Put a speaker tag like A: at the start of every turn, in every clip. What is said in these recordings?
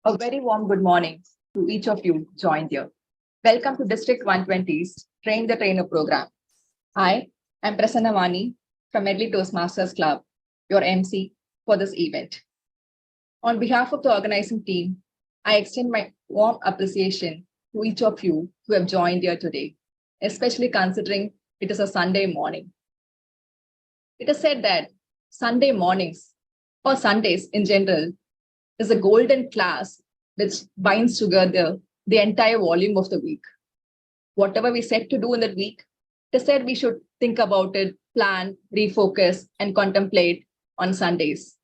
A: A very warm good morning to each of you joined here. Welcome to District 120's Train the Trainer program. I am Prasanna Vani from Medley Toastmasters Club, your MC for this event. On behalf of the organizing team, I extend my warm appreciation to each of you who have joined here today, especially considering it is a Sunday morning. It is said that Sunday mornings or Sundays in general is a golden class which binds together the entire volume of the week. Whatever we set to do in that week, it is said we should think about it, plan, refocus, and contemplate on Sundays.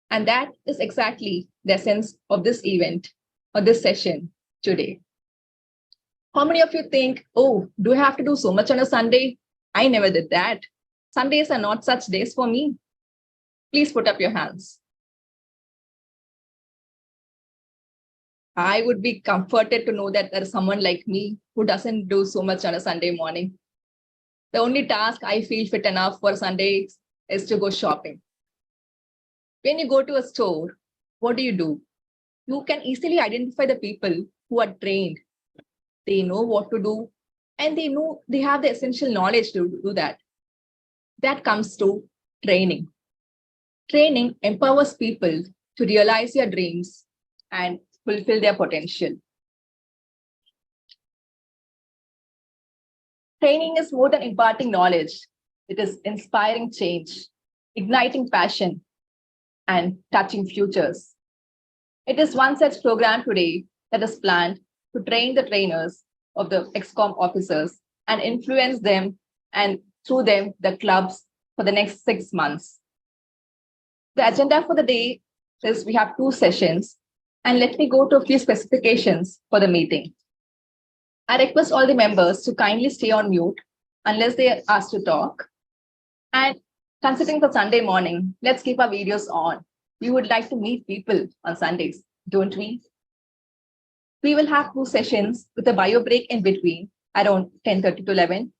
A: And that is exactly the essence of this event or this session today. How many of you think, oh, do I have to do so much on a Sunday? I never did that. Sundays are not such days for me. Please put up your hands. I would be comforted to know that there is someone like me who doesn't do so much on a Sunday morning. The only task I feel fit enough for Sundays is to go shopping. When you go to a store, what do? You can easily identify the people who are trained. They know what to do, and they know they have the essential knowledge to do that. That comes to training. Training empowers people to realize their dreams and fulfill their potential. Training is more than imparting knowledge. It is inspiring change, igniting passion, and touching futures. It is one such program today that is planned to train the trainers of the ExCom officers and influence them and through them the clubs for the next 6 months. The agenda for the day is we have 2 sessions, and let me go to a few specifications for the meeting. I request all the members to kindly stay on mute unless they are asked to talk. And considering the Sunday morning, let's keep our videos on. We would like to meet people on Sundays, don't we? We will have 2 sessions with a bio break in between around 10:30 to 11.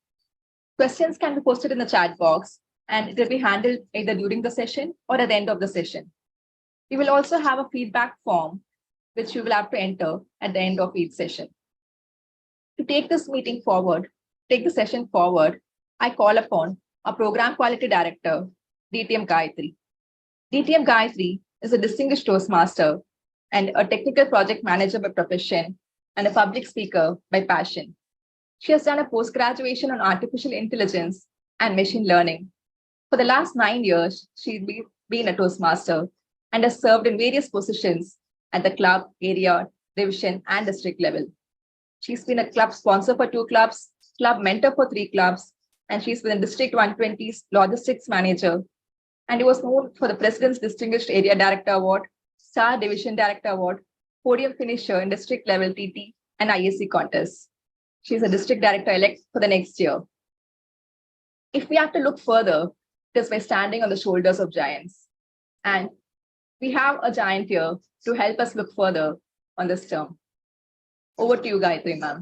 A: Questions can be posted in the chat box and it will be handled either during the session or at the end of the session. We will also have a feedback form which you will have to enter at the end of each session. To take this meeting forward, take the session forward, I call upon our Program Quality Director, DTM Gayatri. DTM Gayatri is a distinguished Toastmaster and a technical project manager by profession and a public speaker by passion. She has done a post-graduation on artificial intelligence and machine learning. For the last 9 years, she's been a Toastmaster and has served in various positions at the club, area, division, and district level. She's been a club sponsor for 2 clubs, club mentor for 3 clubs, and she's been a District 120's logistics manager. And he was known for the President's Distinguished Area Director Award, Star Division Director Award, podium finisher in district level TT and ISC contests. She's a district director-elect for the next year. If we have to look further, it is by standing on the shoulders of giants. And we have a giant here to help us look further on this term. Over to you, Gayatri, ma'am.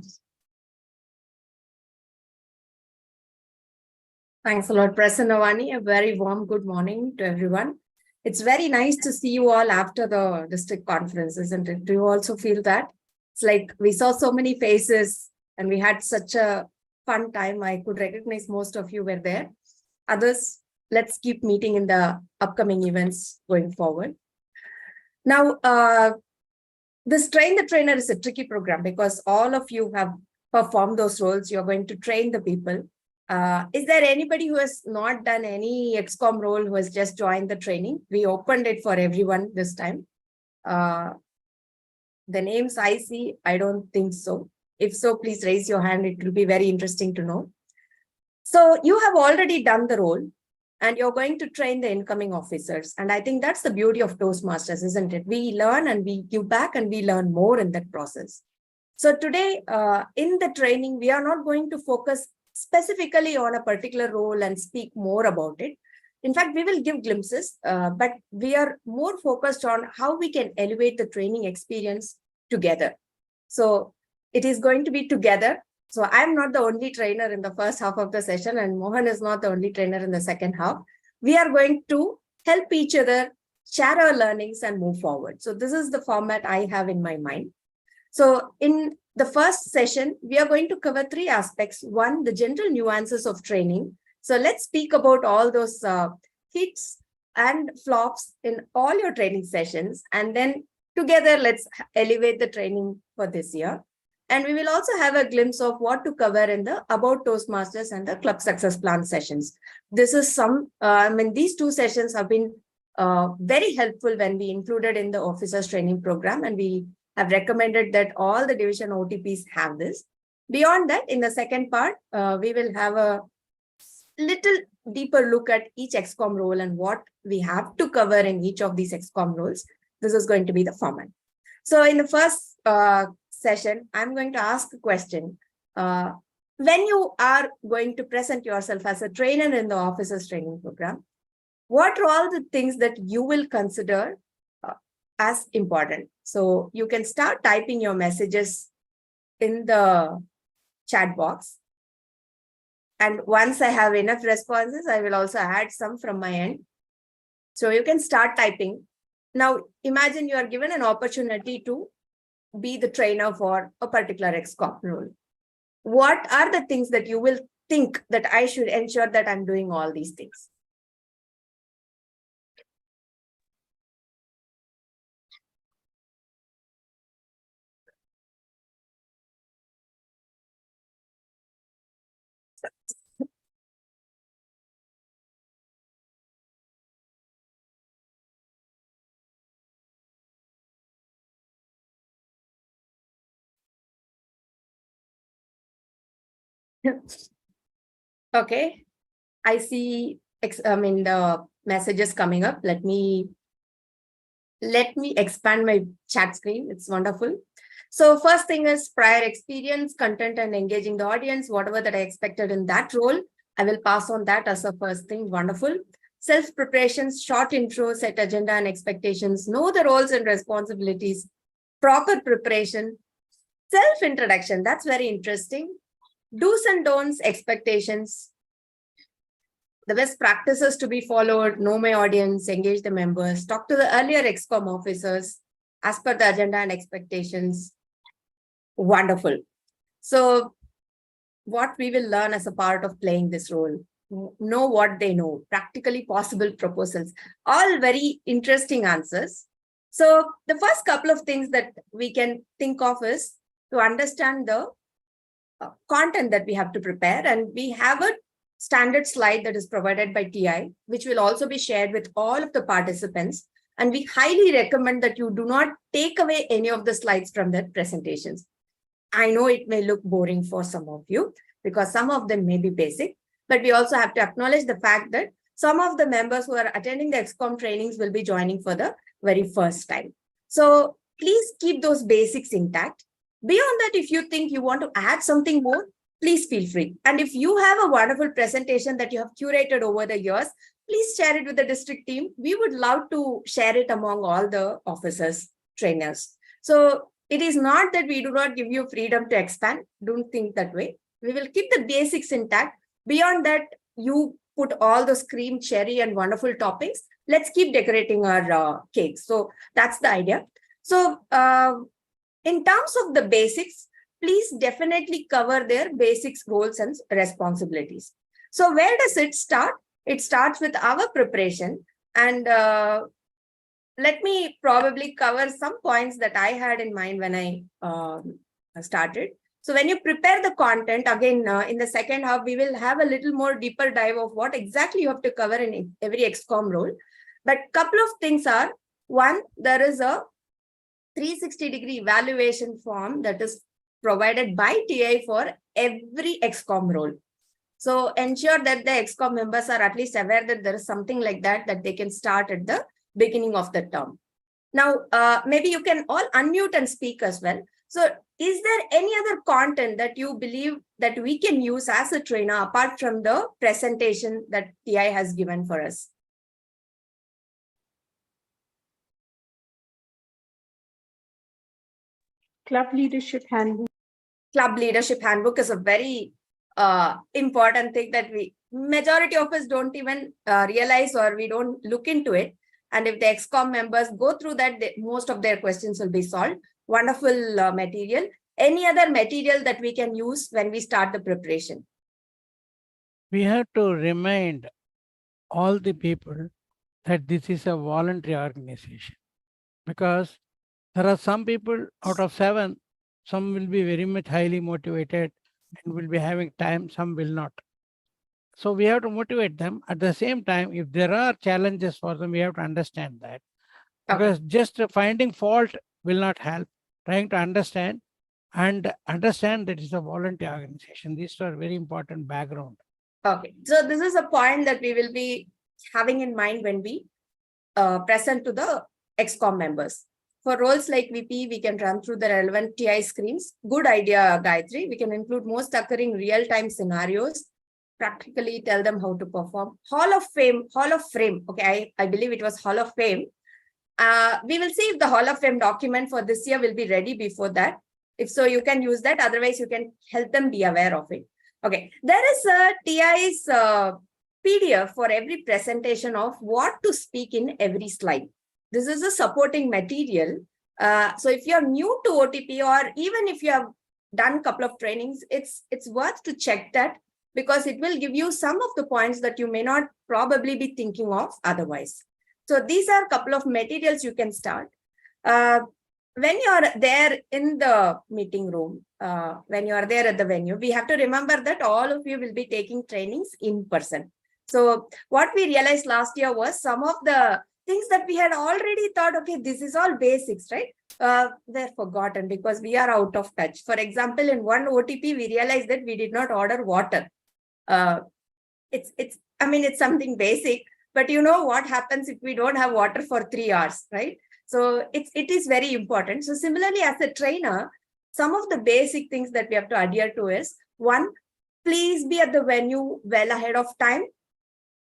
B: Thanks a lot, Prasanna Vani. A very warm good morning to everyone. It's very nice to see you all after the district conference, isn't it? Do you also feel that? It's like we saw so many faces and we had such a fun time. I could recognize most of you were there. Others, let's keep meeting in the upcoming events going forward. Now, this Train the Trainer is a tricky program because all of you have performed those roles. You're going to train the people. Is there anybody who has not done any ExCom role who has just joined the training? We opened it for everyone this time. The names I see, I don't think so. If so, please raise your hand. It will be very interesting to know. So you have already done the role and you're going to train the incoming officers. And I think that's the beauty of Toastmasters, isn't it? We learn and we give back and we learn more in that process. So today in the training, we are not going to focus specifically on a particular role and speak more about it. In fact, we will give glimpses, but we are more focused on how we can elevate the training experience together. So it is going to be together. So I'm not the only trainer in the first half of the session and Mohan is not the only trainer in the second half. We are going to help each other, share our learnings and move forward. So this is the format I have in my mind. So in the first session, we are going to cover three aspects. One, the general nuances of training. So let's speak about all those hits and flops in all your training sessions. And then together, let's elevate the training for this year. And we will also have a glimpse of what to cover in the About Toastmasters and the Club Success Plan sessions. This is these two sessions have been very helpful when we included in the officers training program, and we have recommended that all the division OTPs have this. Beyond that, in the second part, we will have a little deeper look at each XCOM role and what we have to cover in each of these XCOM roles. This is going to be the format. So in the first session, I'm going to ask a question. When you are going to present yourself as a trainer in the officers training program, what are all the things that you will consider as important? So you can start typing your messages in the chat box. And once I have enough responses, I will also add some from my end. So you can start typing. Now, imagine you are given an opportunity to be the trainer for a particular XCOM role. What are the things that you will think that I should ensure that I'm doing all these things? Okay, I see the messages coming up. Let me expand my chat screen. It's wonderful. So first thing is prior experience, content, and engaging the audience. Whatever that I expected in that role, I will pass on that as a first thing. Wonderful. Self-preparation, short intro, set agenda and expectations, know the roles and responsibilities, proper preparation, self-introduction. That's very interesting. Do's and don'ts, expectations, the best practices to be followed, know my audience, engage the members, talk to the earlier XCOM officers as per the agenda and expectations. Wonderful. So what we will learn as a part of playing this role, know what they know, practically possible proposals, all very interesting answers. So the first couple of things that we can think of is to understand the content that we have to prepare. And we have a standard slide that is provided by TI, which will also be shared with all of the participants. And we highly recommend that you do not take away any of the slides from their presentations. I know it may look boring for some of you because some of them may be basic, but we also have to acknowledge the fact that some of the members who are attending the XCOM trainings will be joining for the very first time. So please keep those basics intact. Beyond that, if you think you want to add something more, please feel free. And if you have a wonderful presentation that you have curated over the years, please share it with the district team. We would love to share it among all the officers, trainers. So it is not that we do not give you freedom to expand. Don't think that way. We will keep the basics intact. Beyond that, you put all those cream, cherry, and wonderful toppings. Let's keep decorating our cakes. So that's the idea. So in terms of the basics, please definitely cover their basics, roles, and responsibilities. So where does it start? It starts with our preparation. And let me probably cover some points that I had in mind when I started. So when you prepare the content, again, in the second half, we will have a little more deeper dive of what exactly you have to cover in every XCOM role. But a couple of things are, one, there is a 360-degree evaluation form that is provided by TI for every XCOM role. So ensure that the XCOM members are at least aware that there is something like that they can start at the beginning of the term. Now, maybe you can all unmute and speak as well. So is there any other content that you believe that we can use as a trainer apart from the presentation that TI has given for us?
C: Club Leadership Handbook.
B: Club Leadership Handbook is a very important thing that majority of us don't even realize, or we don't look into it. And if the ExCom members go through that, most of their questions will be solved. Wonderful material. Any other material that we can use when we start the preparation?
D: We have to remind all the people that this is a voluntary organization, because there are some people out of 7, some will be very much highly motivated and will be having time, some will not. So we have to motivate them. At the same time, if there are challenges for them, we have to understand that. Because just finding fault will not help. Trying to understand that it's a voluntary organization. These are very important background.
B: Okay, so this is a point that we will be having in mind when we present to the ExCom members. For roles like VP, we can run through the relevant TI screens. Good idea, Gayatri. We can include most occurring real-time scenarios, practically tell them how to perform. Hall of Fame. Okay, I believe it was Hall of Fame. We will see if the Hall of Fame document for this year will be ready before that. If so, you can use that. Otherwise, you can help them be aware of it. Okay, there is a TI's PDF for every presentation of what to speak in every slide. This is a supporting material. So if you're new to OTP, or even if you have done a couple of trainings, it's worth to check that, because it will give you some of the points that you may not probably be thinking of otherwise. So these are a couple of materials you can start. When you're there in the meeting room, when you are there at the venue, we have to remember that all of you will be taking trainings in person. So what we realized last year was some of the things that we had already thought, okay, this is all basics, right? They're forgotten because we are out of touch. For example, in one OTP, we realized that we did not order water. It's something basic, but you know what happens if we don't have water for 3 hours, right? So it is very important. So similarly, as a trainer, some of the basic things that we have to adhere to is, one, please be at the venue well ahead of time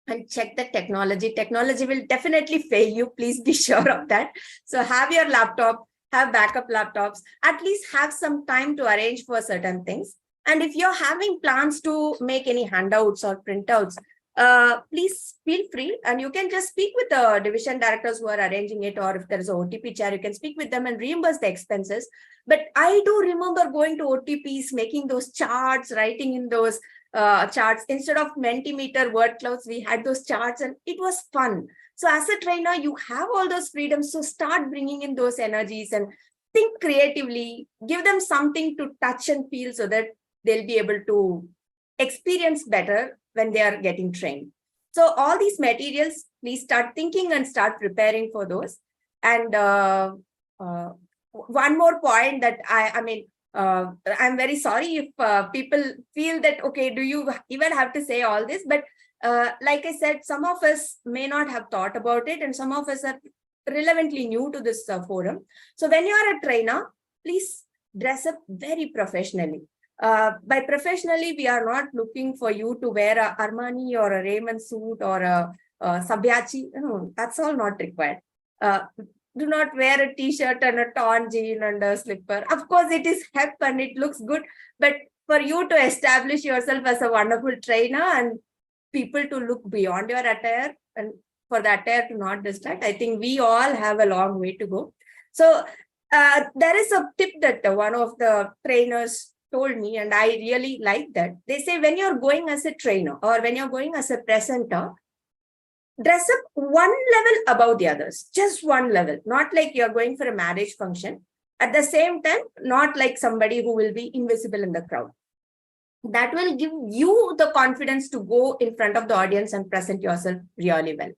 B: and check the technology. Technology will definitely fail you. Please be sure of that. So have your laptop, have backup laptops, at least have some time to arrange for certain things. And if you're having plans to make any handouts or printouts, please feel free, and you can just speak with the division directors who are arranging it, or if there is a OTP chair, you can speak with them and reimburse the expenses. But I do remember going to OTPs, making those charts, writing in those charts. Instead of Mentimeter word clouds, we had those charts, and it was fun. So as a trainer, you have all those freedoms. So start bringing in those energies and think creatively, give them something to touch and feel so that they'll be able to experience better when they are getting trained. So all these materials, please start thinking and start preparing for those. And one more point that I'm very sorry if people feel that, okay, do you even have to say all this? But like I said, some of us may not have thought about it, and some of us are relevantly new to this forum. So when you are a trainer, please dress up very professionally. By professionally, we are not looking for you to wear a Armani or a Raymond suit or a Sabyachi. No, that's all not required. Do not wear a t-shirt and a torn jean and a slipper. Of course, it is hip and it looks good, but for you to establish yourself as a wonderful trainer and people to look beyond your attire and for the attire to not distract, I think we all have a long way to go. So there is a tip that one of the trainers told me, and I really like that. They say when you're going as a trainer or when you're going as a presenter, dress up one level above the others, just one level, not like you're going for a marriage function. At the same time, not like somebody who will be invisible in the crowd. That will give you the confidence to go in front of the audience and present yourself really well.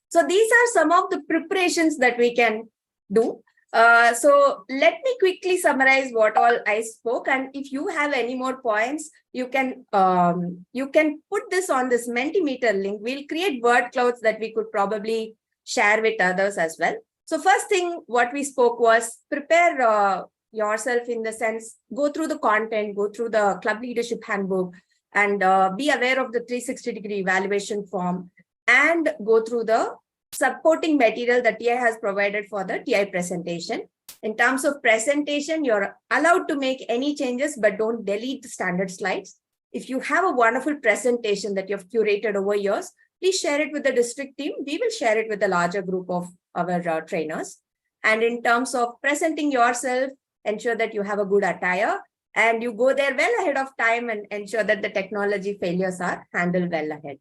B: So these are some of the preparations that we can do. So let me quickly summarize what all I spoke, and if you have any more points, you can put this on this Mentimeter link. We'll create word clouds that we could probably share with others as well. So first thing, what we spoke was prepare yourself in the sense, go through the content, go through the club leadership handbook, and be aware of the 360-degree evaluation form, and go through the supporting material that TI has provided for the TI presentation. In terms of presentation, you're allowed to make any changes, but don't delete the standard slides. if you have a wonderful presentation that you've curated over years, please share it with the district team. We will share it with a larger group of our trainers. And in terms of presenting yourself, ensure that you have a good attire and you go there well ahead of time and ensure that the technology failures are handled well ahead.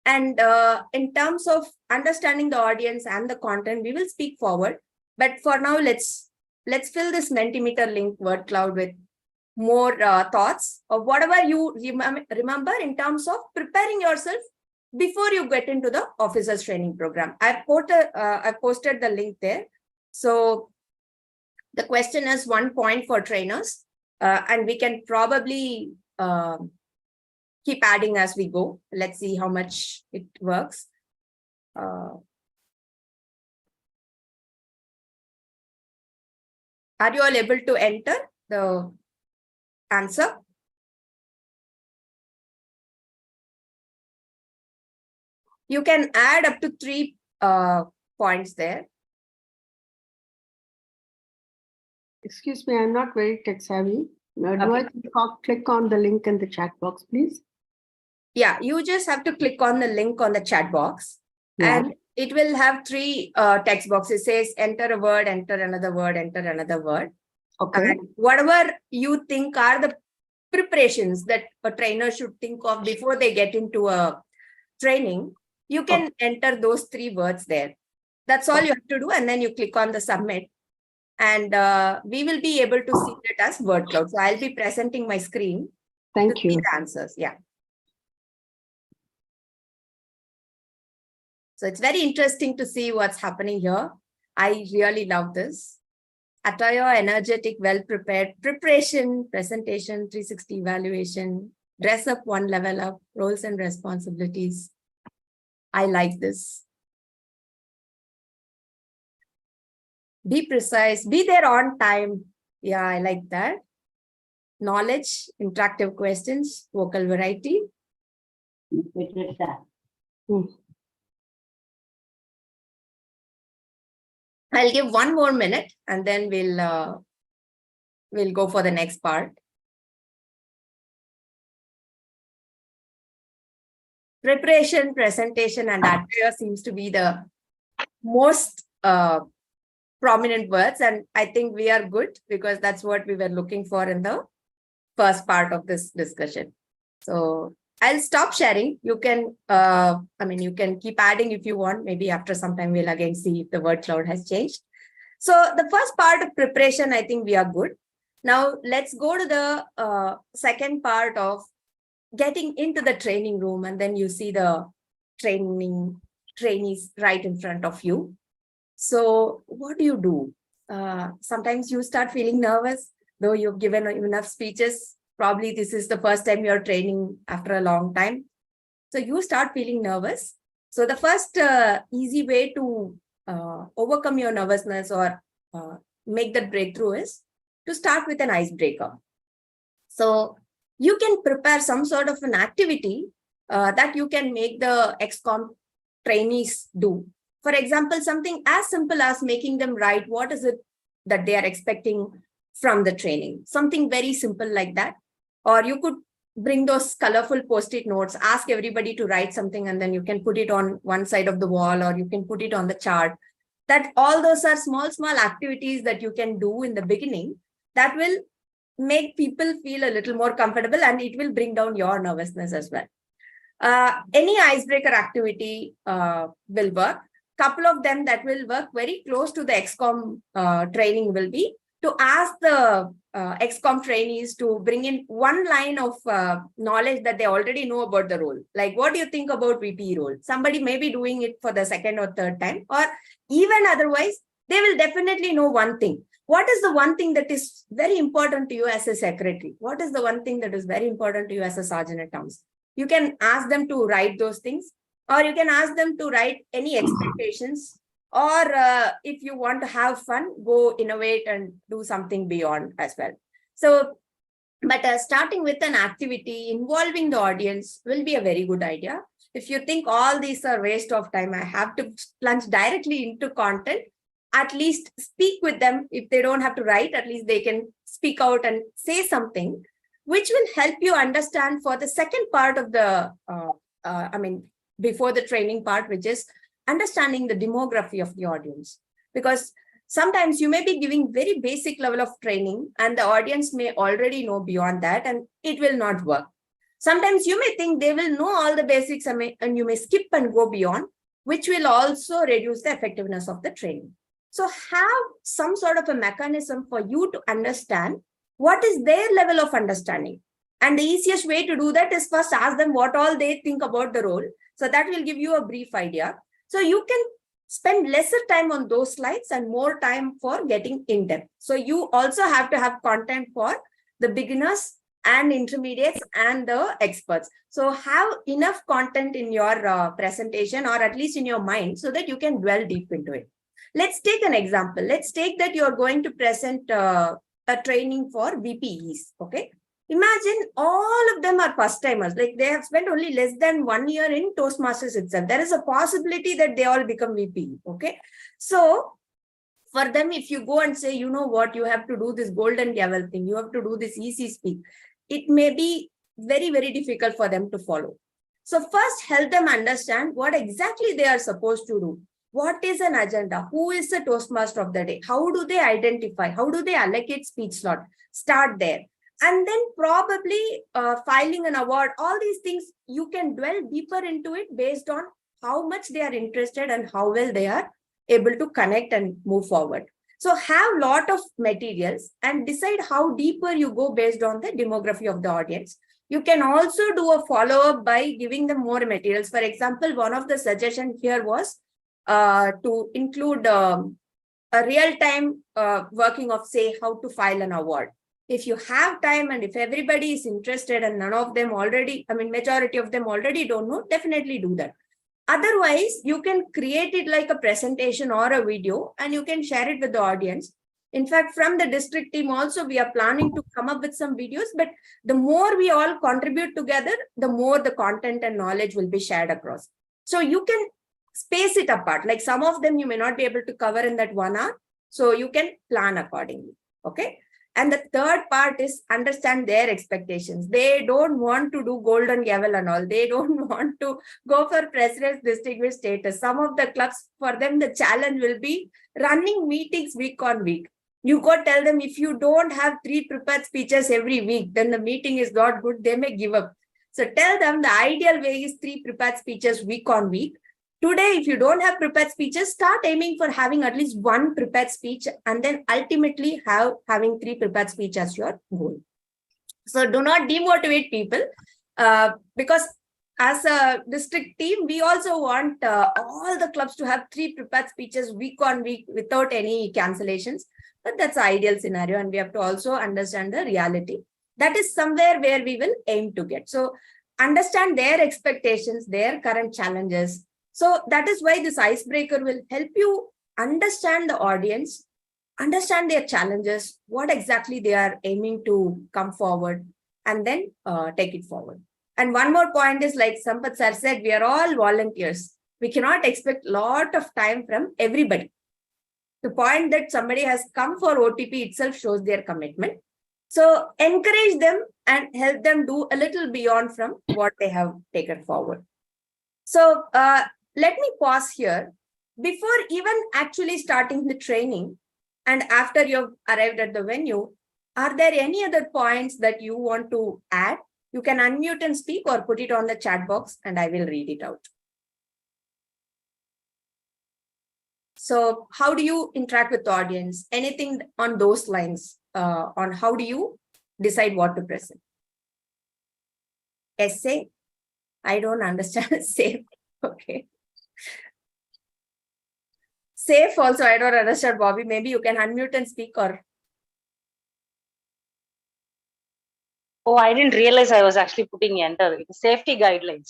B: And in terms of understanding the audience and the content, we will speak forward. But for now, let's fill this Mentimeter link word cloud with more thoughts of whatever you remember in terms of preparing yourself before you get into the officers training program. I've posted the link there. So the question is 1 point for trainers, and we can probably keep adding as we go. Let's see how much it works. Are you all able to enter the answer? You can add up to 3 points there.
C: Excuse me, I'm not very tech savvy. Do I click on the link in the chat box, please?
B: Yeah, you just have to click on the link on the chat box, and it will have 3 text boxes. It says enter a word, enter another word, enter another word.
C: Okay.
B: And whatever you think are the preparations that a trainer should think of before they get into a training, you can enter those 3 words there. That's all you have to do. And then you click on the submit. And we will be able to see it as word cloud. So I'll be presenting my screen.
C: Thank
B: to see
C: you.
B: the answers. Yeah. So it's very interesting to see what's happening here. I really love this. Attire, energetic, well-prepared, preparation, presentation, 360 evaluation, dress up, 1 level up, roles and responsibilities. I like this. Be precise, be there on time. Yeah, I like that. Knowledge, interactive questions, vocal variety. I'll give 1 more minute and then we'll go for the next part. Preparation, presentation, and attire seems to be the most prominent words, and I think we are good because that's what we were looking for in the first part of this discussion. So I'll stop sharing. You can, you can keep adding if you want. Maybe after some time, we'll again see if the word cloud has changed. So the first part of preparation, I think we are good. Now let's go to the second part of getting into the training room, and then you see the trainees right in front of you. So what do you do? Sometimes you start feeling nervous, though you've given enough speeches. Probably this is the first time you're training after a long time. So you start feeling nervous. So the first easy way to overcome your nervousness or make that breakthrough is to start with an icebreaker. So you can prepare some sort of an activity that you can make the XCOM trainees do. For example, something as simple as making them write what is it that they are expecting from the training. Something very simple like that. Or you could bring those colorful post-it notes, ask everybody to write something, and then you can put it on one side of the wall, or you can put it on the chart. That all those are small activities that you can do in the beginning that will make people feel a little more comfortable, and it will bring down your nervousness as well. Any icebreaker activity will work. Couple of them that will work very close to the XCOM training will be to ask the XCOM trainees to bring in 1 line of knowledge that they already know about the role. Like, what do you think about VPE role? Somebody may be doing it for the 2nd or 3rd time, or even otherwise, they will definitely know 1 thing. What is the 1 thing that is very important to you as a secretary? What is the 1 thing that is very important to you as a sergeant at arms? You can ask them to write those things, or you can ask them to write any expectations, or if you want to have fun, go innovate and do something beyond as well. So, but starting with an activity involving the audience will be a very good idea. If you think all these are waste of time, I have to plunge directly into content, at least speak with them. If they don't have to write, at least they can speak out and say something. which will help you understand for the second part of the, before the training part, which is understanding the demography of the audience. Because sometimes you may be giving very basic level of training and the audience may already know beyond that and it will not work. Sometimes you may think they will know all the basics and you may skip and go beyond, which will also reduce the effectiveness of the training. So have some sort of a mechanism for you to understand what is their level of understanding. And the easiest way to do that is first ask them what all they think about the role. So that will give you a brief idea. So you can spend lesser time on those slides and more time for getting in depth. So you also have to have content for the beginners and intermediates and the experts. So have enough content in your presentation or at least in your mind so that you can dwell deep into it. Let's take an example. Let's take that you're going to present a training for VPEs, okay? Imagine all of them are first timers, like they have spent only less than 1 year in Toastmasters itself. There is a possibility that they all become VPE, okay? So for them, if you go and say, you know what, you have to do this golden gavel thing, you have to do this easy speak, it may be very, very difficult for them to follow. So first help them understand what exactly they are supposed to do. What is an agenda? Who is the Toastmaster of the day? How do they identify? How do they allocate speech slot? Start there. And then probably filing an award, all these things, you can dwell deeper into it based on how much they are interested and how well they are able to connect and move forward. So have a lot of materials and decide how deeper you go based on the demography of the audience. You can also do a follow-up by giving them more materials. For example, one of the suggestions here was to include a real-time working of, say, how to file an award. If you have time and if everybody is interested and none of them already, majority of them already don't know, definitely do that. Otherwise, you can create it like a presentation or a video and you can share it with the audience. In fact, from the district team also, we are planning to come up with some videos, but the more we all contribute together, the more the content and knowledge will be shared across. So you can space it apart. Like some of them you may not be able to cover in that 1 hour. So you can plan accordingly. Okay. And the third part is understand their expectations. They don't want to do golden gavel and all. They don't want to go for president's distinguished status. Some of the clubs, for them, the challenge will be running meetings week on week. You go tell them if you don't have 3 prepared speeches every week, then the meeting is not good. They may give up. So tell them the ideal way is 3 prepared speeches week on week. Today, if you don't have prepared speeches, start aiming for having at least 1 prepared speech and then ultimately having 3 prepared speech as your goal. So do not demotivate people because as a district team, we also want all the clubs to have 3 prepared speeches week on week without any cancellations. But that's the ideal scenario and we have to also understand the reality. That is somewhere where we will aim to get. So understand their expectations, their current challenges. So that is why this icebreaker will help you understand the audience, understand their challenges, what exactly they are aiming to come forward, and then take it forward. And one more point is, like Sampath sir said, we are all volunteers. We cannot expect a lot of time from everybody. The point that somebody has come for OTP itself shows their commitment. So encourage them and help them do a little beyond from what they have taken forward. So let me pause here. Before even actually starting the training and after you've arrived at the venue, are there any other points that you want to add? You can unmute and speak or put it on the chat box and I will read it out. So how do you interact with the audience? Anything on those lines on how do you decide what to present? Essay? I don't understand. Safe. Okay. Safe also, I don't understand, Bobby. Maybe you can unmute and speak or.
E: Oh, I didn't realize I was actually putting enter. Safety guidelines.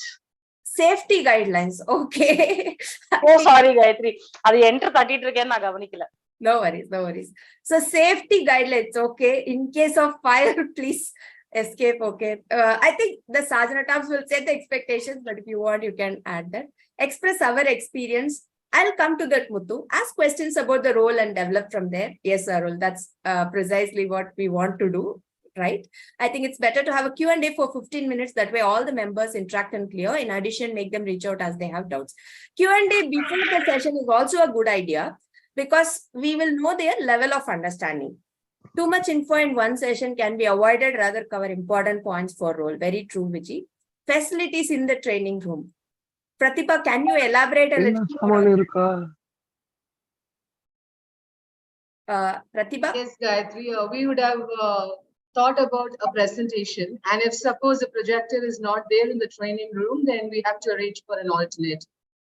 B: Safety guidelines. Okay.
E: Oh, sorry, Gayatri. Adi enter 30 again na gavanikila.
B: No worries, no worries. So safety guidelines. Okay. In case of fire, please escape. Okay. I think the Sergeant at Arms will set the expectations, but if you want, you can add that. Express our experience. I'll come to that, Muthu. Ask questions about the role and develop from there. Yes, Arul, that's precisely what we want to do. right? I think it's better to have a Q&A for 15 minutes. That way all the members interact and clear. In addition, make them reach out as they have doubts. Q&A before the session is also a good idea because we will know their level of understanding. Too much info in one session can be avoided, rather cover important points for role. Very true, Vijay. Facilities in the training room. Pratibha, can you elaborate a little more? Pratibha?
F: Yes, Gayatri, we would have thought about a presentation, and if suppose the projector is not there in the training room, then we have to arrange for an alternate.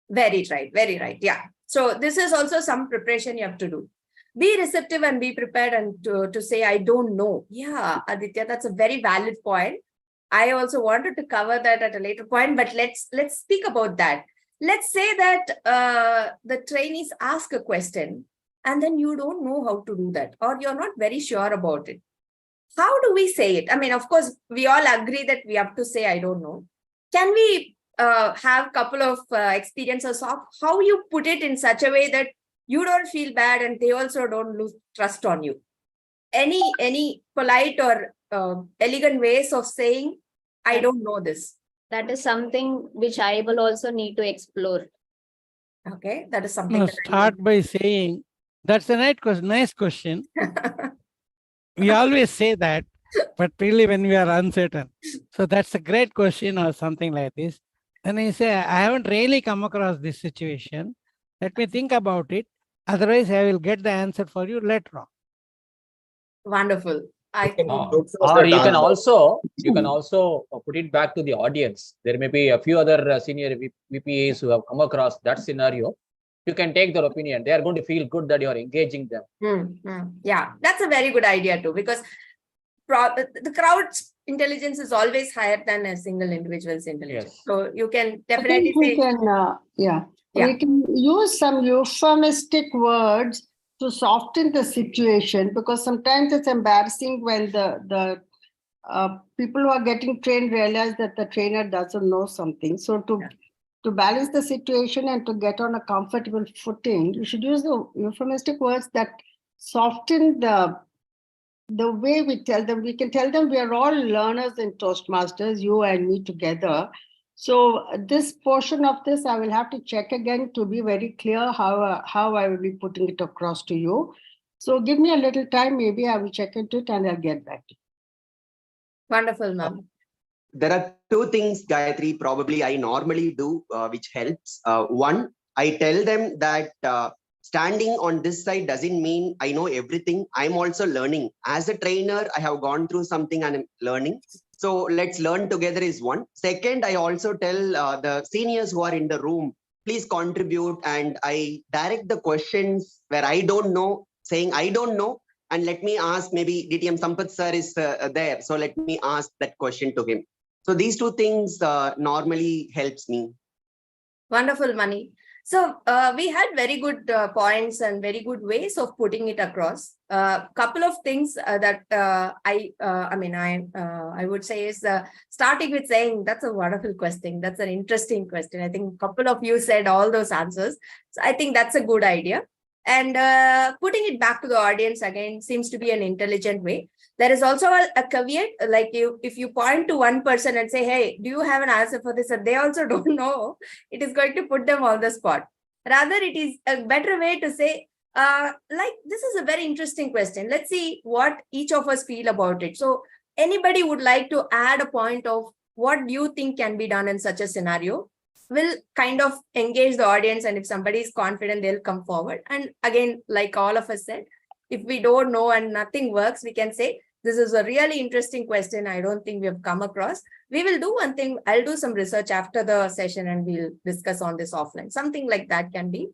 B: Very right. Yeah. So this is also some preparation you have to do. Be receptive and be prepared and to say, I don't know. Yeah, Aditya, that's a very valid point. I also wanted to cover that at a later point, but let's speak about that. Let's say that the trainees ask a question and then you don't know how to do that, or you're not very sure about it. How do we say it? I mean, of course, we all agree that we have to say, I don't know. Can we have a couple of experiences of how you put it in such a way that you don't feel bad and they also don't lose trust on you? Any polite or elegant ways of saying, I don't know this?
G: That is something which I will also need to explore.
B: Okay, that is something.
D: No,
B: that I
D: start by saying, that's a nice question. We always say that, but really when we are uncertain. So that's a great question or something like this. Then I say, I haven't really come across this situation. Let me think about it. Otherwise, I will get the answer for you later on.
B: Wonderful.
H: Or you can also put it back to the audience. There may be a few other senior VPAs who have come across that scenario. You can take their opinion. They are going to feel good that you are engaging them.
B: Yeah, that's a very good idea too, because the crowd's intelligence is always higher than a single individual's intelligence.
H: Yes.
B: So you can
C: I
B: definitely
C: think we
B: say,
C: can, we can use some euphemistic words to soften the situation, because sometimes it's embarrassing when the people who are getting trained realize that the trainer doesn't know something. So to balance the situation and to get on a comfortable footing, you should use the euphemistic words that soften the way we tell them. We can tell them we are all learners in Toastmasters, you and me together. So this portion of this, I will have to check again to be very clear how I will be putting it across to you. So give me a little time, maybe I will check into it and I'll get back to you.
B: wonderful, ma'am.
I: There are two things, Gayatri, probably I normally do, which helps. One, I tell them that standing on this side doesn't mean I know everything. I'm also learning. As a trainer, I have gone through something and I'm learning. So let's learn together is one. Second, I also tell the seniors who are in the room, please contribute, and I direct the questions where I don't know, saying I don't know, and let me ask, maybe DTM Sampath sir is there. So let me ask that question to him. So these two things normally helps me.
B: Wonderful, Mani. So we had very good points and very good ways of putting it across. Couple of things that I would say is starting with saying that's a wonderful question. That's an interesting question. I think a couple of you said all those answers. So I think that's a good idea. And putting it back to the audience again seems to be an intelligent way. There is also a caveat, like if you point to one person and say, hey, do you have an answer for this? And they also don't know, it is going to put them on the spot. Rather, it is a better way to say, like, this is a very interesting question. Let's see what each of us feel about it. So anybody would like to add a point of what do you think can be done in such a scenario? Will kind of engage the audience, and if somebody is confident, they'll come forward. And again, like all of us said, if we don't know and nothing works, we can say, this is a really interesting question. I don't think we have come across. We will do one thing. I'll do some research after the session and we'll discuss on this offline. Something like that can be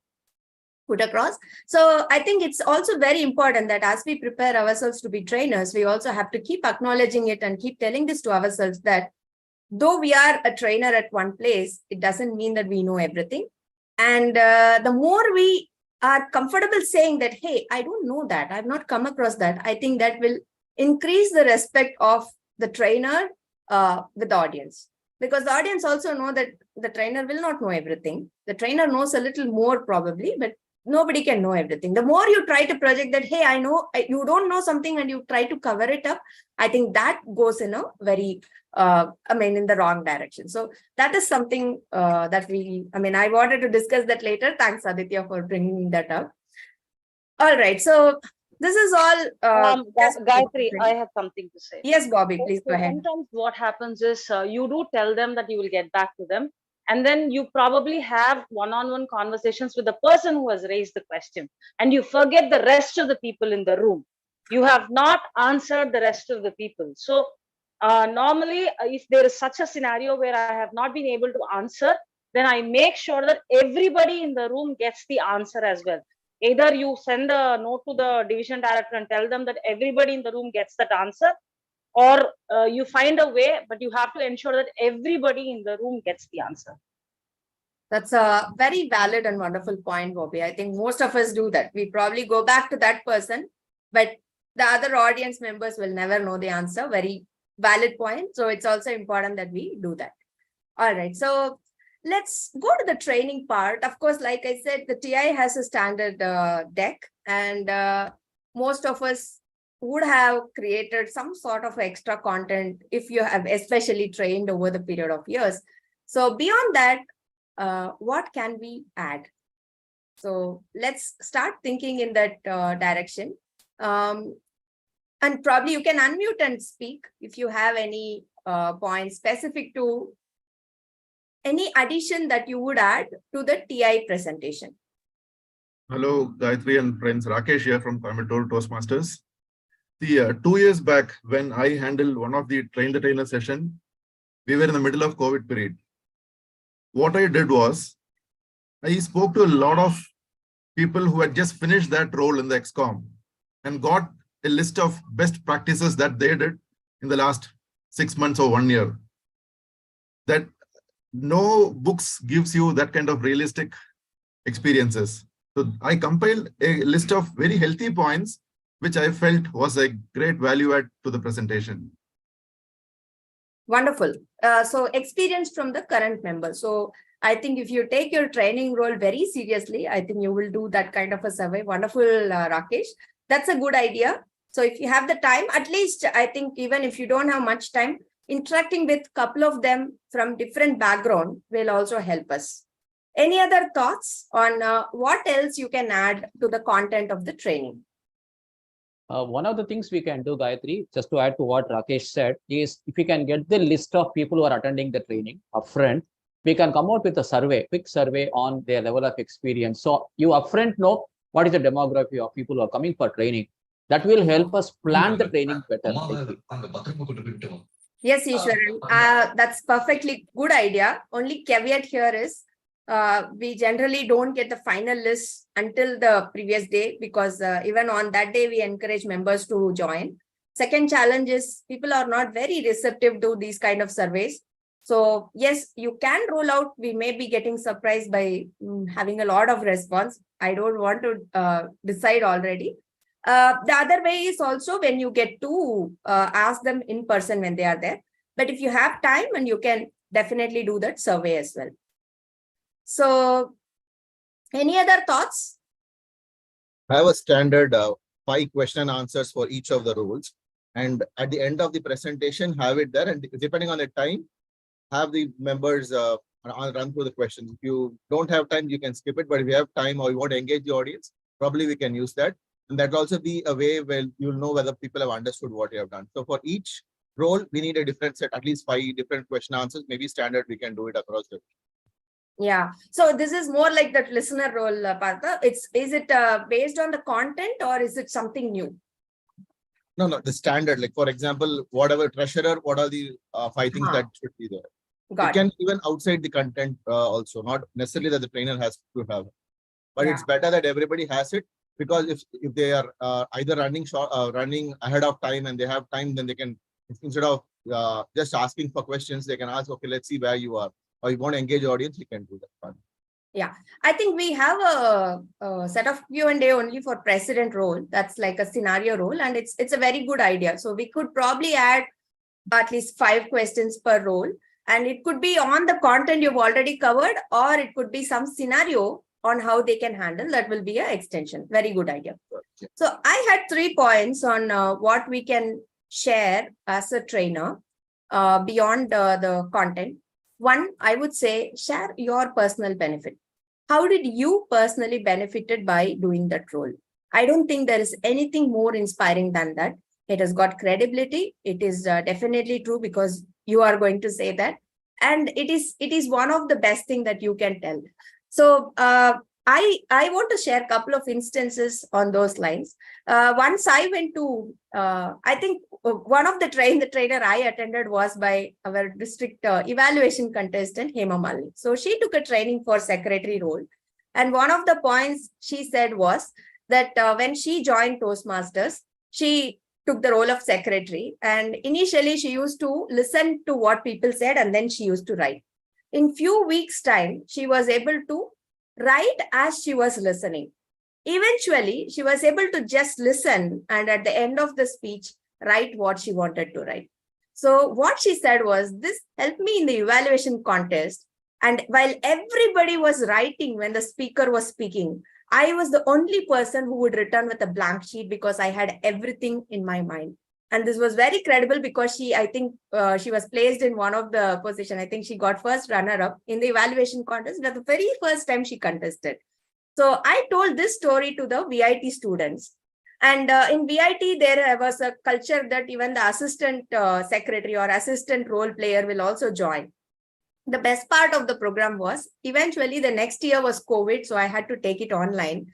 B: put across. So I think it's also very important that as we prepare ourselves to be trainers, we also have to keep acknowledging it and keep telling this to ourselves that though we are a trainer at one place, it doesn't mean that we know everything. And the more we are comfortable saying that, hey, I don't know that, I've not come across that, I think that will increase the respect of the trainer with the audience. Because the audience also know that the trainer will not know everything. The trainer knows a little more probably, but nobody can know everything. The more you try to project that, hey, I know you don't know something and you try to cover it up, I think that goes in a very, in the wrong direction. So that is something that I wanted to discuss that later. Thanks, Aditya, for bringing that up. All right. So this is all.
E: Gayatri, I have something to say.
B: Yes, Bobby, please go ahead.
E: Sometimes what happens is you do tell them that you will get back to them. And then you probably have one-on-one conversations with the person who has raised the question. And you forget the rest of the people in the room. You have not answered the rest of the people. So normally, if there is such a scenario where I have not been able to answer, then I make sure that everybody in the room gets the answer as well. Either you send a note to the division director and tell them that everybody in the room gets that answer, or you find a way, but you have to ensure that everybody in the room gets the answer.
B: That's a very valid and wonderful point, Bobby. I think most of us do that. We probably go back to that person, but the other audience members will never know the answer. Very valid point. So it's also important that we do that. All right. So let's go to the training part. Of course, like I said, the TI has a standard deck, and most of us would have created some sort of extra content if you have especially trained over the period of years. So beyond that, what can we add? So let's start thinking in that direction. And probably you can unmute and speak if you have any points specific to any addition that you would add to the TI presentation.
J: Hello, Gayatri and friends. Rakesh here from Coimbatore Toastmasters. 2 years back, when I handled one of the train the trainer session, we were in the middle of COVID period. What I did was, I spoke to a lot of people who had just finished that role in the XCOM and got a list of best practices that they did in the last 6 months or 1 year. That no books gives you that kind of realistic experiences. So I compiled a list of very healthy points, which I felt was a great value add to the presentation.
B: Wonderful. So experience from the current member. So I think if you take your training role very seriously, I think you will do that kind of a survey. Wonderful, Rakesh. That's a good idea. So if you have the time, at least I think even if you don't have much time, interacting with a couple of them from different background will also help us. Any other thoughts on what else you can add to the content of the training?
H: One of the things we can do, Gayatri, just to add to what Rakesh said, is if we can get the list of people who are attending the training upfront, we can come out with a survey, quick survey on their level of experience. So you upfront know what is the demography of people who are coming for training. That will help us plan the training better.
B: Yes, Ishwaran, that's perfectly good idea. Only caveat here is we generally don't get the final list until the previous day, because even on that day, we encourage members to join. Second challenge is people are not very receptive to these kind of surveys. So yes, you can roll out. We may be getting surprised by having a lot of response. I don't want to decide already. The other way is also when you get to ask them in person when they are there. But if you have time, and you can definitely do that survey as well. So any other thoughts?
K: I have a standard 5 question and answers for each of the roles. And at the end of the presentation, have it there. And depending on the time, have the members run through the questions. If you don't have time, you can skip it. But if you have time or you want to engage the audience, probably we can use that. And that will also be a way where you'll know whether people have understood what you have done. So for each role, we need a different set, at least 5 different question answers. Maybe standard, we can do it across the.
B: Yeah. So this is more like that listener role, Partha. Is it based on the content, or is it something new?
K: No, the standard. Like for example, whatever treasurer, what are the 5 things that should be there? It can even outside the content also, not necessarily that the trainer has to have. But it's better that everybody has it, because if they are either running ahead of time and they have time, then they can, instead of just asking for questions, they can ask, okay, let's see where you are. Or you want to engage audience, you can do that.
B: Yeah, I think we have a set of Q&A only for president role. That's like a scenario role, and it's a very good idea. So we could probably add at least 5 questions per role, and it could be on the content you've already covered, or it could be some scenario on how they can handle, that will be an extension. Very good idea. So I had 3 points on what we can share as a trainer beyond the content. One, I would say, share your personal benefit. How did you personally benefited by doing that role? I don't think there is anything more inspiring than that. It has got credibility. It is definitely true because you are going to say that. And it is one of the best thing that you can tell. So I want to share a couple of instances on those lines. Once I went to, I think one of the trainer I attended was by our district evaluation contestant, Hema Malini. So she took a training for secretary role. And one of the points she said was that when she joined Toastmasters, she took the role of secretary. And initially she used to listen to what people said and then she used to write. In few weeks' time, she was able to write as she was listening. Eventually, she was able to just listen and at the end of the speech, write what she wanted to write. So what she said was, this helped me in the evaluation contest. And while everybody was writing when the speaker was speaking, I was the only person who would return with a blank sheet because I had everything in my mind. And this was very credible because I think she was placed in one of the position. I think she got first runner-up in the evaluation contest. But the very first time she contested. So I told this story to the VIT students. And in VIT, there was a culture that even the assistant secretary or assistant role player will also join. The best part of the program was eventually the next year was COVID. So I had to take it online.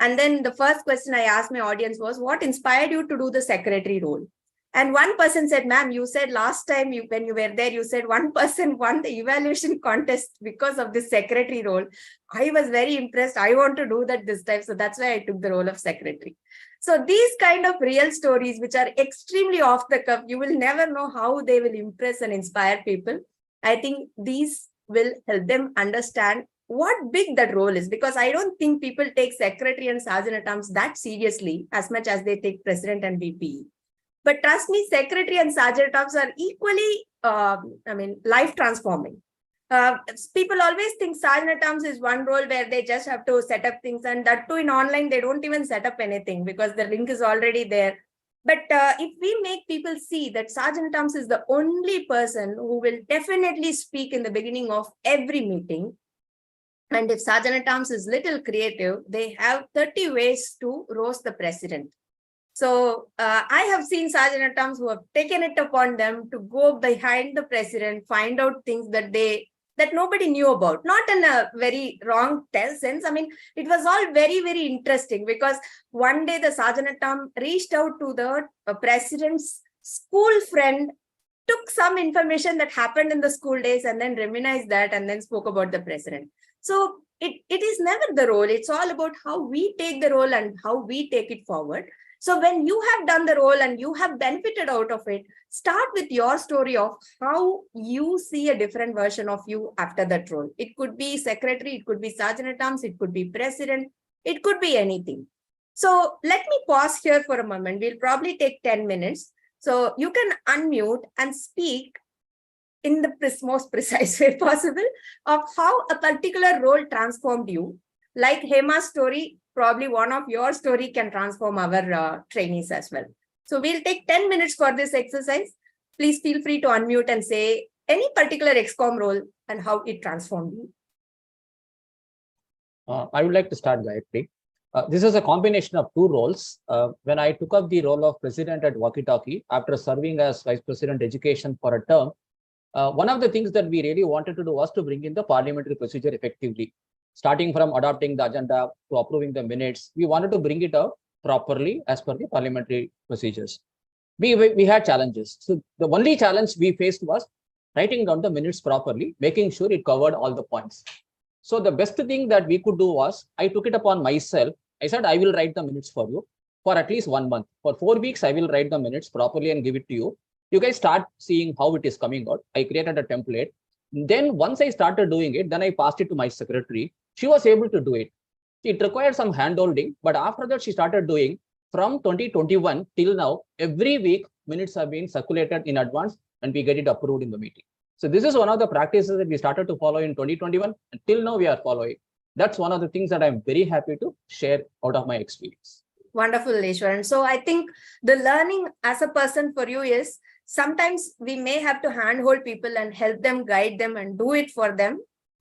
B: And then the first question I asked my audience was, what inspired you to do the secretary role? And one person said, ma'am, you said last time when you were there, you said one person won the evaluation contest because of this secretary role. I was very impressed. I want to do that this time. So that's why I took the role of secretary. So these kind of real stories, which are extremely off the cuff, you will never know how they will impress and inspire people. I think these will help them understand what big that role is, because I don't think people take secretary and sergeant-at-arms that seriously as much as they take president and VP. But trust me, secretary and sergeant-at-arms are equally, life transforming. People always think sergeant-at-arms is one role where they just have to set up things, and that too in online, they don't even set up anything because the link is already there. But if we make people see that sergeant-at-arms is the only person who will definitely speak in the beginning of every meeting, and if sergeant-at-arms is little creative, they have 30 ways to roast the president. So I have seen sergeant-at-arms who have taken it upon them to go behind the president, find out things that nobody knew about, not in a very wrong sense. I mean, it was all very, very interesting because one day the sergeant-at-arms reached out to the president's school friend, took some information that happened in the school days and then reminisced that and then spoke about the president. So it is never the role. It's all about how we take the role and how we take it forward. So when you have done the role and you have benefited out of it, start with your story of how you see a different version of you after that role. It could be secretary, it could be sergeant-at-arms, it could be president, it could be anything. So let me pause here for a moment. We'll probably take 10 minutes. So you can unmute and speak in the most precise way possible of how a particular role transformed you. Like Hema's story, probably one of your story can transform our trainees as well. So we'll take 10 minutes for this exercise. Please feel free to unmute and say any particular XCOM role and how it transformed you.
H: I would like to start, Gayatri. This is a combination of two roles. When I took up the role of president at Walkie Talkie after serving as vice president education for a term, one of the things that we really wanted to do was to bring in the parliamentary procedure effectively. Starting from adopting the agenda to approving the minutes, we wanted to bring it out properly as per the parliamentary procedures. We had challenges. So the only challenge we faced was writing down the minutes properly, making sure it covered all the points. So the best thing that we could do was, I took it upon myself. I said, I will write the minutes for you for at least 1 month. For 4 weeks, I will write the minutes properly and give it to you. You guys start seeing how it is coming out. I created a template. Then once I started doing it, then I passed it to my secretary. She was able to do it. It required some hand-holding, but after that, she started doing from 2021 till now, every week, minutes are being circulated in advance and we get it approved in the meeting. So this is one of the practices that we started to follow in 2021. And till now, we are following. That's one of the things that I'm very happy to share out of my experience.
B: Wonderful, Ishwaran. So I think the learning as a person for you is sometimes we may have to handhold people and help them, guide them and do it for them,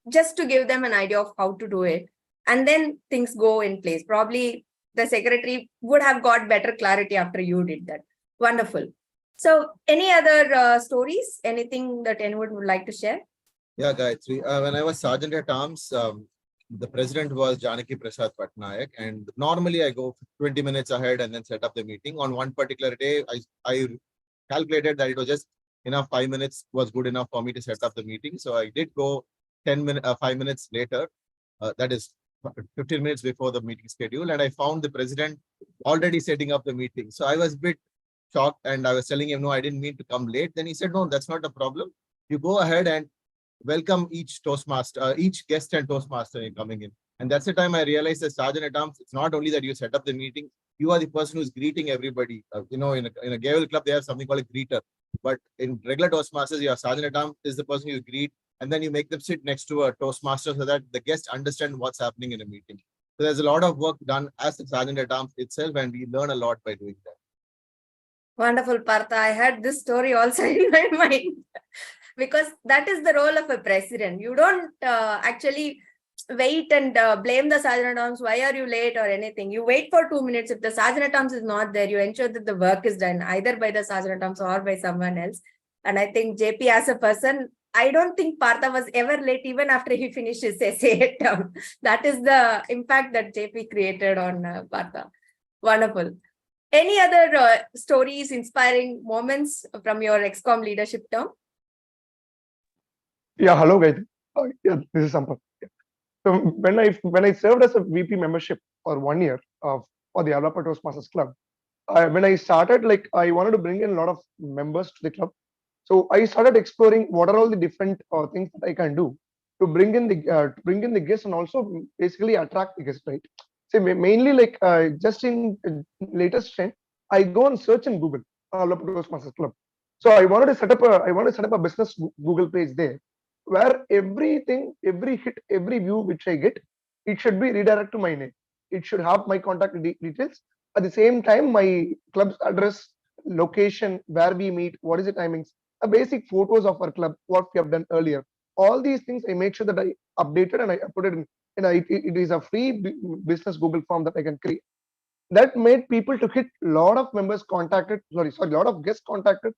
B: just to give them an idea of how to do it. And then things go in place. Probably the secretary would have got better clarity after you did that. Wonderful. So any other stories, anything that anyone would like to share?
K: Yeah, Gayatri. When I was Sergeant at Arms, the president was Janaki Prasad Patnaik, and normally I go 20 minutes ahead and then set up the meeting. On one particular day, I calculated that it was just enough, 5 minutes was good enough for me to set up the meeting. So I did go 5 minutes later, that is 15 minutes before the meeting schedule, and I found the president already setting up the meeting. So I was a bit shocked, and I was telling him, no, I didn't mean to come late. Then he said, no, that's not a problem. You go ahead and welcome each Toastmaster, each guest and Toastmaster coming in. And that's the time I realized as Sergeant at Arms, it's not only that you set up the meeting, you are the person who's greeting everybody. In a Gavel club, they have something called a greeter. But in regular Toastmasters, your Sergeant at Arms is the person you greet, and then you make them sit next to a Toastmaster so that the guests understand what's happening in a meeting. So there's a lot of work done as the Sergeant at Arms itself, and we learn a lot by doing that.
B: Wonderful, Partha. I had this story also in my mind because that is the role of a president. You don't actually wait and blame the Sergeant at Arms. Why are you late or anything? You wait for 2 minutes. If the Sergeant at Arms is not there, you ensure that the work is done either by the Sergeant at Arms or by someone else. And I think JP as a person, I don't think Partha was ever late even after he finished his essay term. That is the impact that JP created on Partha. Wonderful. Any other stories, inspiring moments from your ExCom leadership term?
L: Yeah, hello guys. Yeah, this is Sampath. Yeah. So when I served as a VP membership for 1 year for the Avalappa Toastmasters Club, when I started, I wanted to bring in a lot of members to the club. So I started exploring what are all the different things that I can do to bring in the guests and also basically attract the guests, right? So mainly just in latest trend, I go and search in Google Avalappa Toastmasters Club. So I wanted to set up a business Google page there, where everything, every hit, every view which I get, it should be redirected to my name. It should have my contact details. At the same time, my club's address, location, where we meet, what is the timings, a basic photos of our club, what we have done earlier. All these things I make sure that I updated and I put it in. It is a free business Google form that I can create. That made people to hit a lot of members contacted. A lot of guests contacted.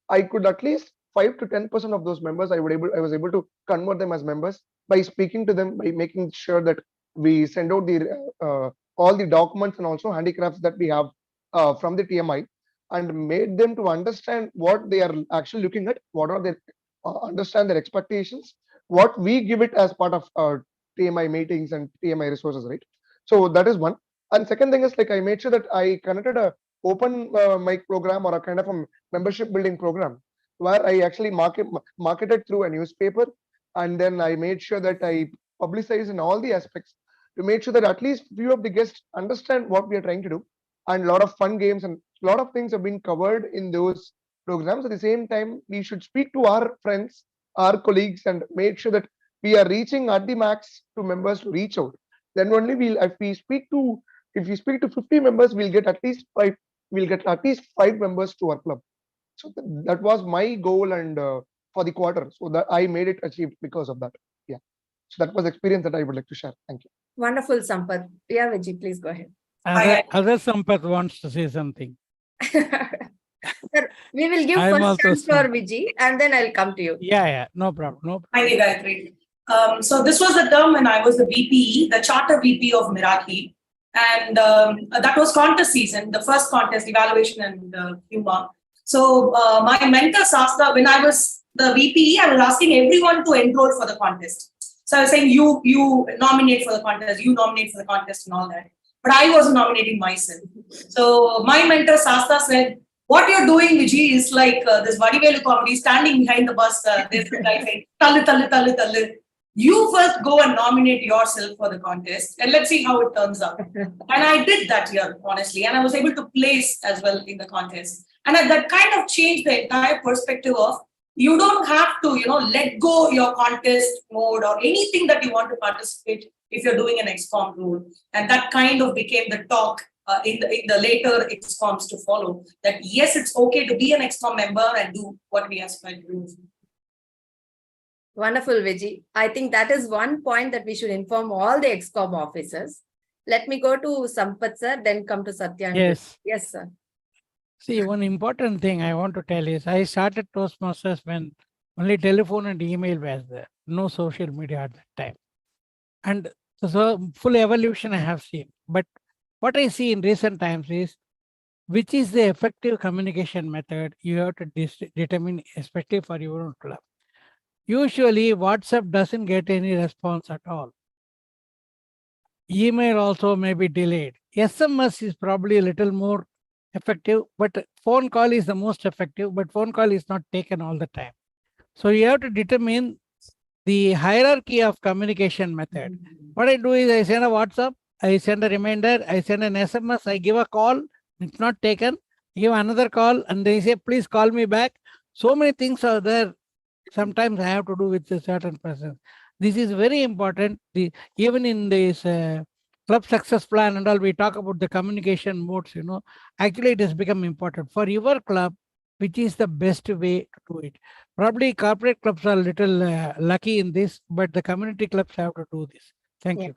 L: I could at least 5 to 10% of those members I was able to convert them as members by speaking to them, by making sure that we send out the all the documents and also handicrafts that we have from the TMI, and made them to understand what they are actually looking at, what are their understand their expectations, what we give it as part of TMI meetings and TMI resources, right? So that is one. And second thing is I made sure that I connected a open mic program or a kind of a membership building program where I actually marketed through a newspaper, and then I made sure that I publicize in all the aspects to make sure that at least few of the guests understand what we are trying to do, and a lot of fun games and a lot of things have been covered in those programs. At the same time, we should speak to our friends, our colleagues, and make sure that we are reaching at the max to members to reach out. Then only if we speak to 50 members, we'll get at least 5 members to our club. So that was my goal and for the quarter. So that I made it achieved because of that. Yeah. So that was experience that I would like to share. Thank you.
B: Wonderful, Sampath. Yeah, Vijay, please go ahead.
D: Other Sampath wants to say something.
B: Sir, we will give first chance for Vijay and then I'll come to you.
D: Yeah, no problem.
M: Thank you, Gayatri. So this was the term when I was the VP, the charter VP of Merathi. And that was contest season, the first contest, evaluation and humor. So my mentor, Sasta, when I was the VP, I was asking everyone to enroll for the contest. So I was saying, you nominate for the contest, you nominate for the contest and all that. But I wasn't nominating myself. So my mentor, Sasta, said, what you're doing, Vijay, is like this Vadivelu comedy, standing behind the bus, there's the guy saying, tallu, tallu, tallu, tallu. You first go and nominate yourself for the contest and let's see how it turns out. And I did that year, honestly, and I was able to place as well in the contest. And that kind of changed the entire perspective of you don't have to, let go your contest mode or anything that you want to participate. if you're doing an ExCom role. And that kind of became the talk in the later ExComs to follow, that yes, it's okay to be an ExCom member and do what we aspire to do.
B: Wonderful, Vijay. I think that is one point that we should inform all the ExCom officers. Let me go to Sampath sir, then come to Satya.
D: Yes.
B: Yes, sir.
D: See, one important thing I want to tell is I started Toastmasters when only telephone and email was there, no social media at that time. And so full evolution I have seen. But what I see in recent times is which is the effective communication method you have to determine, especially for your own club. Usually WhatsApp doesn't get any response at all. Email also may be delayed. SMS is probably a little more effective, but phone call is the most effective, but phone call is not taken all the time. So you have to determine the hierarchy of communication method. What I do is I send a WhatsApp, I send a reminder, I send an SMS, I give a call, it's not taken, give another call, and they say, please call me back. So many things are there. Sometimes I have to do with a certain person. This is very important. Even in this club success plan and all, we talk about the communication modes, actually it has become important for your club, which is the best way to do it. Probably corporate clubs are a little lucky in this, but the community clubs have to do this. Thank you.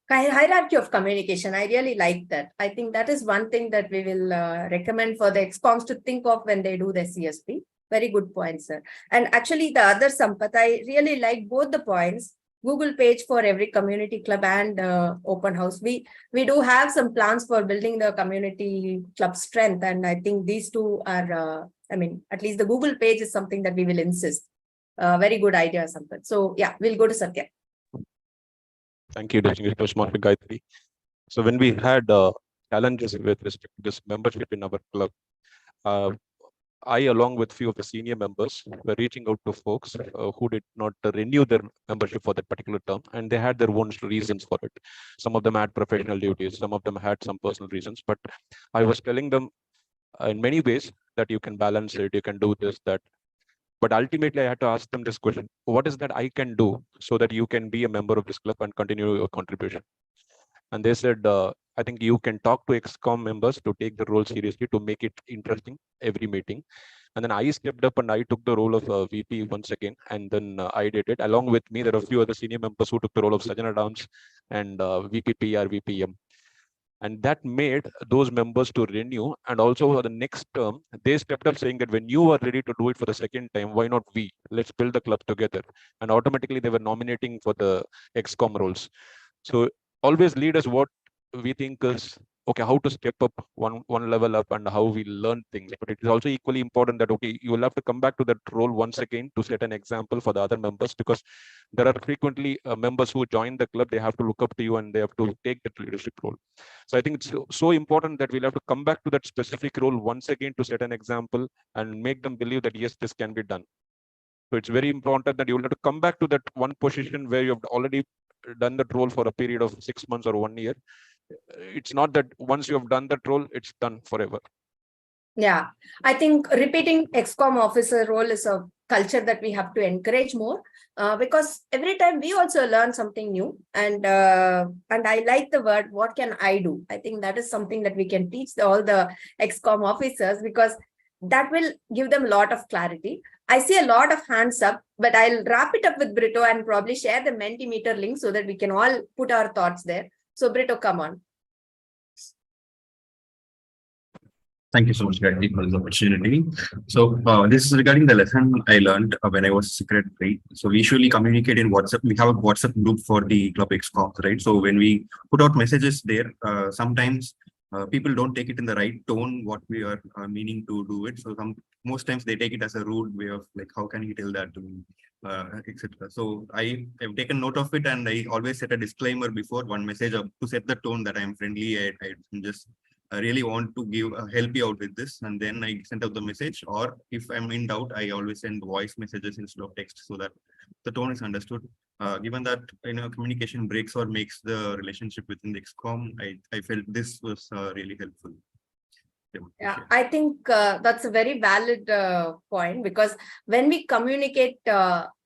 B: Hierarchy of communication. I really like that. I think that is one thing that we will recommend for the ExComs to think of when they do the CSP. Very good point, sir. And actually the other Sampath, I really like both the points. Google page for every community club and open house. We do have some plans for building the community club strength. And I think these two are, at least the Google page is something that we will insist. Very good idea, Sampath. So yeah, we'll go to Satya.
N: Thank you, Distinguished Toastmaster Gayatri. So when we had challenges with respect to this membership in our club, I, along with few of the senior members, were reaching out to folks who did not renew their membership for that particular term, and they had their own reasons for it. Some of them had professional duties, some of them had some personal reasons, but I was telling them in many ways that you can balance it, you can do this, that. But ultimately, I had to ask them this question: what is that I can do so that you can be a member of this club and continue your contribution? And they said, I think you can talk to ExCom members to take the role seriously, to make it interesting every meeting. And then I stepped up and I took the role of VP once again. And then I did it. Along with me, there are a few other senior members who took the role of Sajana Dams and VP PR, VPM. And that made those members to renew. And also for the next term, they stepped up saying that when you are ready to do it for the second time, why not we? Let's build the club together. And automatically they were nominating for the ExCom roles. So always lead us what we think is okay, how to step up one level up and how we learn things. But it is also equally important that, okay, you will have to come back to that role once again to set an example for the other members, because there are frequently members who join the club, they have to look up to you and they have to take that leadership role. So I think it's so important that we'll have to come back to that specific role once again to set an example and make them believe that, yes, this can be done. So it's very important that you will have to come back to that one position where you have already done that role for a period of 6 months or 1 year. It's not that once you have done that role, it's done forever.
B: Yeah, I think repeating ExCom officer role is a culture that we have to encourage more, because every time we also learn something new, and I like the word, what can I do? I think that is something that we can teach all the ExCom officers, because that will give them a lot of clarity. I see a lot of hands up, but I'll wrap it up with Brito and probably share the Mentimeter link so that we can all put our thoughts there. So Brito, come on.
O: Thank you so much, Gayatri, for this opportunity. So this is regarding the lesson I learned when I was secretary. So we usually communicate in WhatsApp. We have a WhatsApp group for the club ExComs, right? So when we put out messages there, sometimes people don't take it in the right tone, what we are meaning to do it. So most times they take it as a rude way of like, how can he tell that to me, etc. So I have taken note of it, and I always set a disclaimer before one message to set the tone that I'm friendly. I'm just I really want to help you out with this, and then I send out the message. Or if I'm in doubt, I always send voice messages instead of text, so that the tone is understood. Given that communication breaks or makes the relationship within the ExCom, I felt this was really helpful.
B: Yeah, I think that's a very valid point, because when we communicate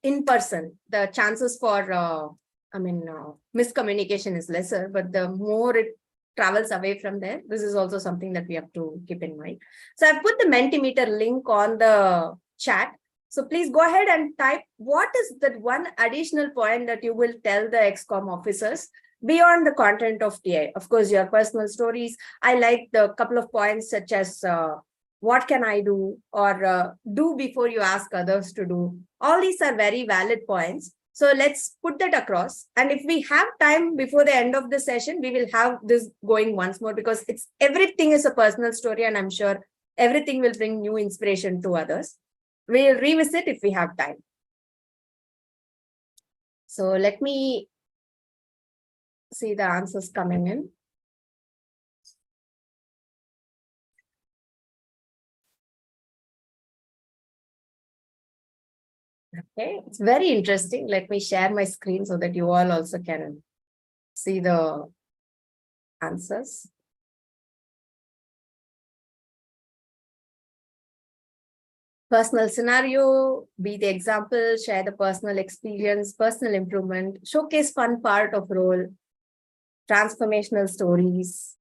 B: in person, the chances for miscommunication is lesser, but the more it travels away from there, this is also something that we have to keep in mind. So I've put the Mentimeter link on the chat. So please go ahead and type what is that one additional point that you will tell the ExCom officers beyond the content of TI. Of course, your personal stories. I like the couple of points such as what can I do, or do before you ask others to do. All these are very valid points. So let's put that across. And if we have time before the end of the session, we will have this going once more, because everything is a personal story, and I'm sure everything will bring new inspiration to others. We'll revisit if we have time. So let me see the answers coming in. Okay, it's very interesting. Let me share my screen so that you all also can see the answers. Personal scenario, be the example, share the personal experience, personal improvement, showcase fun part of role, transformational stories.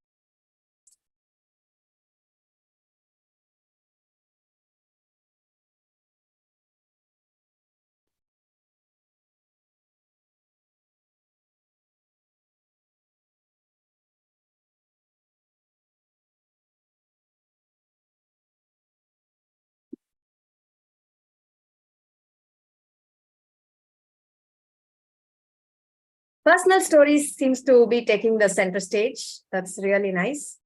B: Personal stories seems to be taking the center stage. That's really nice.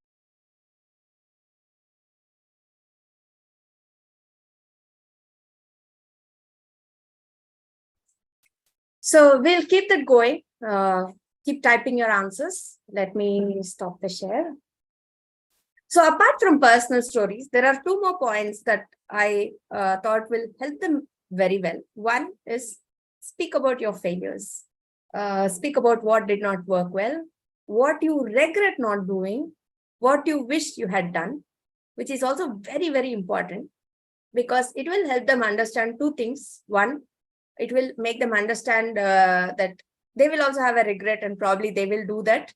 B: So we'll keep that going. Keep typing your answers. Let me stop the share. So apart from personal stories, there are two more points that I thought will help them very well. One is speak about your failures. Speak about what did not work well, what you regret not doing, what you wish you had done, which is also very, very important, because it will help them understand two things. One, it will make them understand that they will also have a regret and probably they will do that.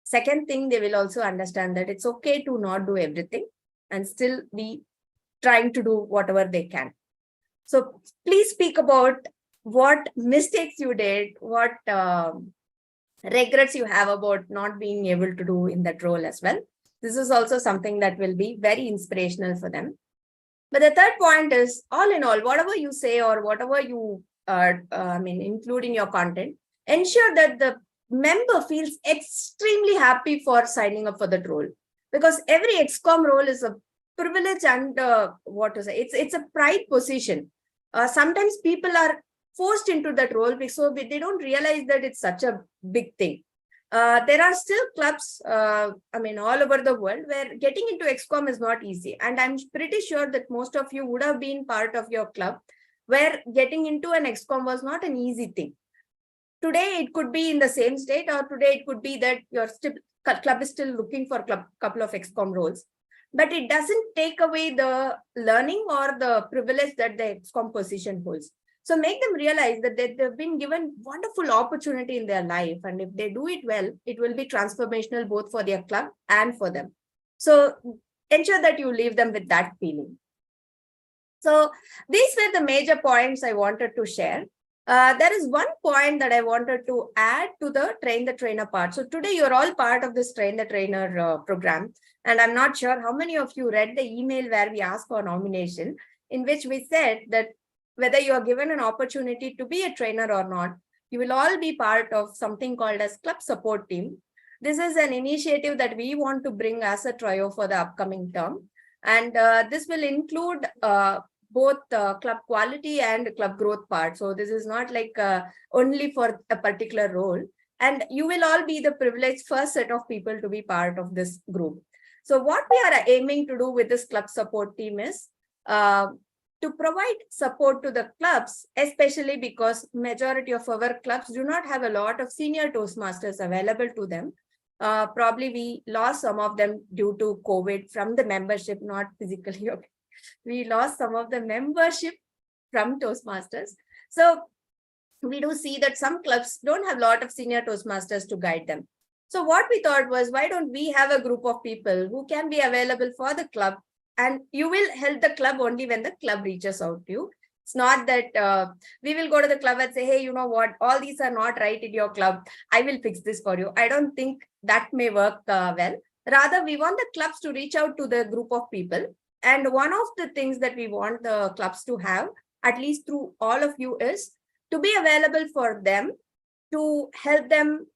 B: Second thing, they will also understand that it's okay to not do everything and still be trying to do whatever they can. So please speak about what mistakes you did, what regrets you have about not being able to do in that role as well. This is also something that will be very inspirational for them. But the third point is, all in all, whatever you say or whatever you include in your content, ensure that the member feels extremely happy for signing up for that role. Because every ExCom role is a privilege and it's a pride position. Sometimes people are forced into that role, so they don't realize that it's such a big thing. There are still clubs, all over the world where getting into ExCom is not easy. And I'm pretty sure that most of you would have been part of your club where getting into an ExCom was not an easy thing. Today, it could be in the same state, or today it could be that your club is still looking for a couple of ExCom roles. But it doesn't take away the learning or the privilege that the ExCom position holds. So make them realize that they've been given wonderful opportunity in their life. And if they do it well, it will be transformational both for their club and for them. So ensure that you leave them with that feeling. So these were the major points I wanted to share. There is one point that I wanted to add to the Train the Trainer part. So today you're all part of this Train the Trainer program. And I'm not sure how many of you read the email where we asked for nomination, in which we said that whether you are given an opportunity to be a trainer or not, you will all be part of something called as Club Support Team. This is an initiative that we want to bring as a trio for the upcoming term. And this will include both club quality and club growth part. So this is not like only for a particular role. And you will all be the privileged first set of people to be part of this group. So what we are aiming to do with this club support team is to provide support to the clubs, especially because majority of our clubs do not have a lot of senior Toastmasters available to them. Probably we lost some of them due to COVID from the membership, not physically. Okay. We lost some of the membership from Toastmasters. So we do see that some clubs don't have a lot of senior Toastmasters to guide them. So what we thought was, why don't we have a group of people who can be available for the club, and you will help the club only when the club reaches out to you. It's not that we will go to the club and say, hey, you know what, all these are not right in your club, I will fix this for you. I don't think that may work well. Rather, we want the clubs to reach out to the group of people. And one of the things that we want the clubs to have, at least through all of you, is to be available for them, to help them,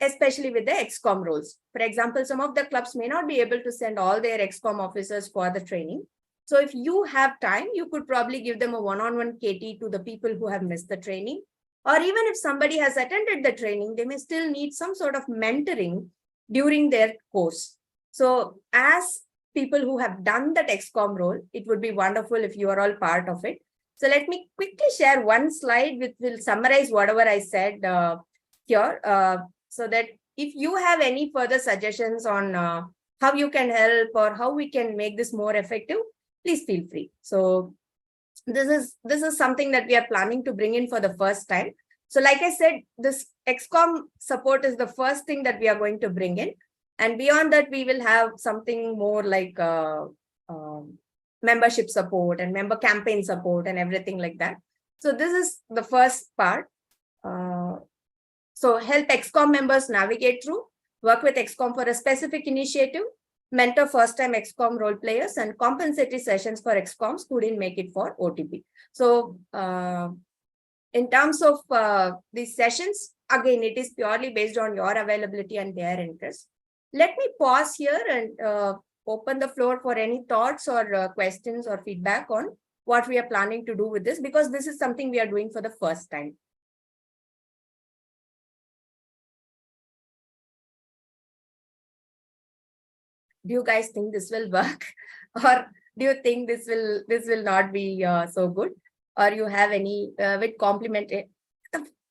B: especially with the XCOM roles. For example, some of the clubs may not be able to send all their XCOM officers for the training. So if you have time, you could probably give them a one-on-one KT to the people who have missed the training. Or even if somebody has attended the training, they may still need some sort of mentoring during their course. So as people who have done that XCOM role, it would be wonderful if you are all part of it. So let me quickly share one slide which will summarize whatever I said here, so that if you have any further suggestions on how you can help or how we can make this more effective, please feel free. So this is something that we are planning to bring in for the first time. So like I said, this XCOM support is the first thing that we are going to bring in. And beyond that, we will have something more like membership support and member campaign support and everything like that. So this is the first part. So help XCOM members navigate through, work with XCOM for a specific initiative, mentor first-time XCOM role players, and compensatory sessions for XCOMs who didn't make it for OTP. So in terms of these sessions, again, it is purely based on your availability and their interest. Let me pause here and open the floor for any thoughts or questions or feedback on what we are planning to do with this, because this is something we are doing for the first time. Do you guys think this will work, or do you think this will not be so good, or you have any with complementary?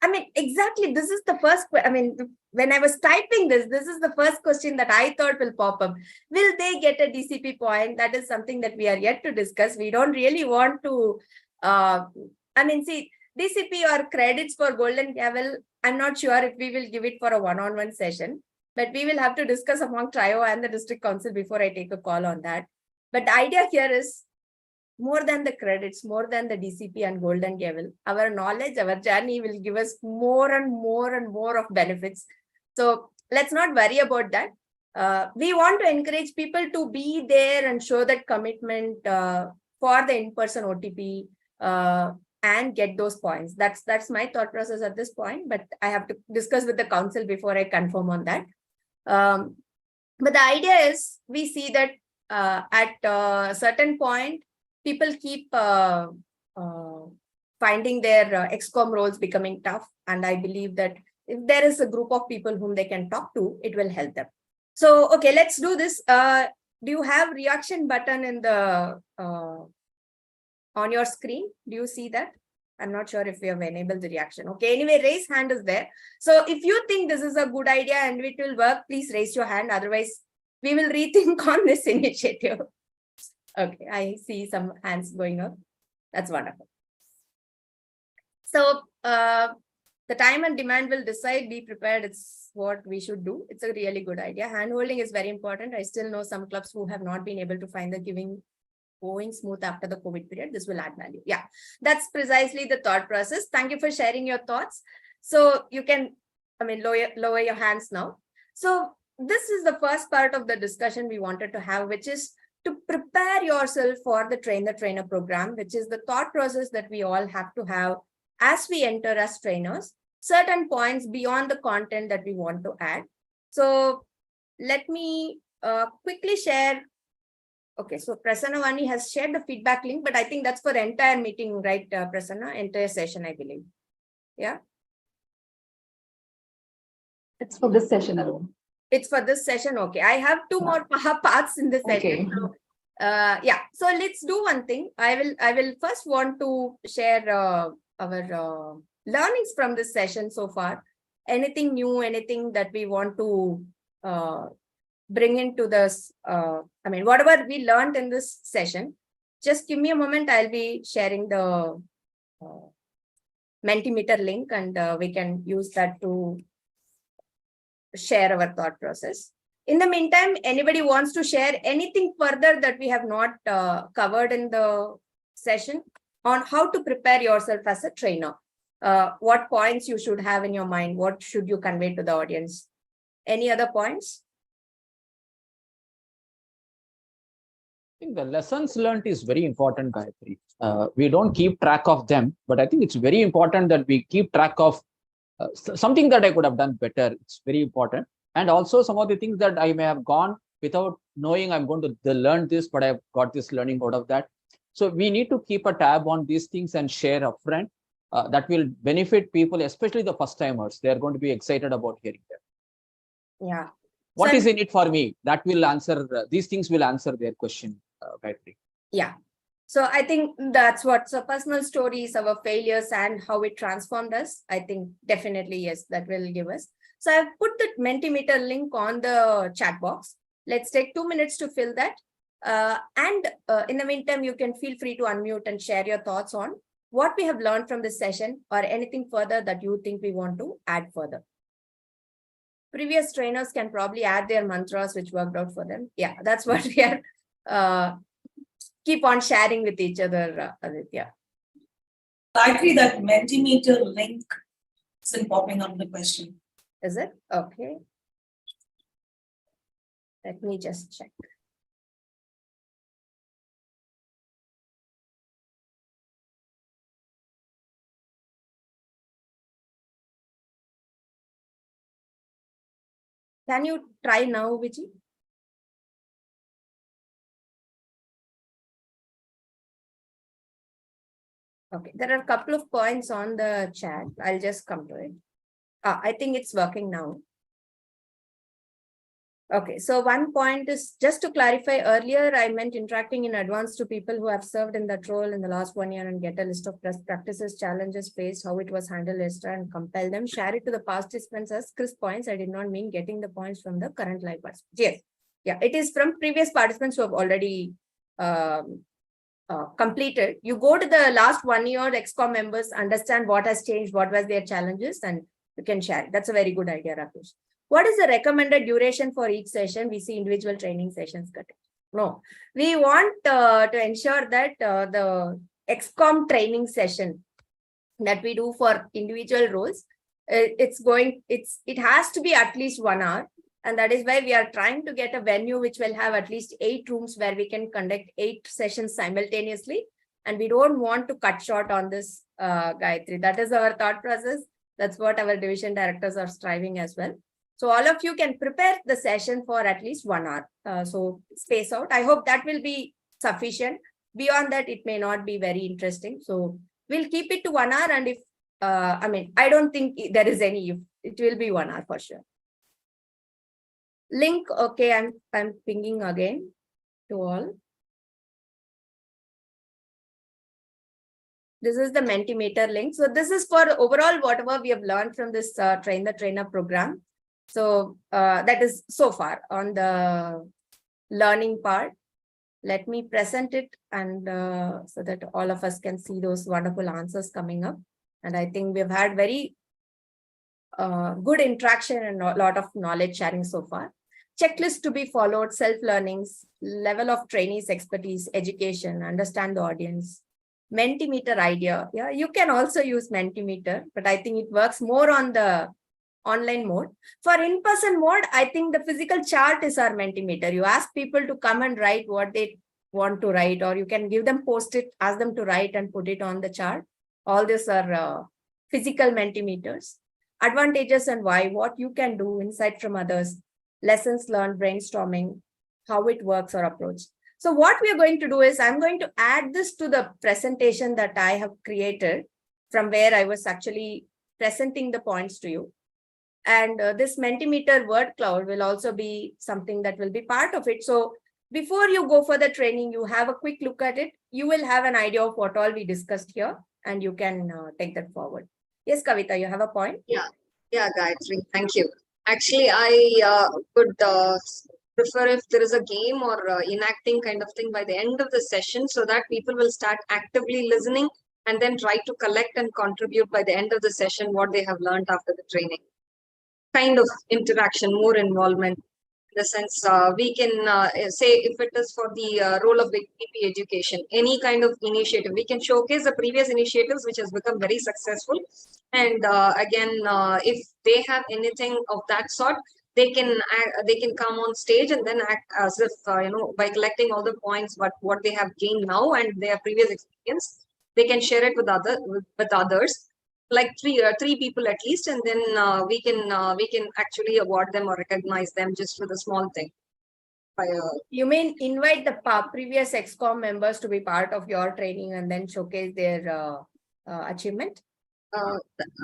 B: I mean, exactly. This is the first. I mean, when I was typing this is the first question that I thought will pop up. Will they get a DCP point? That is something that we are yet to discuss. We don't really want to. I mean, see, DCP or credits for Golden Gavel, I'm not sure if we will give it for a one-on-one session. But we will have to discuss among TRIO and the district council before I take a call on that. But the idea here is more than the credits, more than the DCP and Golden Gavel, our knowledge, our journey will give us more and more and more of benefits. So let's not worry about that. We want to encourage people to be there and show that commitment for the in-person OTP and get those points. That's my thought process at this point, but I have to discuss with the council before I confirm on that. But the idea is, we see that at a certain point, people keep finding their XCOM roles becoming tough. And I believe that if there is a group of people whom they can talk to, it will help them. So, okay, let's do this. Do you have reaction button in the on your screen? Do you see that? I'm not sure if we have enabled the reaction. Okay, anyway, raise hand is there. So if you think this is a good idea and it will work, please raise your hand. Otherwise, we will rethink on this initiative. Okay, I see some hands going up. That's wonderful. So the time and demand will decide, be prepared. It's what we should do. It's a really good idea. Handholding is very important. I still know some clubs who have not been able to find the going smooth after the COVID period. This will add value. Yeah, that's precisely the thought process. Thank you for sharing your thoughts. So you can, I mean, lower your hands now. So this is the first part of the discussion we wanted to have, which is to prepare yourself for the Train the Trainer program, which is the thought process that we all have to have as we enter as trainers, certain points beyond the content that we want to add. So let me quickly share. Okay, so Prasanna Vani has shared the feedback link, but I think that's for the entire meeting, right, Prasanna? Entire session, I believe. Yeah?
A: It's for this session alone.
B: It's for this session. Okay, I have two more parts in this session. So, yeah, so let's do one thing. I will first want to share our learnings from this session so far. Anything new, anything that we want to bring into this, I mean, whatever we learned in this session, just give me a moment. I'll be sharing the Mentimeter link, and we can use that to share our thought process. In the meantime, anybody wants to share anything further that we have not covered in the session on how to prepare yourself as a trainer? What points you should have in your mind? What should you convey to the audience? Any other points?
H: I think the lessons learned is very important, Gayatri. We don't keep track of them, but I think it's very important that we keep track of something that I could have done better. It's very important. And also some of the things that I may have gone without knowing I'm going to learn this, but I've got this learning out of that. So we need to keep a tab on these things and share upfront. That will benefit people, especially the first timers. They're going to be excited about hearing them.
B: Yeah.
H: What is in it for me? That will answer, these things will answer their question, Gayatri.
B: Yeah. So I think that's what, so personal stories, our failures and how it transformed us. I think definitely, yes, that will give us. So I've put the Mentimeter link on the chat box. Let's take 2 minutes to fill that. In the meantime, you can feel free to unmute and share your thoughts on what we have learned from this session or anything further that you think we want to add further. Previous trainers can probably add their mantras which worked out for them. Yeah, that's what we are keep on sharing with each other, Aditya.
M: I agree that Mentimeter link isn't popping up the question.
B: Is it? Okay. Let me just check. Can you try now, Vijay? Okay, there are a couple of points on the chat. I'll just come to it. I think it's working now. Okay, so one point is just to clarify, earlier I meant interacting in advance to people who have served in that role in the last 1 year and get a list of best practices, challenges faced, how it was handled, etc., and compel them, share it to the participants as crisp points. I did not mean getting the points from the current live participants. Yes, yeah, it is from previous participants who have already completed. You go to the last 1 year XCOM members, understand what has changed, what was their challenges, and you can share it. That's a very good idea, Rakesh. What is the recommended duration for each session? We see individual training sessions. No, we want to ensure that the XCOM training session that we do for individual roles, it has to be at least 1 hour. And that is why we are trying to get a venue which will have at least 8 rooms where we can conduct 8 sessions simultaneously. And we don't want to cut short on this, Gayatri. That is our thought process. That's what our division directors are striving as well. So all of you can prepare the session for at least 1 hour. So space out. I hope that will be sufficient. Beyond that, it may not be very interesting. So we'll keep it to 1 hour. And if, I don't think there is any, if it will be 1 hour for sure. Link, okay, I'm pinging again to all. This is the Mentimeter link. So this is for overall whatever we have learned from this Train the Trainer program. So that is so far on the learning part. Let me present it and so that all of us can see those wonderful answers coming up. And I think we've had very good interaction and a lot of knowledge sharing so far. Checklist to be followed, self-learnings, level of trainees' expertise, education, understand the audience. Mentimeter idea. Yeah, you can also use Mentimeter, but I think it works more on the online mode. For in-person mode, I think the physical chart is our Mentimeter. You ask people to come and write what they want to write, or you can give them post-it, ask them to write and put it on the chart. All these are physical Mentimeters. Advantages and why, what you can do, insight from others, lessons learned, brainstorming, how it works or approach. So what we are going to do is I'm going to add this to the presentation that I have created from where I was actually presenting the points to you. And this Mentimeter word cloud will also be something that will be part of it. So before you go for the training, you have a quick look at it. You will have an idea of what all we discussed here, and you can take that forward. Yes, Kavita, you have a point?
P: Yeah, Gayatri, thank you. Actually, I would prefer if there is a game or enacting kind of thing by the end of the session so that people will start actively listening and then try to collect and contribute by the end of the session what they have learned after the training. Kind of interaction, more involvement. In the sense, we can say if it is for the role of the VP education, any kind of initiative, we can showcase the previous initiatives which has become very successful. And again, if they have anything of that sort, they can come on stage and then act as if by collecting all the points, but what they have gained now and their previous experience, they can share it with others, like three people at least, and then we can actually award them or recognize them just with a small thing.
B: You mean invite the previous ExCom members to be part of your training and then showcase their achievement?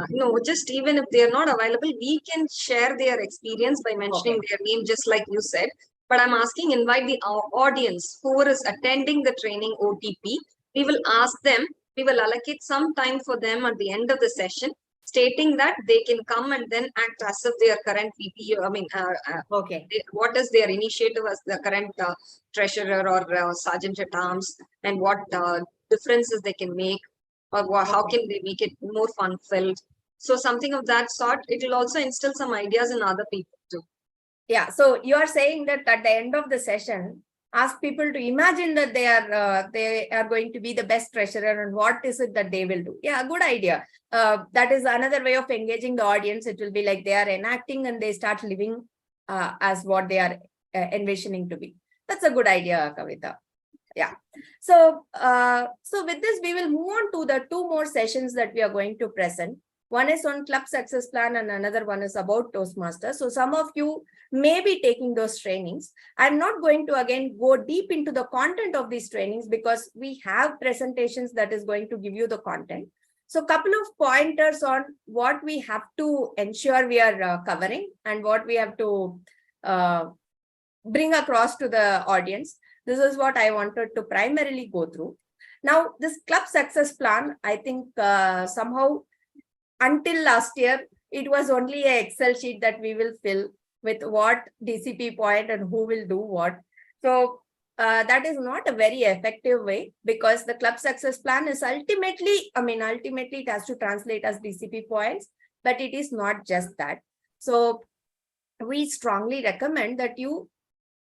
P: No, just even if they are not available, we can share their experience by mentioning their name, just like you said. But I'm asking, invite the audience who is attending the training OTP. We will ask them, we will allocate some time for them at the end of the session, stating that they can come and then act as if they are current VP. I mean, what is their initiative as the current treasurer or sergeant at arms, and what differences they can make, or how can they make it more fun-filled. So something of that sort. It will also instill some ideas in other people too.
B: Yeah, so you are saying that at the end of the session, ask people to imagine that they are going to be the best treasurer and what is it that they will do. Yeah, good idea. That is another way of engaging the audience. It will be like they are enacting and they start living as what they are envisioning to be. That's a good idea, Kavita. Yeah. So, so with this, we will move on to the two more sessions that we are going to present. One is on Club Success Plan and another one is about Toastmasters. So some of you may be taking those trainings. I'm not going to again go deep into the content of these trainings because we have presentations that is going to give you the content. So a couple of pointers on what we have to ensure we are covering and what we have to bring across to the audience. This is what I wanted to primarily go through. Now, this Club Success Plan, I think somehow until last year, it was only an Excel sheet that we will fill with what DCP point and who will do what. So that is not a very effective way because the Club Success Plan is ultimately it has to translate as DCP points, but it is not just that. So we strongly recommend that you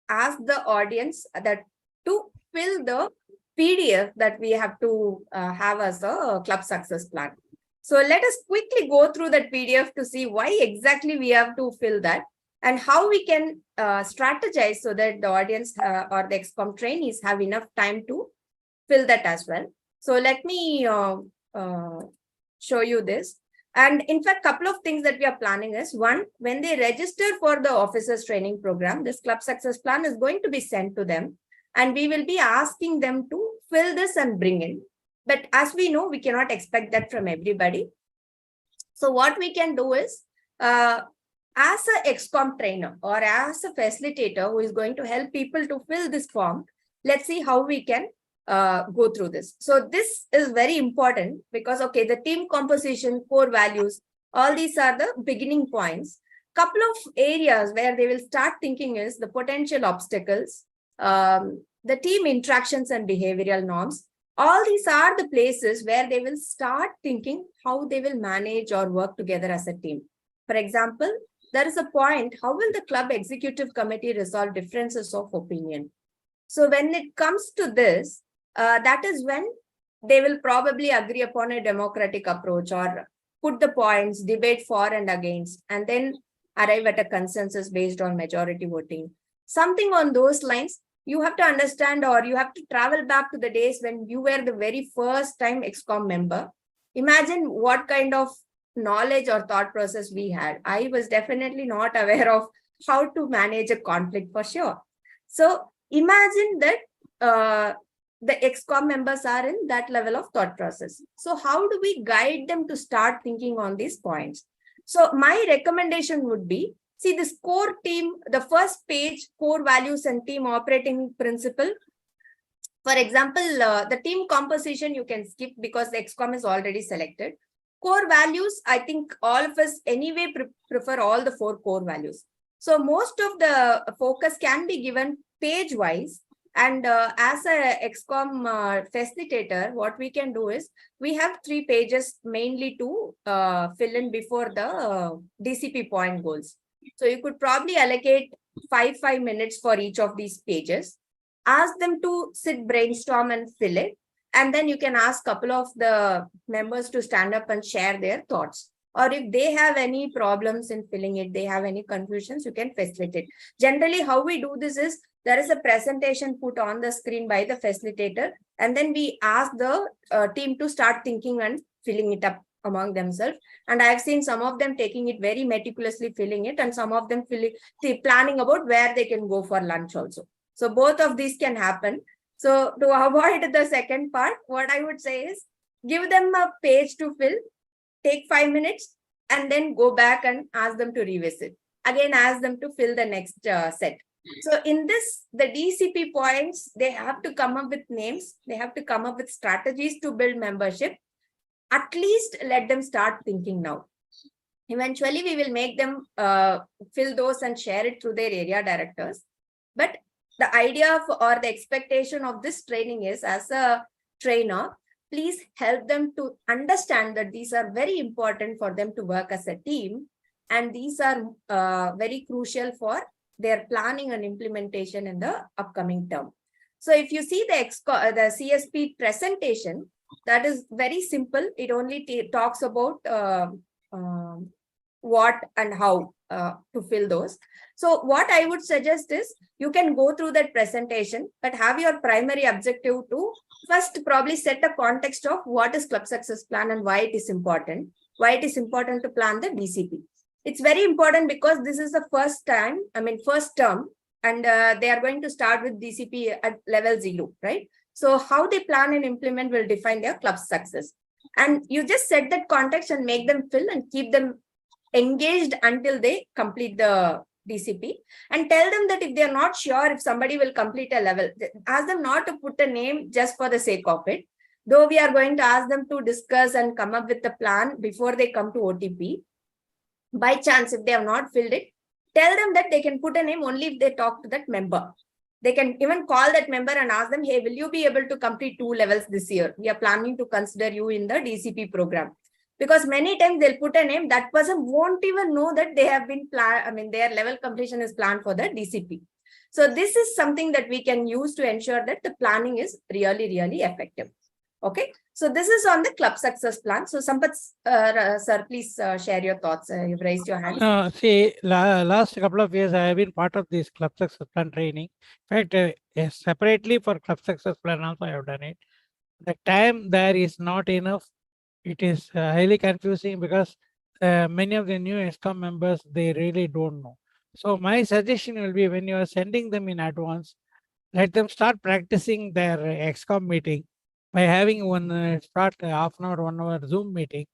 B: ask the audience that to fill the PDF that we have to have as a Club Success Plan. So let us quickly go through that PDF to see why exactly we have to fill that and how we can strategize so that the audience or the ExCom trainees have enough time to fill that as well. So let me show you this. And in fact, couple of things that we are planning is one, when they register for the officers training program, this Club Success Plan is going to be sent to them and we will be asking them to fill this and bring in. But as we know, we cannot expect that from everybody. So what we can do is, as an ExCom trainer or as a facilitator who is going to help people to fill this form, let's see how we can go through this. So this is very important because, okay, the team composition, core values, all these are the beginning points. Couple of areas where they will start thinking is the potential obstacles, the team interactions and behavioral norms. All these are the places where they will start thinking how they will manage or work together as a team. For example, there is a point, how will the club executive committee resolve differences of opinion? So when it comes to this, that is when they will probably agree upon a democratic approach or put the points, debate for and against, and then arrive at a consensus based on majority voting. Something on those lines. You have to understand or you have to travel back to the days when you were the very first time ExCom member. Imagine what kind of knowledge or thought process we had. I was definitely not aware of how to manage a conflict for sure. So imagine that the ExCom members are in that level of thought process. So how do we guide them to start thinking on these points? So my recommendation would be, see this core team, the first page, core values and team operating principle. For example, the team composition you can skip because the ExCom is already selected. Core values, I think all of us anyway prefer all the 4 core values. So most of the focus can be given page-wise And as a XCOM facilitator, what we can do is we have 3 pages mainly to fill in before the DCP point goals. So you could probably allocate 5 minutes for each of these pages. Ask them to sit, brainstorm and fill it. And then you can ask a couple of the members to stand up and share their thoughts. Or if they have any problems in filling it, they have any confusions, you can facilitate. Generally, how we do this is there is a presentation put on the screen by the facilitator, and then we ask the team to start thinking and filling it up among themselves. And I've seen some of them taking it very meticulously, filling it, and some of them planning about where they can go for lunch also. So both of these can happen. So to avoid the second part, what I would say is give them a page to fill, take 5 minutes, and then go back and ask them to revisit. Again, ask them to fill the next set. So in this, the DCP points, they have to come up with names. They have to come up with strategies to build membership. At least let them start thinking now. Eventually, we will make them fill those and share it through their area directors. But the idea of, or the expectation of this training is, as a trainer, please help them to understand that these are very important for them to work as a team. And these are very crucial for their planning and implementation in the upcoming term. So if you see the CSP presentation, that is very simple. It only talks about what and how to fill those. So what I would suggest is you can go through that presentation, but have your primary objective to first probably set a context of what is Club Success Plan and why it is important. Why it is important to plan the DCP. It's very important because this is the first term, and they are going to start with DCP at level 0, right? So how they plan and implement will define their club success. And you just set that context and make them fill and keep them engaged until they complete the DCP, and tell them that if they are not sure if somebody will complete a level, ask them not to put a name just for the sake of it. Though we are going to ask them to discuss and come up with a plan before they come to OTP. By chance, if they have not filled it, tell them that they can put a name only if they talk to that member. They can even call that member and ask them, hey, will you be able to complete 2 levels this year? We are planning to consider you in the DCP program. Because many times they'll put a name, that person won't even know that they have been planned, their level completion is planned for the DCP. So this is something that we can use to ensure that the planning is really, really effective. Okay, so this is on the Club Success Plan. So Sampath, sir, please share your thoughts. You've raised your hand.
D: See, last couple of years, I have been part of this Club Success Plan training. In fact, separately for Club Success Plan also I have done it. The time there is not enough. It is highly confusing because many of the new XCOM members, they really don't know. So my suggestion will be, when you are sending them in advance, let them start practicing their XCOM meeting by having one start half an hour, 1 hour Zoom meeting,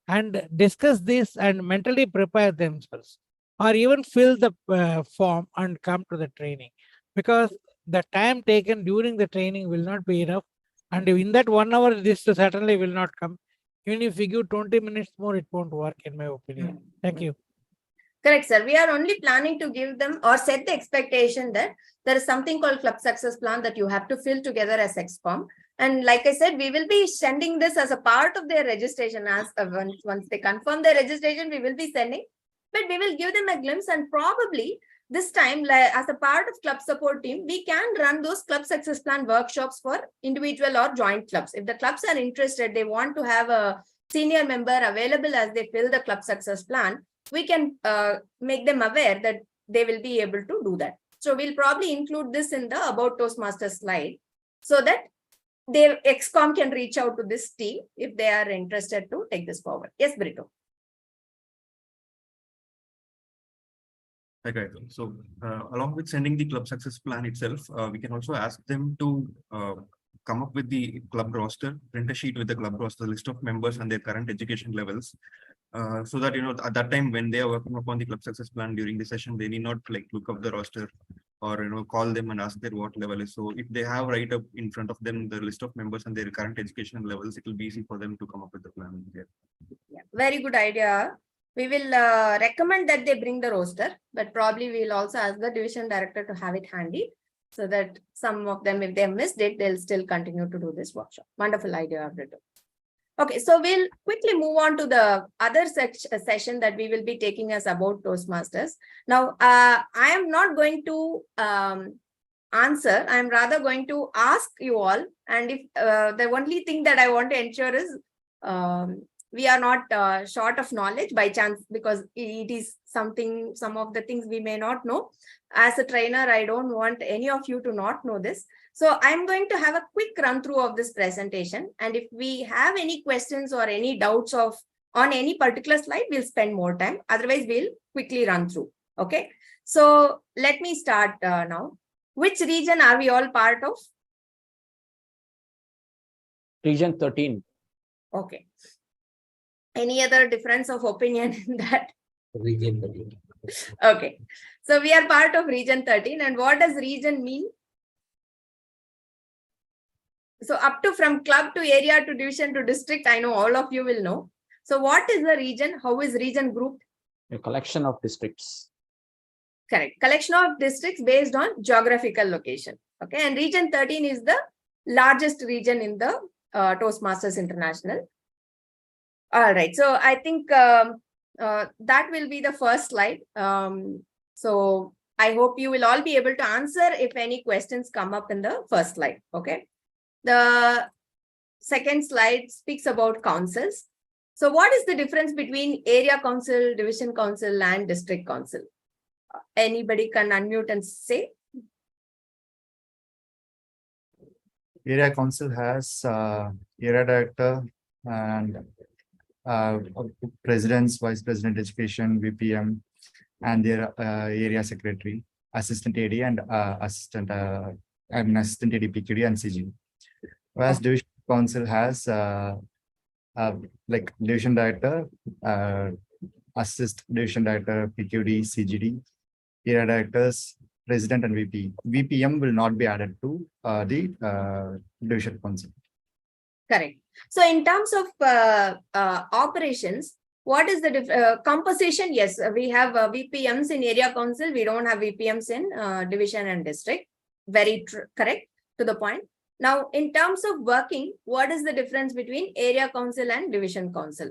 D: and discuss this and mentally prepare themselves, or even fill the form and come to the training, because the time taken during the training will not be enough. And in that 1 hour, this certainly will not come. Even if we give 20 minutes more, it won't work, in my opinion. Thank you.
B: Correct, sir. We are only planning to give them or set the expectation that there is something called Club Success Plan that you have to fill together as XCOM. And like I said, we will be sending this as a part of their registration. As once they confirm their registration, we will be sending. But we will give them a glimpse, and probably this time, as a part of club support team, we can run those Club Success Plan workshops for individual or joint clubs. If the clubs are interested, they want to have a senior member available as they fill the Club Success Plan, we can make them aware that they will be able to do that. So we'll probably include this in the About Toastmasters slide, so that their XCOM can reach out to this team if they are interested to take this forward. Yes, Brito.
O: Okay, so along with sending the Club Success Plan itself, we can also ask them to come up with the club roster, print a sheet with the club roster, list of members and their current education levels, so that, at that time when they are working upon the Club Success Plan during the session, they need not look up the roster or call them and ask their what level is. So if they have right up in front of them the list of members and their current education levels, it will be easy for them to come up with the plan.
B: Yeah, very good idea. We will recommend that they bring the roster, but probably we'll also ask the division director to have it handy. so that some of them, if they have missed it, they'll still continue to do this workshop. Wonderful idea, Abdul. Okay, so we'll quickly move on to the other session that we will be taking as about Toastmasters. Now, I am not going to answer, I'm rather going to ask you all. And if the only thing that I want to ensure is we are not short of knowledge by chance, because it is something, some of the things we may not know. As a trainer, I don't want any of you to not know this. So I'm going to have a quick run through of this presentation. And if we have any questions or any doubts on any particular slide, we'll spend more time. Otherwise, we'll quickly run through. Okay. So let me start now. Which region are we all part of?
H: Region 13.
B: Okay. Any other difference of opinion in that?
I: Region 13.
B: Okay. So we are part of region 13. And what does region mean? So up to from club to area to division to district, I know all of you will know. So what is the region? How is region grouped?
H: A collection of districts.
B: Correct. Collection of districts based on geographical location. Okay. And region 13 is the largest region in the Toastmasters International. All right. So I think that will be the first slide. So I hope you will all be able to answer if any questions come up in the first slide. Okay. The second slide speaks about councils. So what is the difference between area council, division council, and district council? Anybody can unmute and say.
Q: Area council has area director and presidents, vice president education, VPM, and their area secretary, assistant AD, and assistant AD PQD and CG. Whereas division council has like division director, assist division director, PQD, CGD, area directors, president, and VP. VPM will not be added to the division council.
B: Correct. So in terms of operations, what is the composition? Yes, we have VPMs in area council. We don't have VPMs in division and district. Very correct, to the point. Now, in terms of working, what is the difference between area council and division council?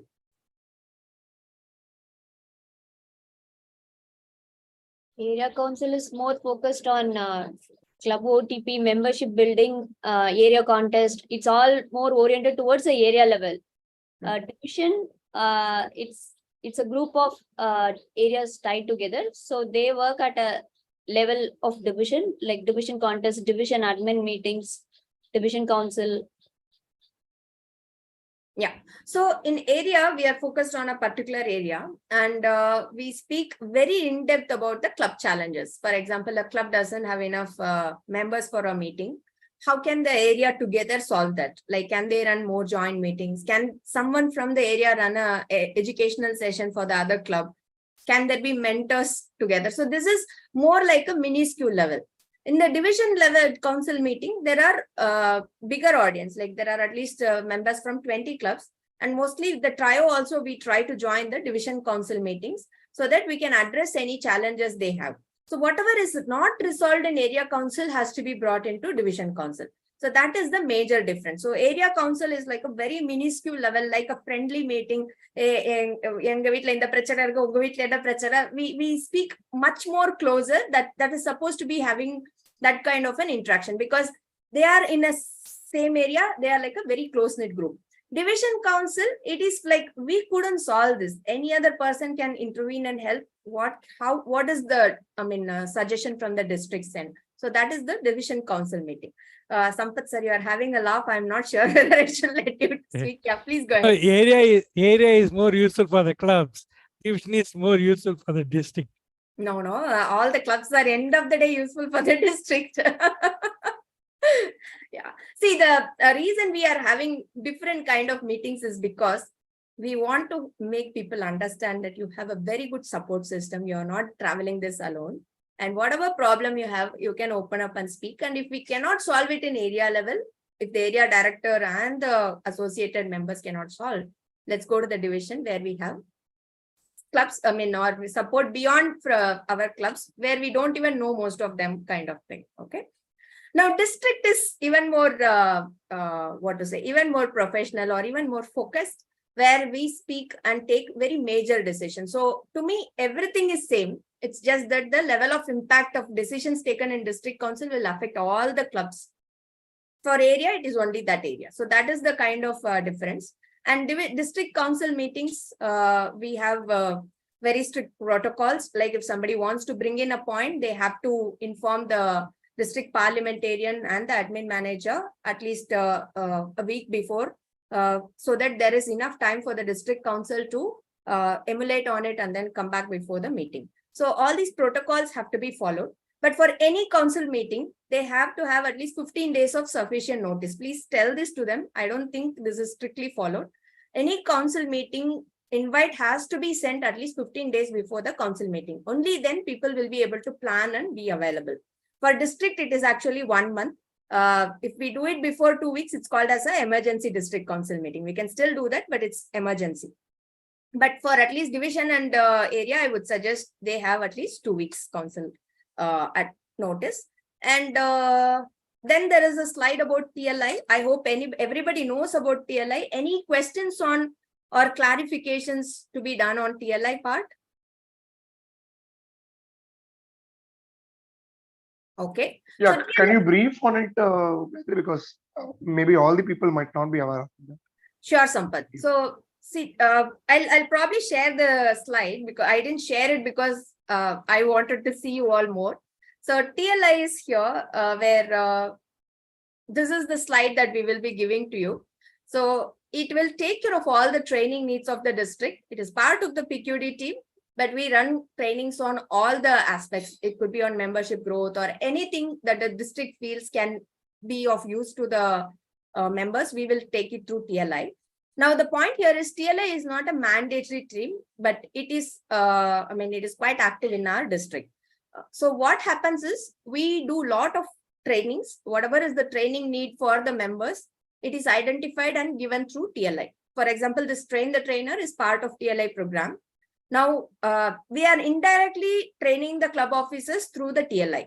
G: Area council is more focused on club OTP, membership building, area contest. It's all more oriented towards the area level. Division, it's a group of areas tied together. So they work at a level of division, like division contest, division admin meetings, division council.
B: Yeah. So in area, we are focused on a particular area, and we speak very in depth about the club challenges. For example, a club doesn't have enough members for a meeting. How can the area together solve that? Like, can they run more joint meetings? Can someone from the area run a educational session for the other club? Can there be mentors together? So this is more like a minuscule level. In the division level council meeting, there are bigger audience, like there are at least members from 20 clubs. And mostly the trio also, we try to join the division council meetings so that we can address any challenges they have. So whatever is not resolved in area council has to be brought into division council. So that is the major difference. So area council is like a very minuscule level, like a friendly meeting. We speak much more closer, that is supposed to be having that kind of an interaction, because they are in a same area. They are like a very close-knit group. Division council, it is like we couldn't solve this. Any other person can intervene and help. What is the suggestion from the district's end? So that is the division council meeting. Sampath sir, you are having a laugh. I'm not sure whether I should let you speak. Yeah, please go ahead.
D: Area is more useful for the clubs. Division is more useful for the district.
B: No, all the clubs are end of the day useful for the district. Yeah. See, the reason we are having different kind of meetings is because we want to make people understand that you have a very good support system. You are not traveling this alone. And whatever problem you have, you can open up and speak. And if we cannot solve it in area level, if the area director and the associated members cannot solve, let's go to the division where we have clubs, or we support beyond our clubs where we don't even know most of them, kind of thing. Okay. Now, district is even more, even more professional or even more focused, where we speak and take very major decisions. So to me, everything is same. It's just that the level of impact of decisions taken in district council will affect all the clubs. For area, it is only that area. So that is the kind of difference. And district council meetings, we have very strict protocols. Like if somebody wants to bring in a point, they have to inform the district parliamentarian and the admin manager at least a week before, so that there is enough time for the district council to emulate on it and then come back before the meeting. So all these protocols have to be followed. But for any council meeting, they have to have at least 15 days of sufficient notice. Please tell this to them. I don't think this is strictly followed. Any council meeting invite has to be sent at least 15 days before the council meeting. Only then people will be able to plan and be available. For district, it is actually 1 month. If we do it before 2 weeks, it's called as an emergency district council meeting. We can still do that, but it's emergency. But for at least division and area, I would suggest they have at least 2 weeks council at notice. And then there is a slide about TLI. I hope everybody knows about TLI. Any questions on or clarifications to be done on TLI part? Okay.
L: Yeah,
B: So
L: can you brief on it? Because maybe all the people might not be aware of that.
B: Sure, Sampath. So see, I'll probably share the slide because I didn't share it because I wanted to see you all more. So TLI is here where this is the slide that we will be giving to you. So it will take care of all the training needs of the district. It is part of the PQD team, but we run trainings on all the aspects. It could be on membership growth or anything that the district feels can be of use to the members. We will take it through TLI. Now, the point here is TLI is not a mandatory team, but it is, it is quite active in our district. So what happens is we do a lot of trainings. Whatever is the training need for the members, it is identified and given through TLI. For example, this Train the Trainer is part of TLI program. Now, we are indirectly training the club officers through the TLI.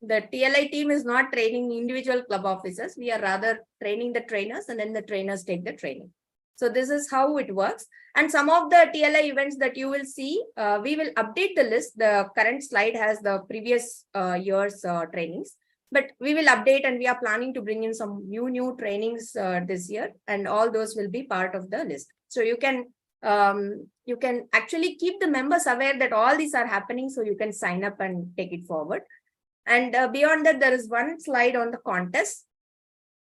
B: The TLI team is not training individual club officers. We are rather training the trainers and then the trainers take the training. So this is how it works. And some of the TLI events that you will see, we will update the list. The current slide has the previous year's trainings, but we will update and we are planning to bring in some new trainings this year, and all those will be part of the list. So you can actually keep the members aware that all these are happening, so you can sign up and take it forward. And beyond that, there is one slide on the contest.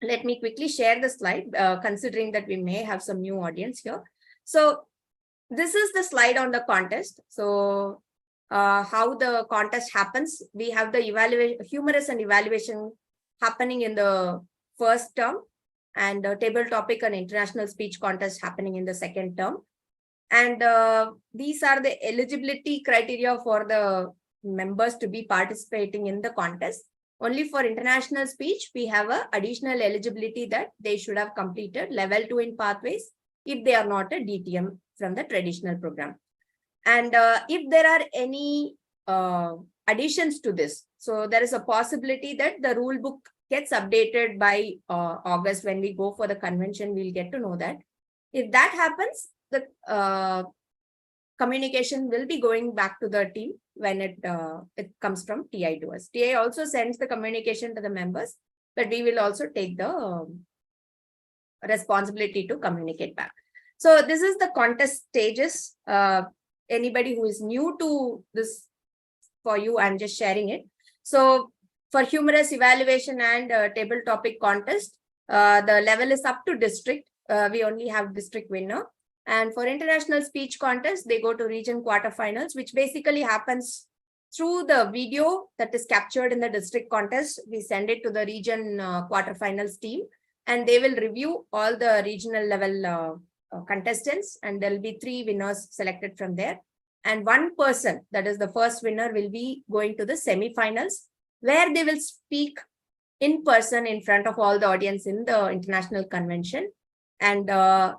B: Let me quickly share the slide, considering that we may have some new audience here. So this is the slide on the contest. So how the contest happens. We have the humorous and evaluation happening in the first term, and table topic and international speech contest happening in the second term. And these are the eligibility criteria for the members to be participating in the contest. Only for international speech, we have an additional eligibility that they should have completed level 2 in pathways if they are not a DTM from the traditional program. And if there are any additions to this, so there is a possibility that the rule book gets updated by August. When we go for the convention, we'll get to know that. If that happens, the communication will be going back to the team when it comes from TI to us. TI also sends the communication to the members, but we will also take the responsibility to communicate back. So this is the contest stages. Anybody who is new to this, for you, I'm just sharing it. So for humorous evaluation and table topic contest, the level is up to district. We only have district winner. And for international speech contest, they go to region quarterfinals, which basically happens through the video that is captured in the district contest. We send it to the region quarterfinals team, and they will review all the regional level contestants, and there will be 3 winners selected from there. And 1 person, that is the first winner, will be going to the semi-finals, where they will speak in person in front of all the audience in the international convention. And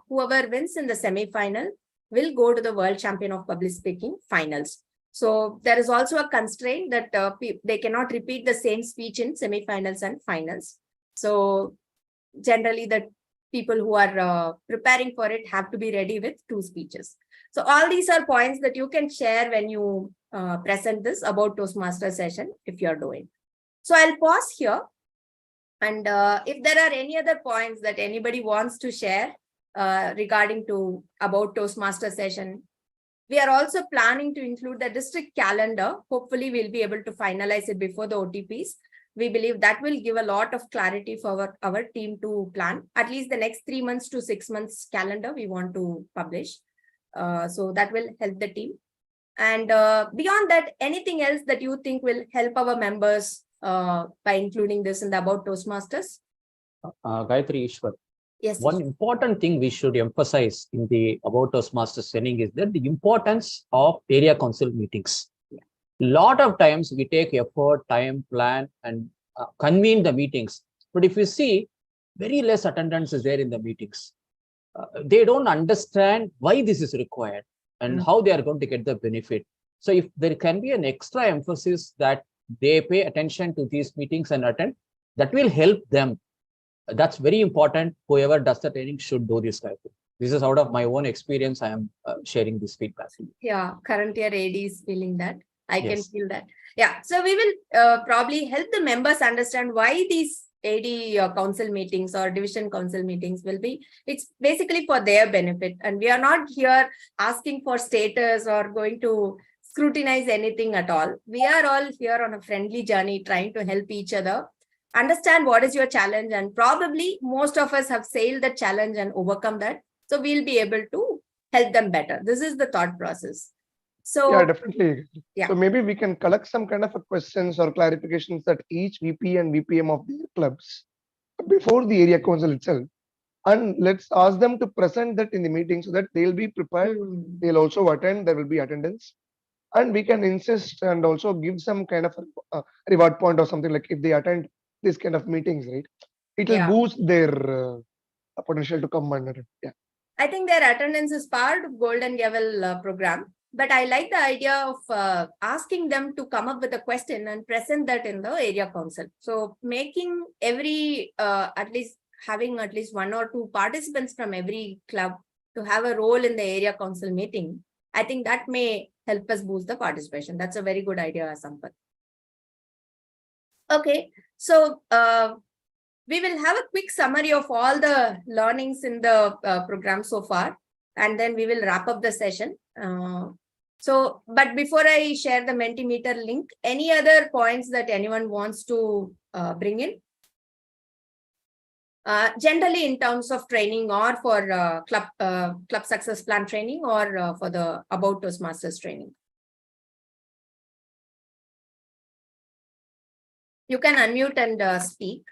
B: whoever wins in the semi-final will go to the World Champion of Public Speaking finals. So there is also a constraint that they cannot repeat the same speech in semifinals and finals. So generally the people who are preparing for it have to be ready with 2 speeches. So all these are points that you can share when you present this about Toastmaster session if you're doing. So I'll pause here. And if there are any other points that anybody wants to share regarding to about Toastmaster session, we are also planning to include the district calendar. Hopefully we'll be able to finalize it before the OTPs. We believe that will give a lot of clarity for our team to plan. At least the next 3 months to 6 months calendar we want to publish. So that will help the team. And beyond that, anything else that you think will help our members by including this in the About Toastmasters?
H: Gayatri, Ishwar.
B: Yes.
H: One important thing we should emphasize in the About Toastmasters training is that the importance of area council meetings. Lot of times we take effort, time, plan, and convene the meetings. But if you see, very less attendance is there in the meetings. They don't understand why this is required and how they are going to get the benefit. So if there can be an extra emphasis that they pay attention to these meetings and attend, that will help them. That's very important. Whoever does the training should do this type of. This is out of my own experience. I am sharing this feedback.
B: Yeah, current year AD is feeling that. I can feel that. Yeah, so we will probably help the members understand why these AD council meetings or division council meetings will be. It's basically for their benefit. And we are not here asking for status or going to scrutinize anything at all. We are all here on a friendly journey trying to help each other. Understand what is your challenge, and probably most of us have sailed the challenge and overcome that. So we'll be able to help them better. This is the thought process. So
L: yeah, definitely.
B: Yeah.
L: So maybe we can collect some kind of a questions or clarifications that each VP and VPM of the clubs before the area council itself. And let's ask them to present that in the meeting so that they'll be prepared. They'll also attend, there will be attendance. And we can insist and also give some kind of a reward point or something, like if they attend this kind of meetings, right? It will boost their potential to come under. Yeah.
B: I think their attendance is part of Golden Gavel program. But I like the idea of asking them to come up with a question and present that in the area council. So making every, having at least 1 or 2 participants from every club to have a role in the area council meeting, I think that may help us boost the participation. That's a very good idea, Sampath. Okay, so we will have a quick summary of all the learnings in the program so far, and then we will wrap up the session. But before I share the Mentimeter link, any other points that anyone wants to bring in? Generally in terms of training or for club success plan training or for the About Toastmasters training. You can unmute and speak.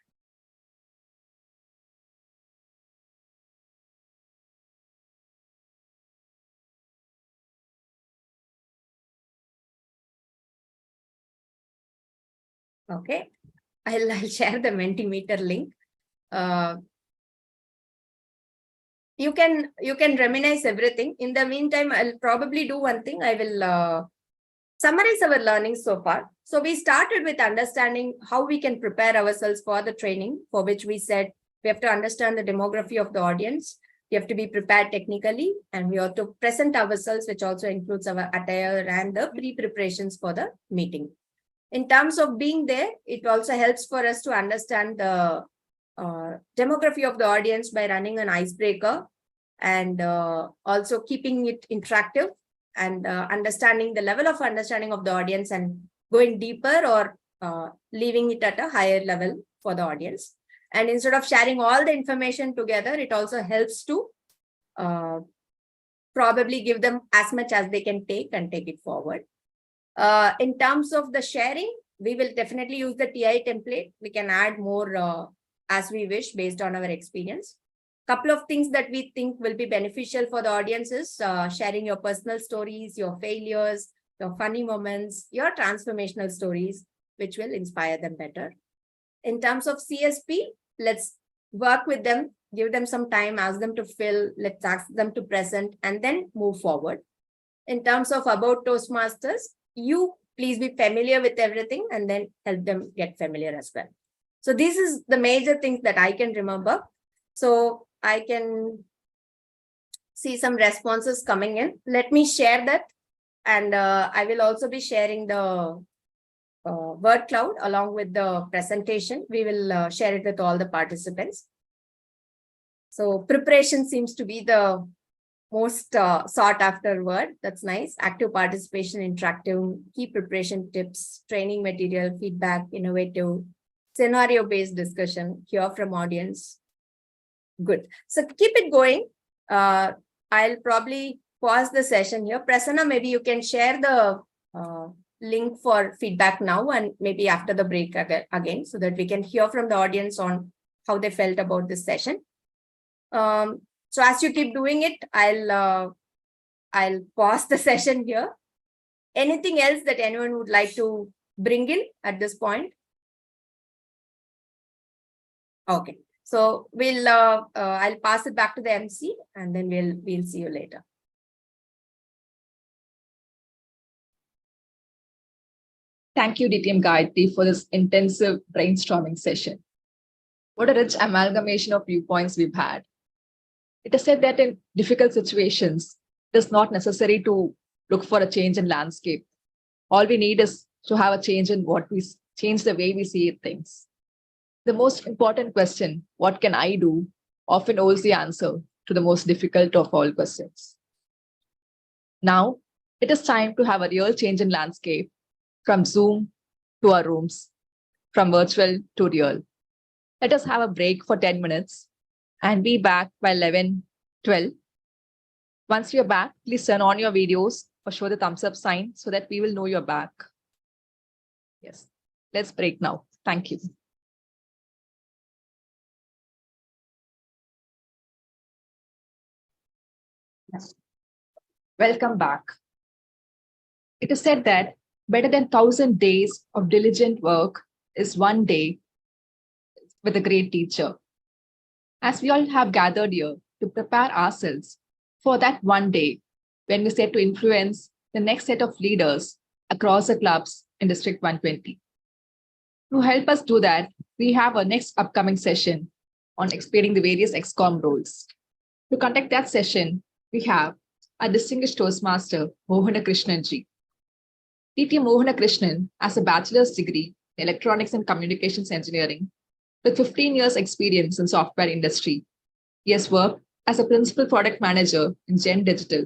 B: Okay, I'll share the Mentimeter link. You can reminisce everything. In the meantime, I'll probably do one thing. I will summarize our learnings so far. So we started with understanding how we can prepare ourselves for the training, for which we said we have to understand the demography of the audience. We have to be prepared technically, and we have to present ourselves, which also includes our attire and the pre-preparations for the meeting. In terms of being there, it also helps for us to understand the demography of the audience by running an icebreaker and also keeping it interactive and understanding the level of understanding of the audience and going deeper or leaving it at a higher level for the audience. And instead of sharing all the information together, it also helps to probably give them as much as they can take and take it forward. In terms of the sharing, we will definitely use the TI template. We can add more as we wish based on our experience. Couple of things that we think will be beneficial for the audience is sharing your personal stories, your failures, your funny moments, your transformational stories, which will inspire them better. In terms of CSP, let's work with them, give them some time, ask them to fill, let's ask them to present, and then move forward. In terms of About Toastmasters, you please be familiar with everything and then help them get familiar as well. So this is the major things that I can remember. So I can see some responses coming in. Let me share that. And I will also be sharing the word cloud along with the presentation. We will share it with all the participants. So preparation seems to be the most sought after word. That's nice. Active participation, interactive, key preparation tips, training material, feedback, innovative, scenario-based discussion, hear from audience. Good. So keep it going. I'll probably pause the session here. Prasanna, maybe you can share the link for feedback now and maybe after the break again, so that we can hear from the audience on how they felt about this session. So as you keep doing it, I'll pause the session here. Anything else that anyone would like to bring in at this point? Okay, so we'll I'll pass it back to the MC and then we'll see you later.
A: Thank you, DTM Gayatri, for this intensive brainstorming session. What a rich amalgamation of viewpoints we've had. It is said that in difficult situations, it is not necessary to look for a change in landscape. All we need is to have a change in change the way we see things. The most important question, what can I do, often holds the answer to the most difficult of all questions. Now, it is time to have a real change in landscape from Zoom to our rooms, from virtual to real. Let us have a break for 10 minutes and be back by 11:12. Once you're back, please turn on your videos or show the thumbs up sign so that we will know you're back. Yes, let's break now. Thank you. Yes. Welcome back. It is said that better than 1,000 days of diligent work is one day with a great teacher. As we all have gathered here to prepare ourselves for that one day when we set to influence the next set of leaders across the clubs in District 120. To help us do that, we have our next upcoming session on explaining the various ExCom roles. To conduct that session, we have our distinguished Toastmaster, Mohana Krishnan ji. DTM Mohana Krishnan has a bachelor's degree in Electronics and Communications Engineering with 15 years experience in software industry. He has worked as a principal product manager in Gen Digital,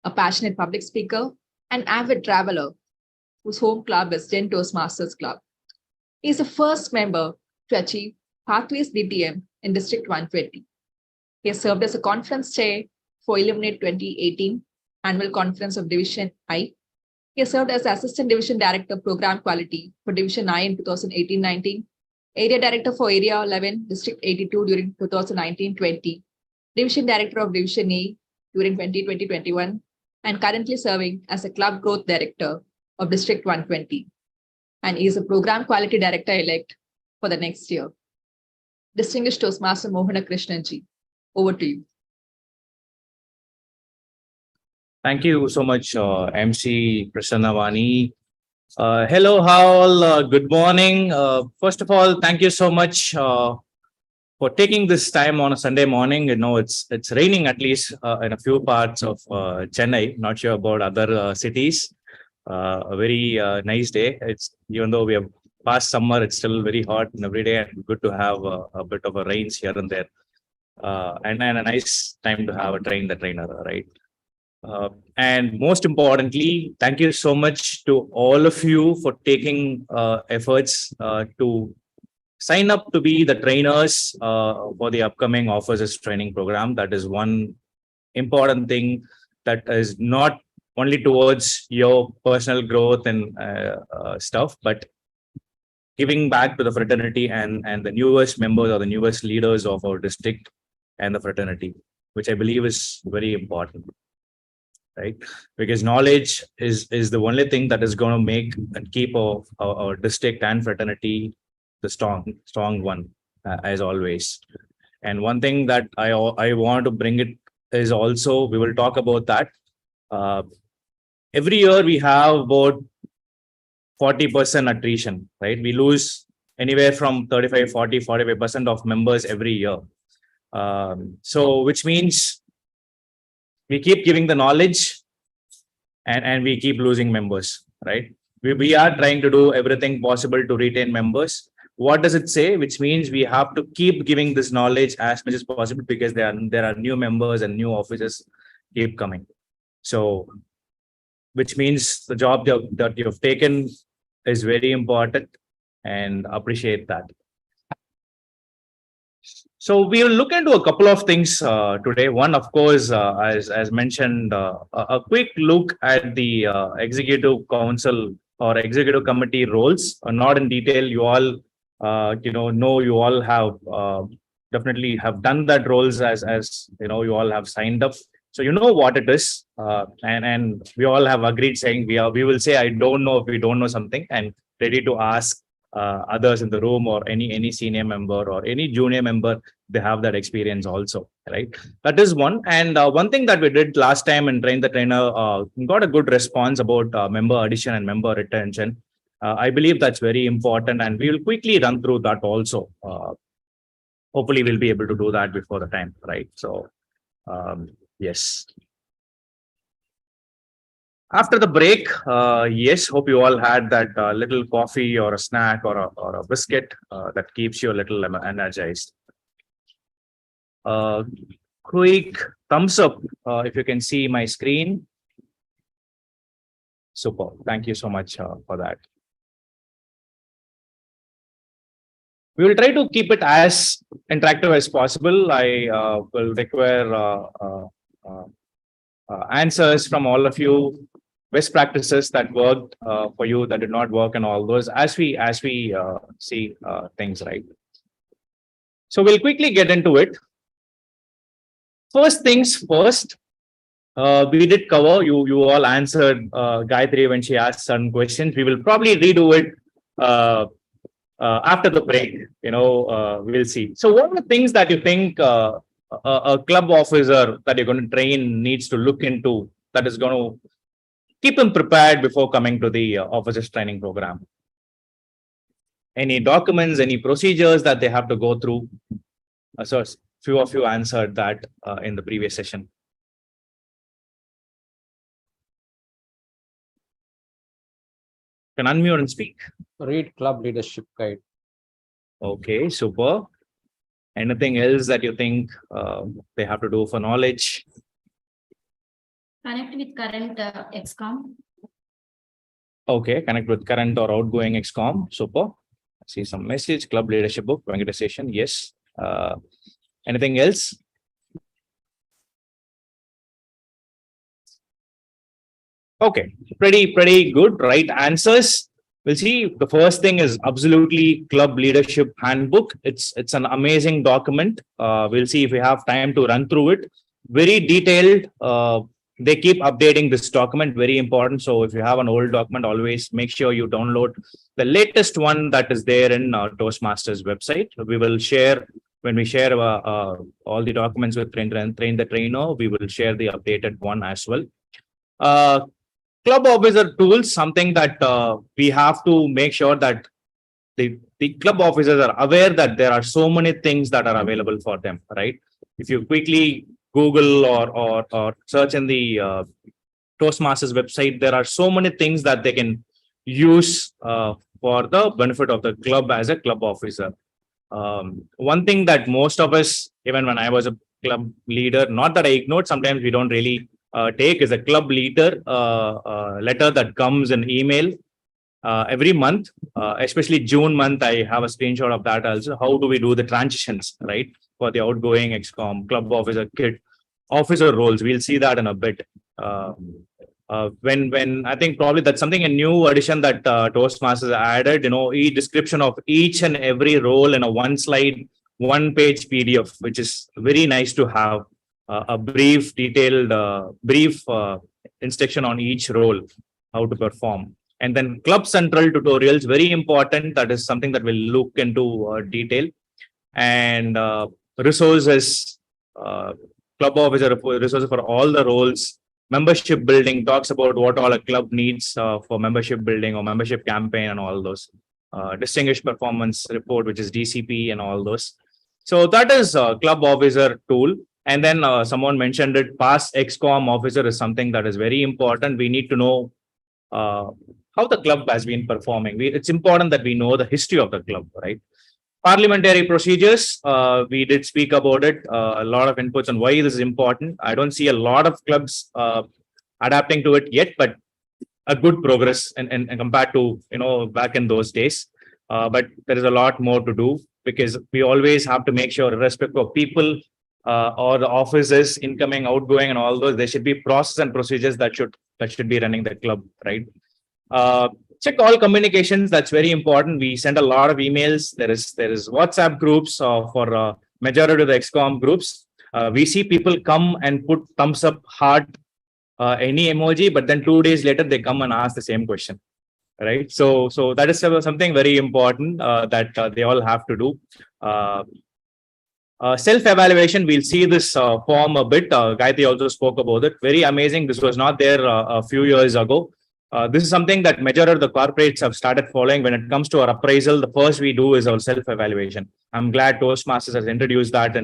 A: a passionate public speaker, and avid traveler whose home club is Gen Toastmasters Club. He is the first member to achieve Pathways DTM in District 120. He has served as a conference chair for Illuminate 2018 Annual Conference of Division I. He has served as Assistant Division Director Program Quality for Division I in 2018-19, Area Director for Area 11, District 82 during 2019-20, Division Director of Division A during 2020-21, and currently serving as a Club Growth Director of District 120. And he is a Program Quality Director-elect for the next year. Distinguished Toastmaster Mohana Krishnan ji, over to you.
R: Thank you so much, MC Prasanna Vani. Hello, all. Good morning. First of all, thank you so much for taking this time on a Sunday morning. You know, it's raining at least in a few parts of Chennai. Not sure about other cities. A very nice day. It's even though we have passed summer, it's still very hot and every day, and good to have a bit of a rains here and there, and a nice time to have a train the trainer, right? And most importantly, thank you so much to all of you for taking efforts to sign up to be the trainers for the upcoming officers training program. That is one important thing that is not only towards your personal growth and stuff, but giving back to the fraternity and the newest members or the newest leaders of our district and the fraternity, which I believe is very important. Right, because knowledge is the only thing that is going to make and keep our district and fraternity the strong one, as always. And one thing that I want to bring it is also, we will talk about that. every year we have about 40% attrition, right? We lose anywhere from 35, 40, 45% of members every year. So which means we keep giving the knowledge and we keep losing members, right? We are trying to do everything possible to retain members. What does it say? Which means we have to keep giving this knowledge as much as possible because there are new members and new officers keep coming. So, which means the job that you've taken is very important and appreciate that. So we will look into a couple of things today. One, of course, as mentioned, a quick look at the executive council or executive committee roles. Not in detail. You all, know you all have definitely have done that roles as you all have signed up. So you know what it is, and we all have agreed saying we will say I don't know if we don't know something, and ready to ask others in the room or any senior member or any junior member. They have that experience also, right? That is one. And one thing that we did last time in Train the Trainer, got a good response about member addition and member retention. I believe that's very important, and we will quickly run through that also. Hopefully we'll be able to do that before the time, right? So yes. After the break, yes, hope you all had that little coffee or a snack or a biscuit that keeps you a little energized. Quick thumbs up if you can see my screen. Super. Thank you so much for that. We will try to keep it as interactive as possible. I will require answers from all of you, best practices that worked for you, that did not work, and all those as we see things, right? So we'll quickly get into it. First things first, we did cover, you all answered Gayatri when she asked some questions. We will probably redo it after the break, we'll see. So what are the things that you think a club officer that you're going to train needs to look into that is going to keep him prepared before coming to the officers training program? Any documents, any procedures that they have to go through? So few of you answered that in the previous session. Can unmute and speak.
H: Read club leadership guide.
R: Okay, super. Anything else that you think they have to do for knowledge?
S: Connect with current ExCom.
R: Okay, connect with current or outgoing ExCom. Super. See some message, club leadership book, Venkateshan. Yes. Anything else? Okay, pretty good, right? Answers. We'll see. The first thing is absolutely club leadership handbook. It's an amazing document. We'll see if we have time to run through it. Very detailed. They keep updating this document, very important. So if you have an old document, always make sure you download the latest one that is there in Toastmasters website. We will share, when we share all the documents with Train the Trainer, we will share the updated one as well. Club officer tools, something that we have to make sure that the club officers are aware that there are so many things that are available for them, right? If you quickly Google or search in the Toastmasters website, there are so many things that they can use for the benefit of the club as a club officer. One thing that most of us, even when I was a club leader, not that I ignored, sometimes we don't really take, is a club leader letter that comes in email every month, especially June month. I have a screenshot of that also. How do we do the transitions, right? For the outgoing ExCom, club officer, kit, officer roles. We'll see that in a bit. When I think probably that's something, a new addition that Toastmasters added, description of each and every role in a one slide, one page PDF, which is very nice to have. A brief, detailed, instruction on each role, how to perform. And then Club Central tutorials, very important. That is something that we'll look into detail. And resources, club officer resources for all the roles, membership building, talks about what all a club needs for membership building or membership campaign and all those. Distinguished performance report, which is DCP and all those. So that is a club officer tool. And then someone mentioned it, past ExCom officer is something that is very important. We need to know how the club has been performing. It's important that we know the history of the club, right? Parliamentary procedures, we did speak about it, a lot of inputs on why this is important. I don't see a lot of clubs adapting to it yet, but a good progress and compared to, back in those days. But there is a lot more to do, because we always have to make sure, irrespective of people or the offices, incoming, outgoing, and all those, there should be process and procedures that should be running the club, right? Check all communications. That's very important. We send a lot of emails. There is WhatsApp groups for majority of the ExCom groups. We see people come and put thumbs up, heart, any emoji, but then 2 days later they come and ask the same question, right? So that is something very important that they all have to do. Self-evaluation, we'll see this form a bit. Gayatri also spoke about it. Very amazing. This was not there a few years ago. This is something that majority of the corporates have started following. When it comes to our appraisal, the first we do is our self-evaluation. I'm glad Toastmasters has introduced that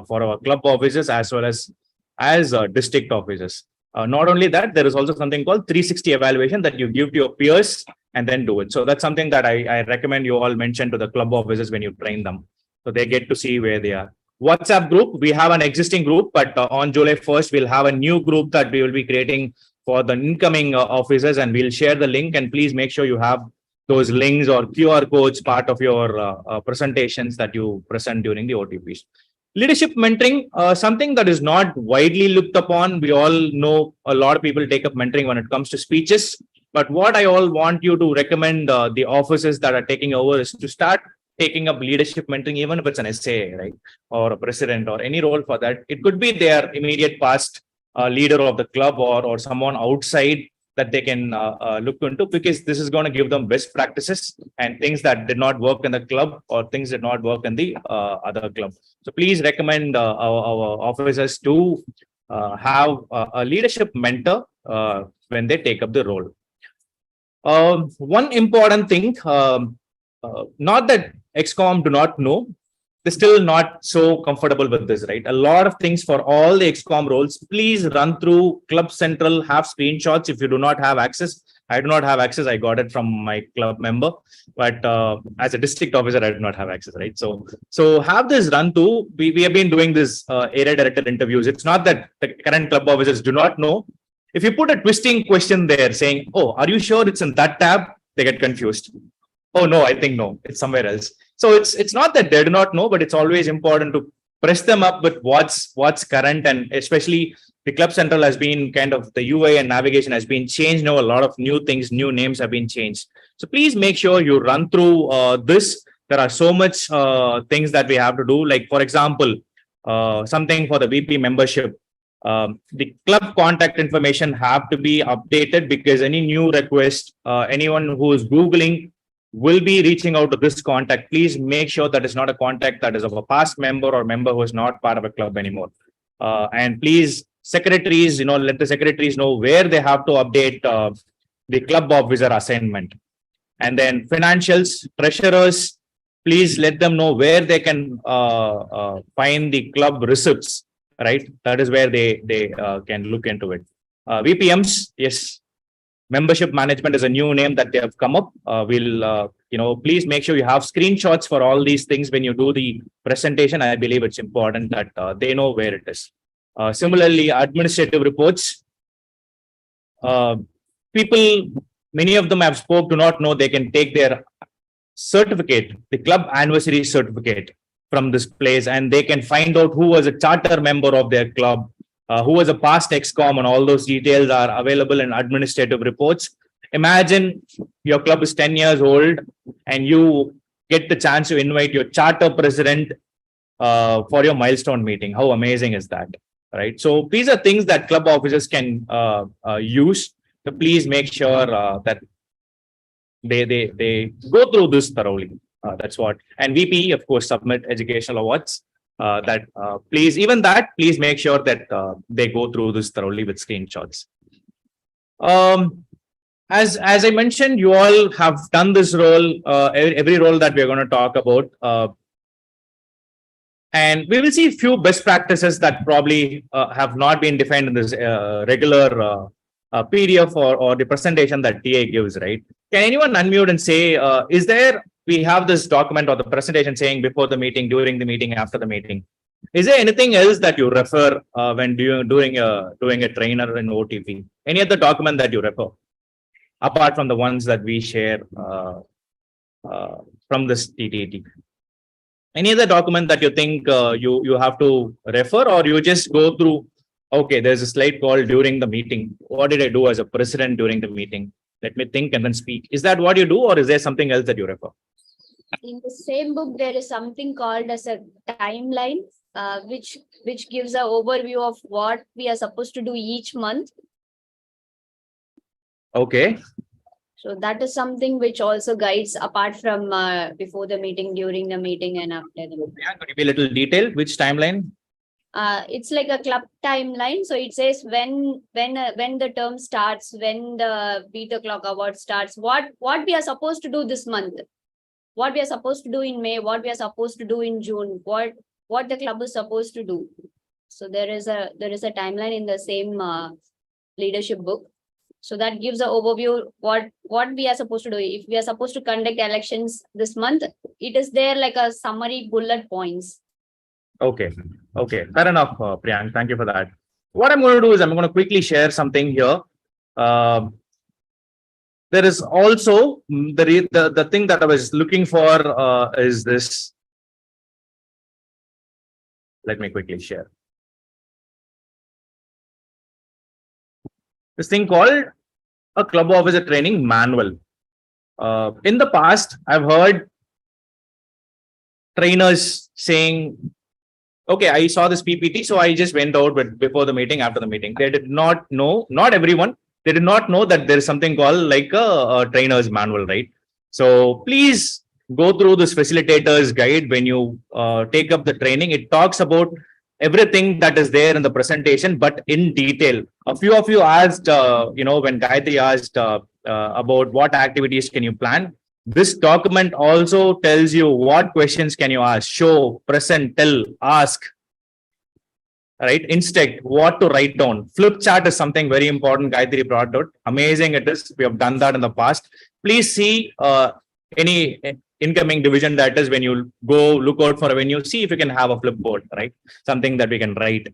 R: for our club officers as well as district officers. Not only that, there is also something called 360 evaluation that you give to your peers and then do it. So that's something that I recommend you all mention to the club officers when you train them, so they get to see where they are. WhatsApp group, we have an existing group, but on July 1st, we'll have a new group that we will be creating for the incoming officers, and we'll share the link. And please make sure you have those links or QR codes part of your presentations that you present during the OTPs. Leadership mentoring, something that is not widely looked upon. We all know a lot of people take up mentoring when it comes to speeches. But what I all want you to recommend the officers that are taking over is to start taking up leadership mentoring, even if it's an SA, right? Or a president or any role for that. It could be their immediate past leader of the club or someone outside that they can look into, because this is going to give them best practices and things that did not work in the club or things did not work in the other club. So please recommend our officers to have a leadership mentor when they take up the role. One important thing, not that ExCom do not know, they're still not so comfortable with this, right? A lot of things for all the ExCom roles, please run through Club Central, have screenshots if you do not have access. I do not have access. I got it from my club member, but as a district officer, I do not have access, right? So have this run through. We have been doing this area director interviews. It's not that the current club officers do not know. If you put a twisting question there saying, oh, are you sure it's in that tab? They get confused. Oh, no, I think no, it's somewhere else. So it's not that they do not know, but it's always important to press them up with what's current, and especially the Club Central has been kind of the UI and navigation has been changed now. A lot of new things, new names have been changed. So please make sure you run through this. There are so much things that we have to do. Like, for example, something for the VP membership. The club contact information have to be updated, because any new request, anyone who is Googling will be reaching out to this contact. Please make sure that it's not a contact that is of a past member or member who is not part of a club anymore. And please, secretaries, let the secretaries know where they have to update the club officer assignment. And then financials, treasurers, please let them know where they can find the club receipts, right? That is where they can look into it. VPMs, yes. Membership management is a new name that they have come up. Please make sure you have screenshots for all these things when you do the presentation. I believe it's important that they know where it is. Similarly, administrative reports. People, many of them have spoke, do not know they can take their certificate, the club anniversary certificate from this place, and they can find out who was a charter member of their club, who was a past ExCom, and all those details are available in administrative reports. Imagine your club is 10 years old and you get the chance to invite your charter president for your milestone meeting. How amazing is that, right? So these are things that club officers can use. So please make sure that they go through this thoroughly. That's what. And VP, of course, submit educational awards. Please make sure that they go through this thoroughly with screenshots. As I mentioned, you all have done this role, every role that we are going to talk about. And we will see a few best practices that probably have not been defined in this regular PDF or the presentation that TA gives, right? Can anyone unmute and say, we have this document or the presentation saying before the meeting, during the meeting, after the meeting. Is there anything else that you refer when doing a trainer in OTP? Any other document that you refer, apart from the ones that we share from this TTT? Any other document that you think you have to refer, or you just go through, okay, there's a slide called during the meeting. What did I do as a president during the meeting? Let me think and then speak. Is that what you do, or is there something else that you refer?
G: In the same book, there is something called as a timeline, which gives an overview of what we are supposed to do each month.
R: Okay.
G: So that is something which also guides apart from before the meeting, during the meeting, and after the meeting.
R: Yeah, could you be a little detailed? Which timeline?
G: It's like a club timeline. So it says when the term starts, when the Beta Clock Award starts, what we are supposed to do this month, what we are supposed to do in May, what we are supposed to do in June, what the club is supposed to do. So there is a timeline in the same leadership book. So that gives an overview what we are supposed to do. If we are supposed to conduct elections this month, it is there like a summary bullet points.
R: Okay. Fair enough, Priyank. Thank you for that. What I'm going to do is I'm going to quickly share something here. There is also the thing that I was looking for is this. Let me quickly share. This thing called a club officer training manual. In the past, I've heard trainers saying, okay, I saw this PPT, so I just went out before the meeting, after the meeting. They did not know, not everyone, they did not know that there is something called like a trainer's manual, right? So please go through this facilitator's guide when you take up the training. It talks about everything that is there in the presentation, but in detail. A few of you asked, when Gayatri asked about what activities can you plan. This document also tells you what questions can you ask, show, present, tell, ask, right? Instead, what to write down. Flip chart is something very important. Gayatri brought out. Amazing it is. We have done that in the past. Please see any incoming division that is when you go look out for a venue, see if you can have a flipboard, right? Something that we can write.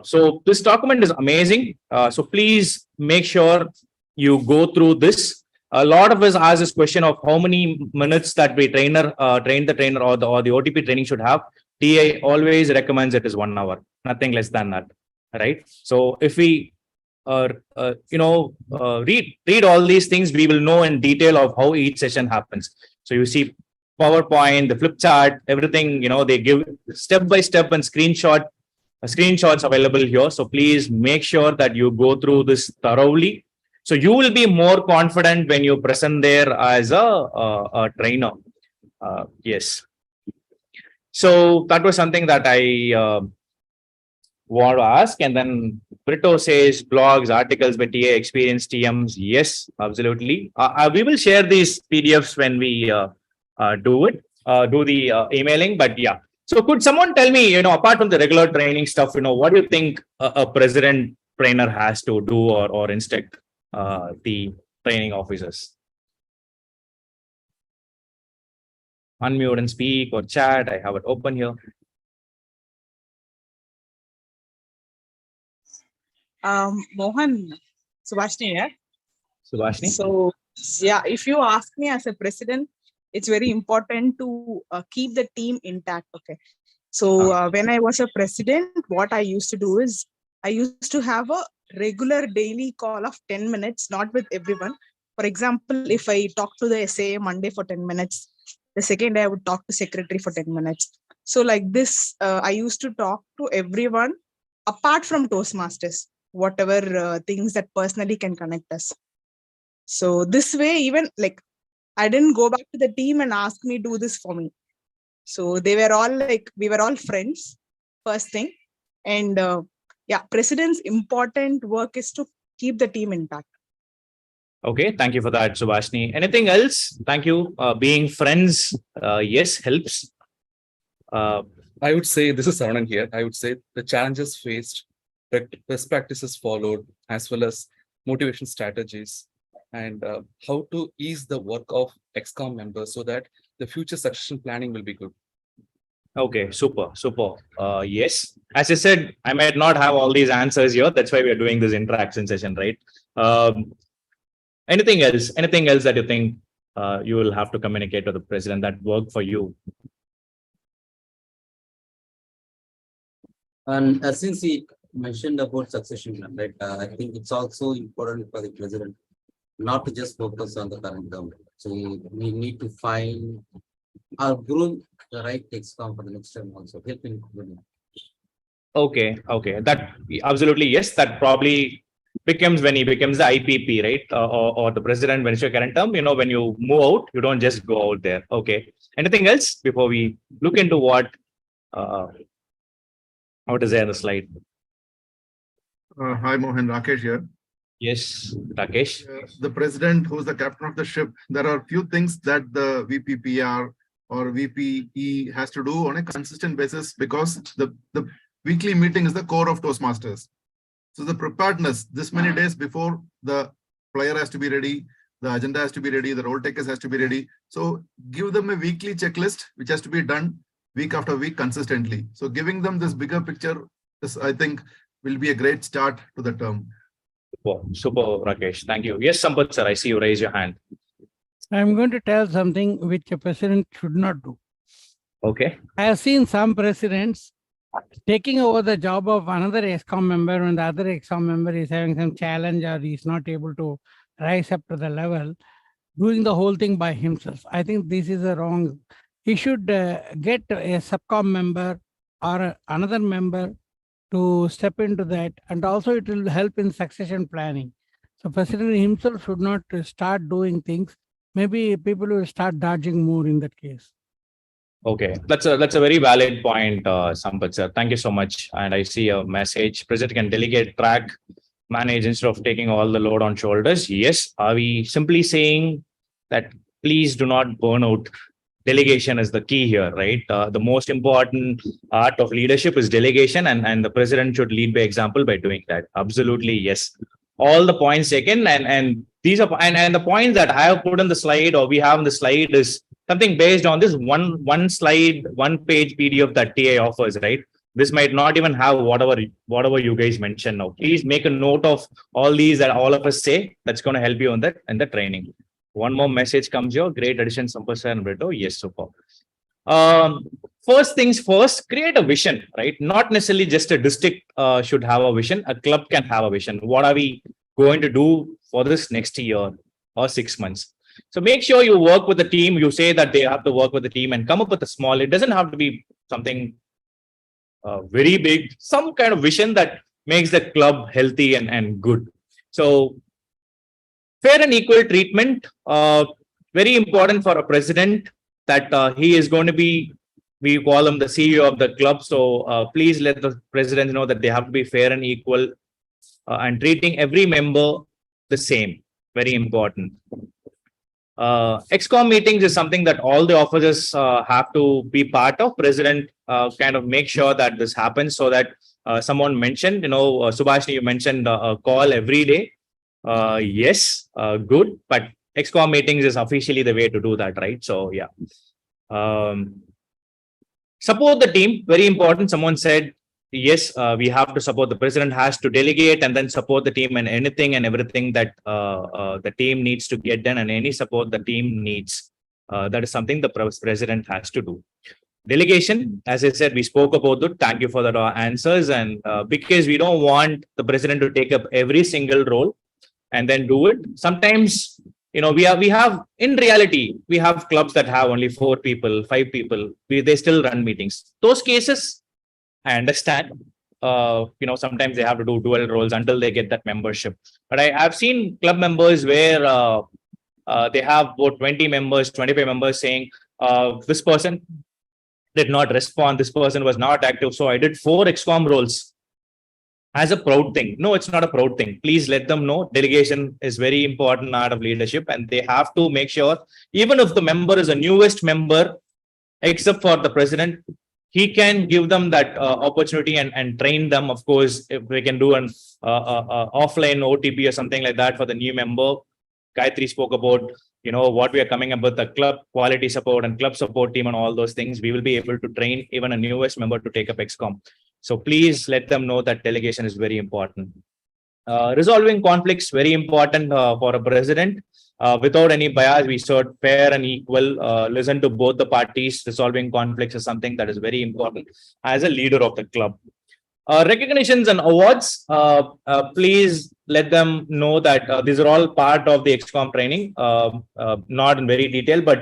R: So this document is amazing. So please make sure you go through this. A lot of us ask this question of how many minutes that we train the trainer or the OTP training should have. TA always recommends it is 1 hour, nothing less than that, right? So if we read all these things, we will know in detail of how each session happens. So you see PowerPoint, the flip chart, everything, they give step by step and screenshots available here. So please make sure that you go through this thoroughly. So you will be more confident when you present there as a trainer. Yes. So that was something that I want to ask. And then Brito says blogs, articles by TA, experienced TMs. Yes, absolutely. We will share these PDFs when we do the emailing. But yeah. So could someone tell me, apart from the regular training stuff, what do you think a president trainer has to do or instruct the training officers? Unmute and speak or chat. I have it open here.
T: Mohan, Subhashini here.
R: Subhashini.
T: So yeah, if you ask me as a president, it's very important to keep the team intact. Okay. So when I was a president, what I used to do is I used to have a regular daily call of 10 minutes, not with everyone. For example, if I talk to the SAA Monday for 10 minutes, the second day I would talk to secretary for 10 minutes. So like this, I used to talk to everyone apart from Toastmasters, whatever things that personally can connect us. So this way, even like, I didn't go back to the team and ask me do this for me. So they were all like, we were all friends, first thing. And yeah, president's important work is to keep the team intact.
R: Okay, thank you for that, Subhashini. Anything else? Thank you. Being friends, yes, helps.
U: I would say, this is Saranan here. I would say the challenges faced, but best practices followed, as well as motivation strategies, and how to ease the work of ExCom members so that the future succession planning will be good.
R: Okay, super. Yes, as I said, I might not have all these answers here. That's why we are doing this interaction session, right? Anything else? Anything else that you think you will have to communicate to the president that worked for you?
V: And since he mentioned about succession plan, right? I think it's also important for the president not to just focus on the current government. So we need to find or groom the right ExCom for the next term also, helping women.
R: Okay, that absolutely yes. That probably becomes when he becomes the IPP, right? Or the president when it's your current term. You know, when you move out, you don't just go out there. Okay. Anything else before we look into what is there on the slide?
J: Hi, Mohan, Rakesh here.
R: Yes, Rakesh.
J: The president, who's the captain of the ship, there are few things that the VPPR or VPE has to do on a consistent basis, because the weekly meeting is the core of Toastmasters. So the preparedness, this many days before, the player has to be ready, the agenda has to be ready, the role takers has to be ready. So give them a weekly checklist, which has to be done week after week consistently. So giving them this bigger picture, this, I think, will be a great start to the term.
R: Super, Rakesh. Thank you. Yes, Sampath sir, I see you raise your hand.
D: I'm going to tell something which a president should not do.
R: Okay.
D: I have seen some presidents taking over the job of another ExCom member when the other ExCom member is having some challenge or he's not able to rise up to the level, doing the whole thing by himself. I think this is a wrong. He should get a subcom member or another member to step into that, and also it will help in succession planning. So president himself should not start doing things. Maybe people will start dodging more in that case.
R: Okay, that's a very valid point, Sampath sir. Thank you so much. And I see a message. President can delegate, track, manage instead of taking all the load on shoulders. Yes. Are we simply saying that please do not burn out? Delegation is the key here, right? The most important art of leadership is delegation, and the president should lead by example by doing that. Absolutely, yes. All the points taken, and these are and the points that I have put on the slide, or we have on the slide, is something based on this one slide, 1 page PDF that TA offers, right? This might not even have whatever you guys mentioned now. Please make a note of all these that all of us say. That's going to help you on that in the training. One more message comes here. Great addition, Sampath sir and Brito. Yes, super. First things first, create a vision, right? Not necessarily just a district should have a vision. A club can have a vision. What are we going to do for this next year or 6 months? So make sure you work with the team. You say that they have to work with the team and come up with a small, it doesn't have to be something very big, some kind of vision that makes the club healthy and good. So fair and equal treatment, very important for a president that he is going to be, we call him the CEO of the club. So please let the president know that they have to be fair and equal and treating every member the same. Very important. ExCom meetings is something that all the officers have to be part of. President kind of make sure that this happens, so that someone mentioned, Subhashini, you mentioned a call every day. Yes, good, but ExCom meetings is officially the way to do that, right? So yeah. Support the team, very important. Someone said, yes, we have to support. The president has to delegate and then support the team and anything and everything that the team needs to get done, and any support the team needs. That is something the president has to do. Delegation, as I said, we spoke about it. Thank you for the answers. And because we don't want the president to take up every single role and then do it. Sometimes, we have in reality, we have clubs that have only 4 people, 5 people. They still run meetings. Those cases, I understand. Sometimes they have to do dual roles until they get that membership. But I've seen club members where they have about 20 members, 25 members saying, this person did not respond. This person was not active. So I did 4 ExCom roles. as a proud thing. No, it's not a proud thing. Please let them know delegation is very important art of leadership, and they have to make sure, even if the member is a newest member, except for the president, he can give them that opportunity and train them. Of course, if we can do an offline OTP or something like that for the new member. Gayatri spoke about, what we are coming up with, the club quality support and club support team and all those things. We will be able to train even a newest member to take up XCOM. So please let them know that delegation is very important. Resolving conflicts, very important for a president. Without any bias, we should fair and equal, listen to both the parties. Resolving conflicts is something that is very important as a leader of the club. Recognitions and awards, please let them know that these are all part of the XCOM training, not in very detail, but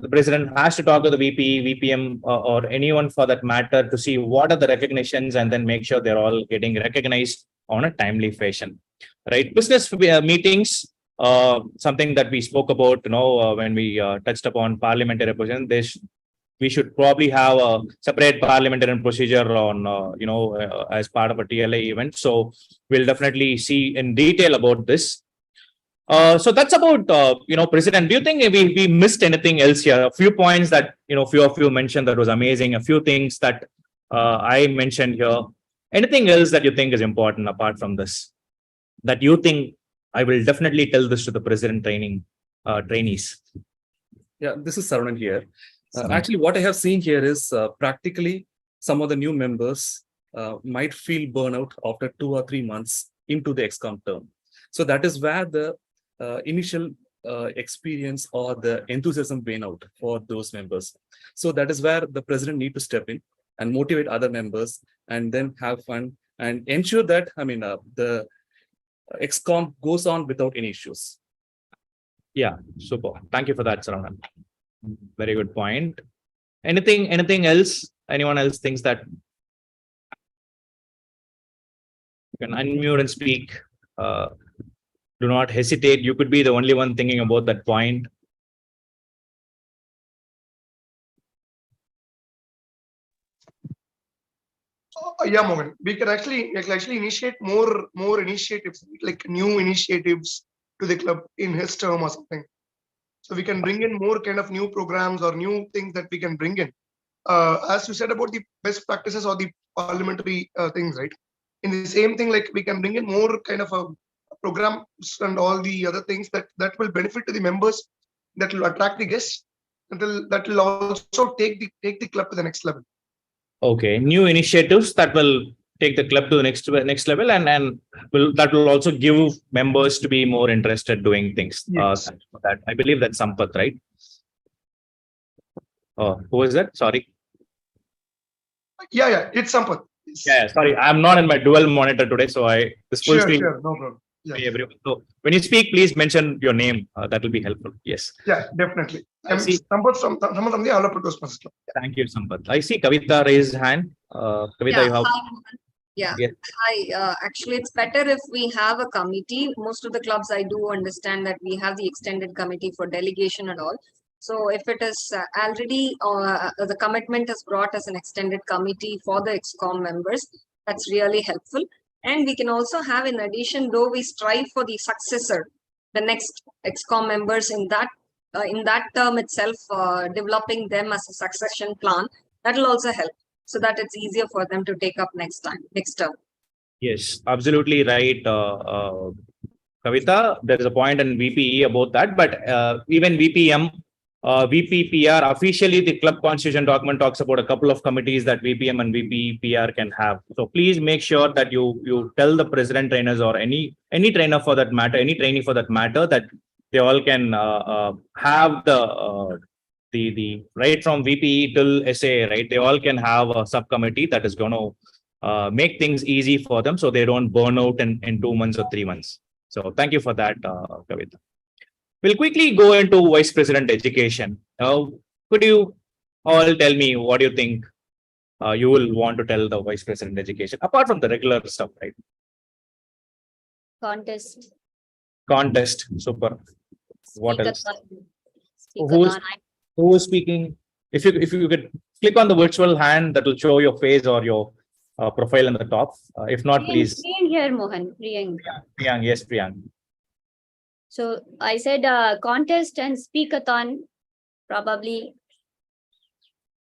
R: the president has to talk to the VP, VPM, or anyone for that matter to see what are the recognitions and then make sure they're all getting recognized on a timely fashion. Right? Business meetings, something that we spoke about, when we touched upon parliamentary representation. We should probably have a separate parliamentary procedure on, as part of a TLA event. So we'll definitely see in detail about this. So that's about, President. Do you think we missed anything else here? A few points that, few of you mentioned that was amazing. A few things that I mentioned here. Anything else that you think is important apart from this? That you think I will definitely tell this to the president trainees?
U: Yeah, this is Saranan here. Actually, what I have seen here is practically some of the new members might feel burnout after 2 or 3 months into the XCOM term. So that is where the initial experience or the enthusiasm wane out for those members. So that is where the president need to step in and motivate other members and then have fun and ensure that, the XCOM goes on without any issues.
R: Yeah, super. Thank you for that, Saranan. Very good point. Anything else? Anyone else thinks that? You can unmute and speak. Do not hesitate. You could be the only one thinking about that point.
L: Yeah, Mohan. We can actually initiate more initiatives, like new initiatives to the club in his term or something. So we can bring in more kind of new programs or new things that we can bring in. As you said about the best practices or the parliamentary things, right? In the same thing, like we can bring in more kind of a programs and all the other things that will benefit to the members, that will attract the guests, that will also take the club to the next level.
R: Okay, new initiatives that will take the club to the next level, and that will also give members to be more interested doing things.
L: Yes.
R: That I believe that's Sampath, right? Who is that? Sorry.
L: Yeah, it's Sampath.
R: Yeah, sorry, I'm not in my dual monitor today, so this full screen.
L: Sure, no problem. Yeah.
R: Everyone. So when you speak, please mention your name. That will be helpful. Yes.
L: Yeah, definitely. I'm Sampath from the Yellowpur Toastmasters Club.
R: Thank you, Sampath. I see Kavita raised hand. Kavita, you have.
P: Yeah.
R: Yes.
P: Hi. Actually, it's better if we have a committee. Most of the clubs, I do understand that we have the extended committee for delegation and all. So if it is already the commitment is brought as an extended committee for the XCOM members, that's really helpful. And we can also have, in addition, though we strive for the successor, the next XCOM members in that term itself, developing them as a succession plan, that will also help, so that it's easier for them to take up next term.
R: Yes, absolutely right, Kavita. There is a point in VPE about that, but even VPM, VPPR, officially the club constitution document talks about a couple of committees that VPM and VPPR can have. So please make sure that you tell the president trainers or any trainer for that matter, any trainee for that matter, that they all can have the right from VPE till SA, right? They all can have a subcommittee that is going to make things easy for them, so they don't burn out in 2 months or 3 months. So thank you for that, Kavita. We'll quickly go into Vice President Education. Could you all tell me what you think you will want to tell the Vice President Education, apart from the regular stuff, right? Contest, super. What else? Who is speaking? If you could click on the virtual hand, that will show your face or your profile on the top. If not, please.
G: Priyank here, Mohan. Priyank.
R: Priyank, yes, Priyank.
G: So I said contest and speakathon, probably.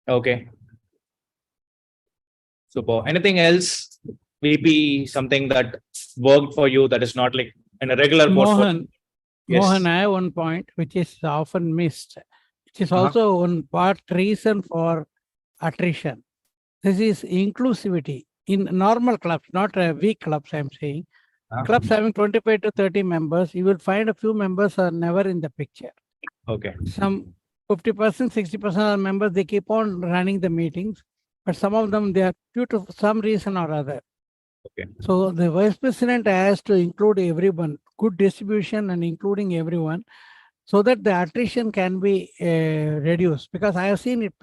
R: Okay. Super. Anything else? VP, something that worked for you that is not like in a regular portfolio?
D: Mohan,
R: Yes.
D: Mohan, I have one point which is often missed, which is
R: Uh-huh.
D: also one part reason for attrition. This is inclusivity in normal clubs, not weak clubs, I'm saying. Clubs having 25 to 30 members, you will find a few members are never in the picture.
R: Okay.
D: Some 50%, 60% of members, they keep on running the meetings, but some of them, they are due to some reason or other.
R: Okay.
D: So the vice president has to include everyone, good distribution and including everyone, so that the attrition can be reduced. Because I have seen it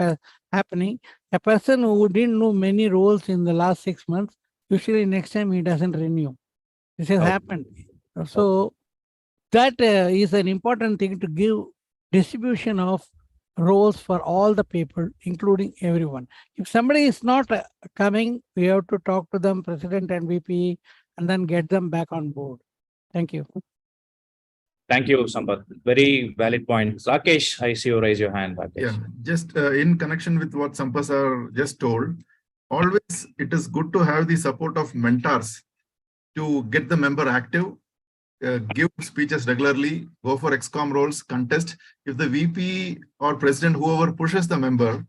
D: happening. A person who didn't know many roles in the last 6 months, usually next time he doesn't renew. This has happened. So that is an important thing, to give distribution of roles for all the people, including everyone. If somebody is not coming, we have to talk to them, president and VP, and then get them back on board. Thank you.
R: Thank you, Sampath. Very valid point. Rakesh, I see you raise your hand. Rakesh.
J: Yeah, just in connection with what Sampath sir just told, always it is good to have the support of mentors to get the member active, give speeches regularly, go for XCOM roles, contest. If the VP or president, whoever pushes the member,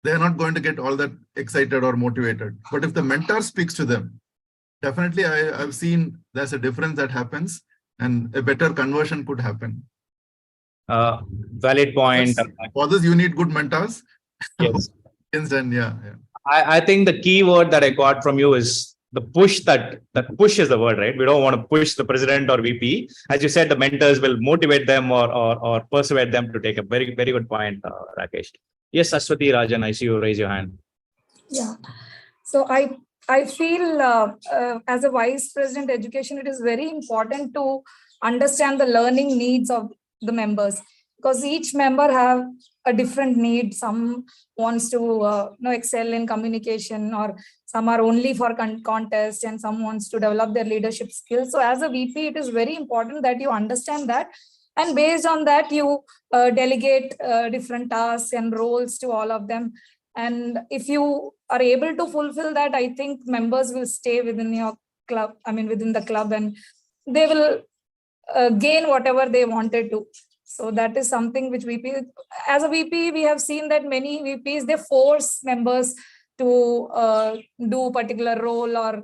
J: they are not going to get all that excited or motivated. But if the mentor speaks to them, definitely I've seen there's a difference that happens and a better conversion could happen.
R: Valid point.
J: For this, you need good mentors.
R: Yes.
J: Instant, yeah.
R: I think the key word that I got from you is the push. That push is the word, right? We don't want to push the president or VP. As you said, the mentors will motivate them or persuade them to take a very, very good point, Rakesh. Yes, Aswati Rajan, I see you raise your hand.
C: Yeah. So I feel as a vice president education, it is very important to understand the learning needs of the members, because each member have a different need. Some wants to excel in communication, or some are only for contest, and some wants to develop their leadership skills. So as a VP, it is very important that you understand that, and based on that, you delegate different tasks and roles to all of them. And if you are able to fulfill that, I think members will stay within your club, within the club, and they will gain whatever they wanted to. So that is something which VP, as a VP, we have seen that many VPs, they force members to do particular role, or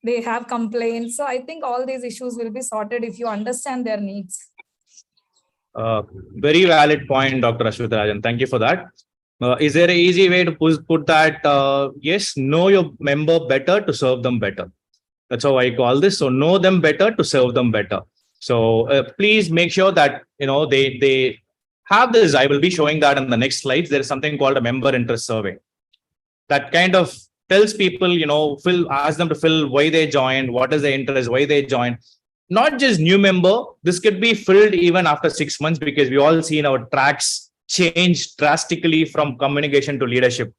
C: they have complaints. So I think all these issues will be sorted if you understand their needs.
R: Very valid point, Dr. Ashwatarajan. Thank you for that. Is there an easy way to put that? Yes, know your member better to serve them better. That's how I call this. So know them better to serve them better. So please make sure that they have this. I will be showing that in the next slides. There is something called a member interest survey that kind of tells people, ask them to fill why they joined, what is their interest, why they joined. Not just new member. This could be filled even after 6 months, because we all seen our tracks change drastically from communication to leadership.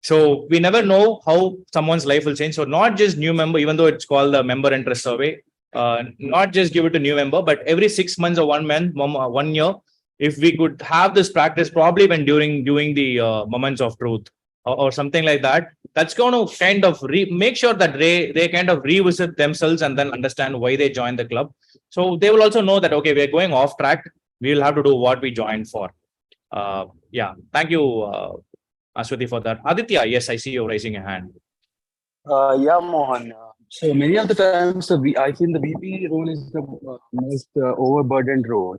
R: So we never know how someone's life will change. So not just new member, even though it's called the member interest survey, not just give it to new member, but every 6 months or 1 year, if we could have this practice, probably when during the moments of truth or something like that, that's going to kind of make sure that they kind of revisit themselves and then understand why they joined the club. So they will also know that, okay, we're going off track. We will have to do what we joined for. Yeah, thank you, Aswati, for that. Aditya, yes, I see you raising your hand.
F: Yeah, Mohan. So many of the times, I feel the VP role is the most overburdened role.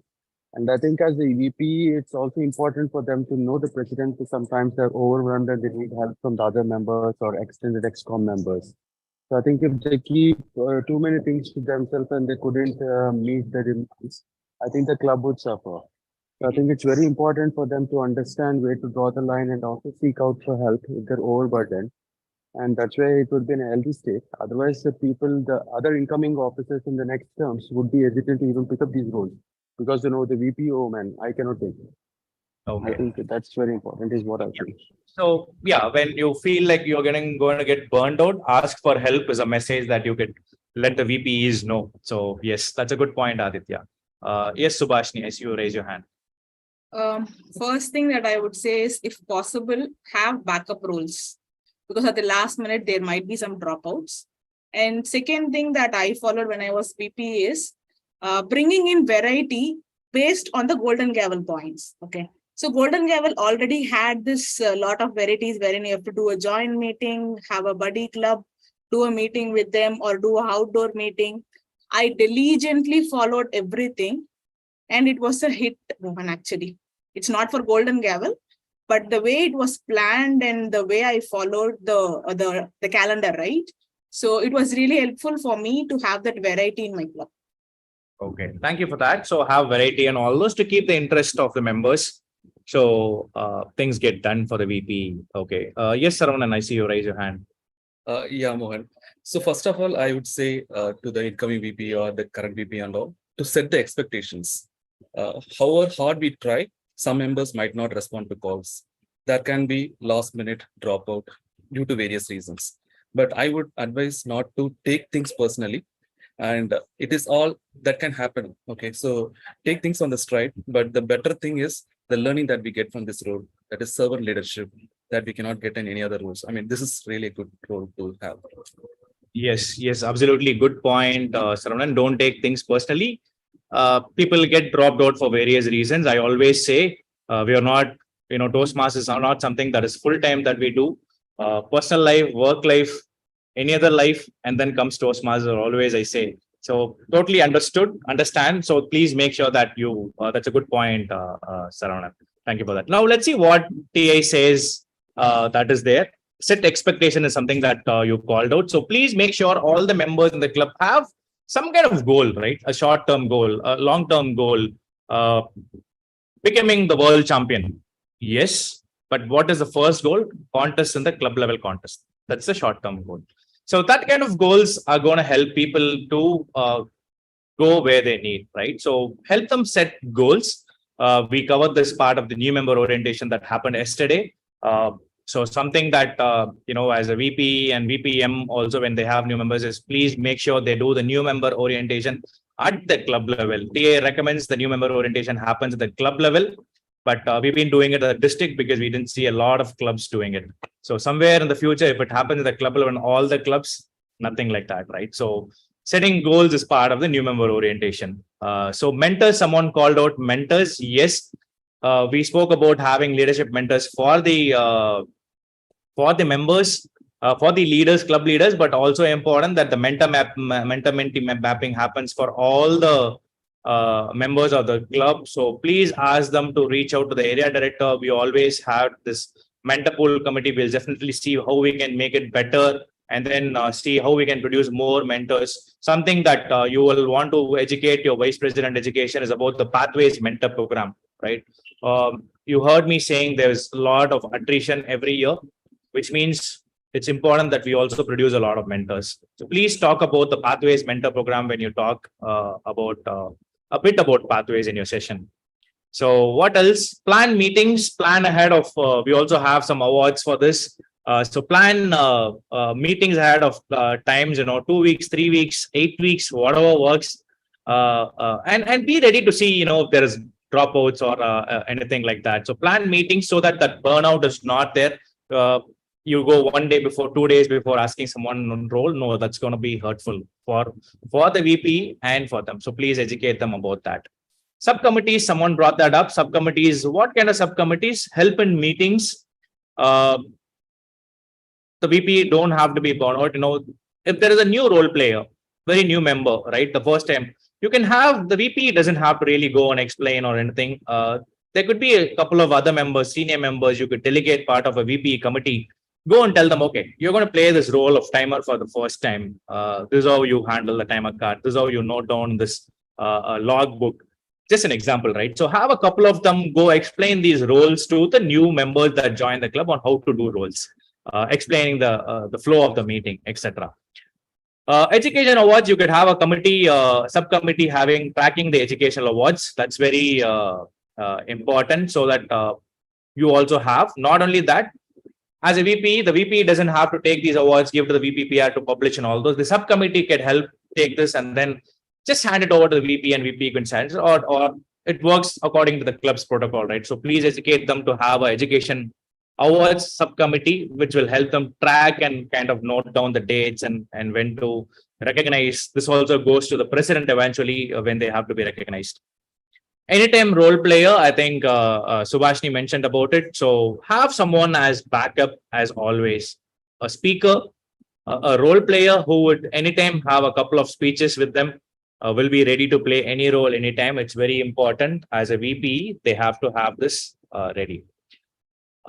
F: And I think as the VP, it's also important for them to know the president, because sometimes they're overwhelmed and they need help from the other members or extended XCOM members. So I think if they keep too many things to themselves and they couldn't meet the demands, I think the club would suffer. So I think it's very important for them to understand where to draw the line and also seek out for help if they're overburdened. And that's why it would be in a healthy state. Otherwise, the other incoming officers in the next terms would be hesitant to even pick up these roles, because the VP, oh man, I cannot take it. I think that's very important is what I think.
R: So yeah, when you feel like you're going to get burned out, ask for help is a message that you could let the VPEs know. So yes, that's a good point, Aditya. Yes, Subhashni, I see you raise your hand.
T: First thing that I would say is, if possible, have backup roles, because at the last minute there might be some dropouts. And second thing that I followed when I was VP is bringing in variety based on the Golden Gavel points. Okay, so Golden Gavel already had this lot of varieties wherein you have to do a joint meeting, have a buddy club, do a meeting with them, or do an outdoor meeting. I diligently followed everything, and it was a hit, Rohan, actually. It's not for Golden Gavel, but the way it was planned and the way I followed the calendar, right? So it was really helpful for me to have that variety in my club.
R: Okay, thank you for that. So have variety and all those to keep the interest of the members. So things get done for the VP. Okay. Yes, Saravanan, I see you raise your hand.
U: Yeah, Mohan. So first of all, I would say to the incoming VP or the current VP and all, to set the expectations. However hard we try, some members might not respond to calls. There can be last minute dropout due to various reasons. But I would advise not to take things personally. And it is all that can happen. Okay, so take things on the stride. But the better thing is the learning that we get from this role, that is servant leadership, that we cannot get in any other roles. I mean, this is really a good role to have.
R: Yes, absolutely. Good point, Saravanan. Don't take things personally. People get dropped out for various reasons. I always say we are not, Toastmasters are not something that is full time that we do. Personal life, work life, any other life, and then comes Toastmasters, always I say. So totally understand. So please make sure that you, that's a good point, Saravanan. Thank you for that. Now let's see what TA says that is there. Set expectation is something that you called out. So please make sure all the members in the club have some kind of goal, right? A short-term goal, a long-term goal, becoming the world champion. Yes, but what is the first goal? Contest in the club level contest. That's the short-term goal. So that kind of goals are going to help people to go where they need, right? So help them set goals. We covered this part of the new member orientation that happened yesterday. So something that, as a VP and VPM also, when they have new members, is please make sure they do the new member orientation at the club level. TA recommends the new member orientation happens at the club level, but we've been doing it at the district because we didn't see a lot of clubs doing it. So somewhere in the future, if it happens at the club level and all the clubs, nothing like that, right? So setting goals is part of the new member orientation. So mentors, someone called out mentors. Yes, we spoke about having leadership mentors for the members, for the leaders, club leaders, but also important that the mentor-mentee mapping happens for all the members of the club. So please ask them to reach out to the area director. We always have this mentor pool committee. We'll definitely see how we can make it better, and then see how we can produce more mentors. Something that you will want to educate your vice president education is about the Pathways Mentor Program, right? You heard me saying there's a lot of attrition every year, which means it's important that we also produce a lot of mentors. So please talk about the Pathways Mentor Program when you talk about a bit about Pathways in your session. So what else? Plan meetings, plan ahead of, we also have some awards for this. So plan meetings ahead of times, 2 weeks, 3 weeks, 8 weeks, whatever works. And be ready to see, if there is dropouts or anything like that. So plan meetings so that burnout is not there. You go 1 day before, 2 days before asking someone on roll. No, that's going to be hurtful for the VP and for them. So please educate them about that. Subcommittees, someone brought that up. Subcommittees, what kind of subcommittees? Help in meetings. The VP don't have to be burned out. If there is a new role player, very new member, right? The first time, you can have the VP doesn't have to really go and explain or anything. There could be a couple of other members, senior members. You could delegate part of a VP committee. Go and tell them, okay, you're going to play this role of timer for the first time. This is how you handle the timer card. This is how you note down this log book. Just an example, right? So have a couple of them go explain these roles to the new members that join the club on how to do roles, explaining the flow of the meeting, etc. Education awards, you could have a committee, subcommittee tracking the educational awards. That's very important so that you also have. Not only that, as a VP, the VP doesn't have to take these awards, give to the VPPR to publish and all those. The subcommittee can help take this and then just hand it over to the VP and VP can sign it, or it works according to the club's protocol, right? So please educate them to have an education awards subcommittee, which will help them track and kind of note down the dates and when to recognize. This also goes to the president eventually when they have to be recognized. Anytime role player, I think Subhashini mentioned about it. So have someone as backup as always. A speaker, a role player who would anytime have a couple of speeches with them, will be ready to play any role anytime. It's very important. As a VP, they have to have this ready.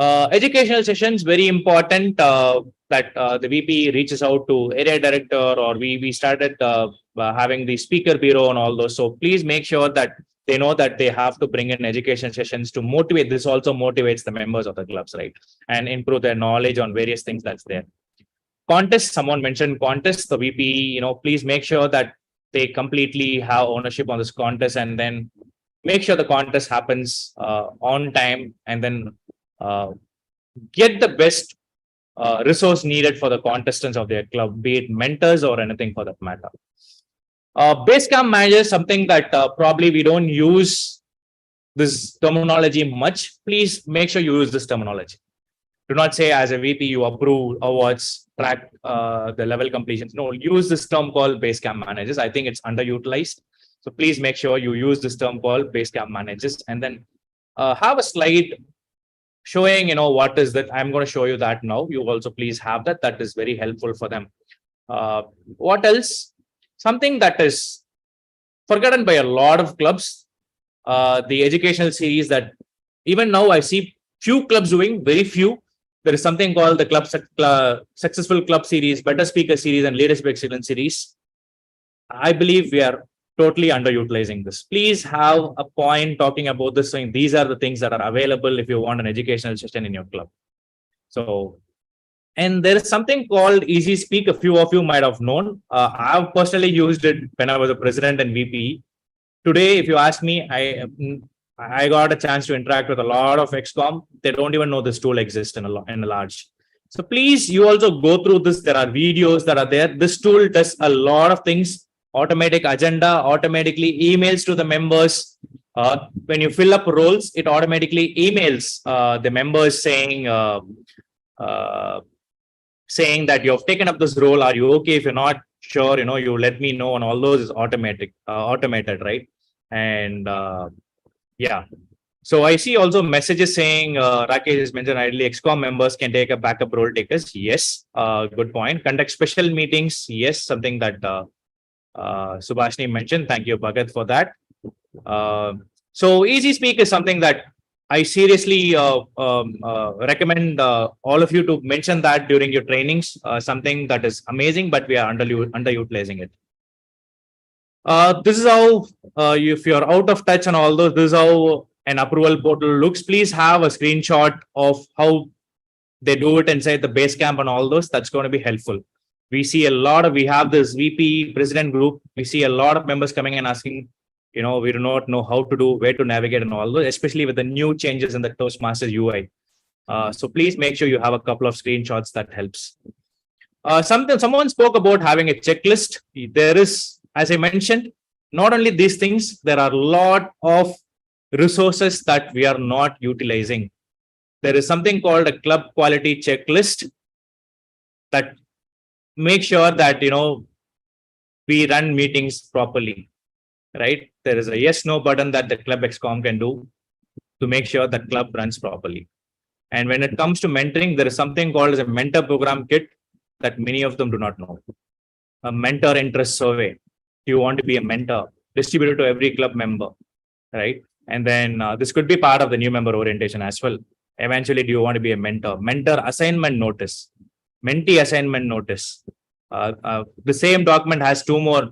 R: Educational sessions, very important that the VP reaches out to area director, or we started having the speaker bureau and all those. So please make sure that they know that they have to bring in education sessions to motivate. This also motivates the members of the clubs, right? And improve their knowledge on various things that's there. Contests, someone mentioned contests. The VP, please make sure that they completely have ownership on this contest, and then make sure the contest happens on time, and then get the best resource needed for the contestants of their club, be it mentors or anything for that matter. Basecamp manager, something that probably we don't use this terminology much. Please make sure you use this terminology. Do not say as a VP you approve awards, track the level completions. No, use this term called Basecamp managers. I think it's underutilized. So please make sure you use this term called Basecamp managers, and then have a slide showing, what is that. I'm going to show you that now. You also please have that. That is very helpful for them. What else? Something that is forgotten by a lot of clubs, the educational series that even now I see few clubs doing, very few. There is something called the Successful Club Series, Better Speaker Series, and Leadership Excellence Series. I believe we are totally underutilizing this. Please have a point talking about this, saying these are the things that are available if you want an educational session in your club. So, and there is something called Easy Speak. A few of you might have known. I've personally used it when I was a president and VP. Today, if you ask me, I got a chance to interact with a lot of ExCom. They don't even know this tool exists in a large. So please, you also go through this. There are videos that are there. This tool does a lot of things. Automatic agenda, automatically emails to the members. When you fill up roles, it automatically emails the members saying that you have taken up this role. Are you okay? If you're not sure, you let me know, and all those is automated, right? And yeah. So I see also messages saying, Rakesh has mentioned ideally ExCom members can take a backup role takers. Yes, good point. Conduct special meetings. Yes, something that Subhashini mentioned. Thank you, Bhagat, for that. So Easy Speak is something that I seriously recommend all of you to mention that during your trainings. Something that is amazing, but we are underutilizing it. This is how, if you're out of touch and all those, this is how an approval portal looks. Please have a screenshot of how they do it inside the Basecamp and all those. That's going to be helpful. We see we have this VP president group. We see a lot of members coming and asking, we do not know how to do, where to navigate and all those, especially with the new changes in the Toastmasters UI. So please make sure you have a couple of screenshots. That helps. Someone spoke about having a checklist. There is, as I mentioned, not only these things, there are a lot of resources that we are not utilizing. There is something called a club quality checklist that make sure that, we run meetings properly, right? There is a yes, no button that the club ExCom can do to make sure that club runs properly. And when it comes to mentoring, there is something called as a mentor program kit that many of them do not know. A mentor interest survey. If you want to be a mentor, distribute it to every club member, right? And then this could be part of the new member orientation as well. Eventually, do you want to be a mentor? Mentor assignment notice. Mentee assignment notice. The same document has two more,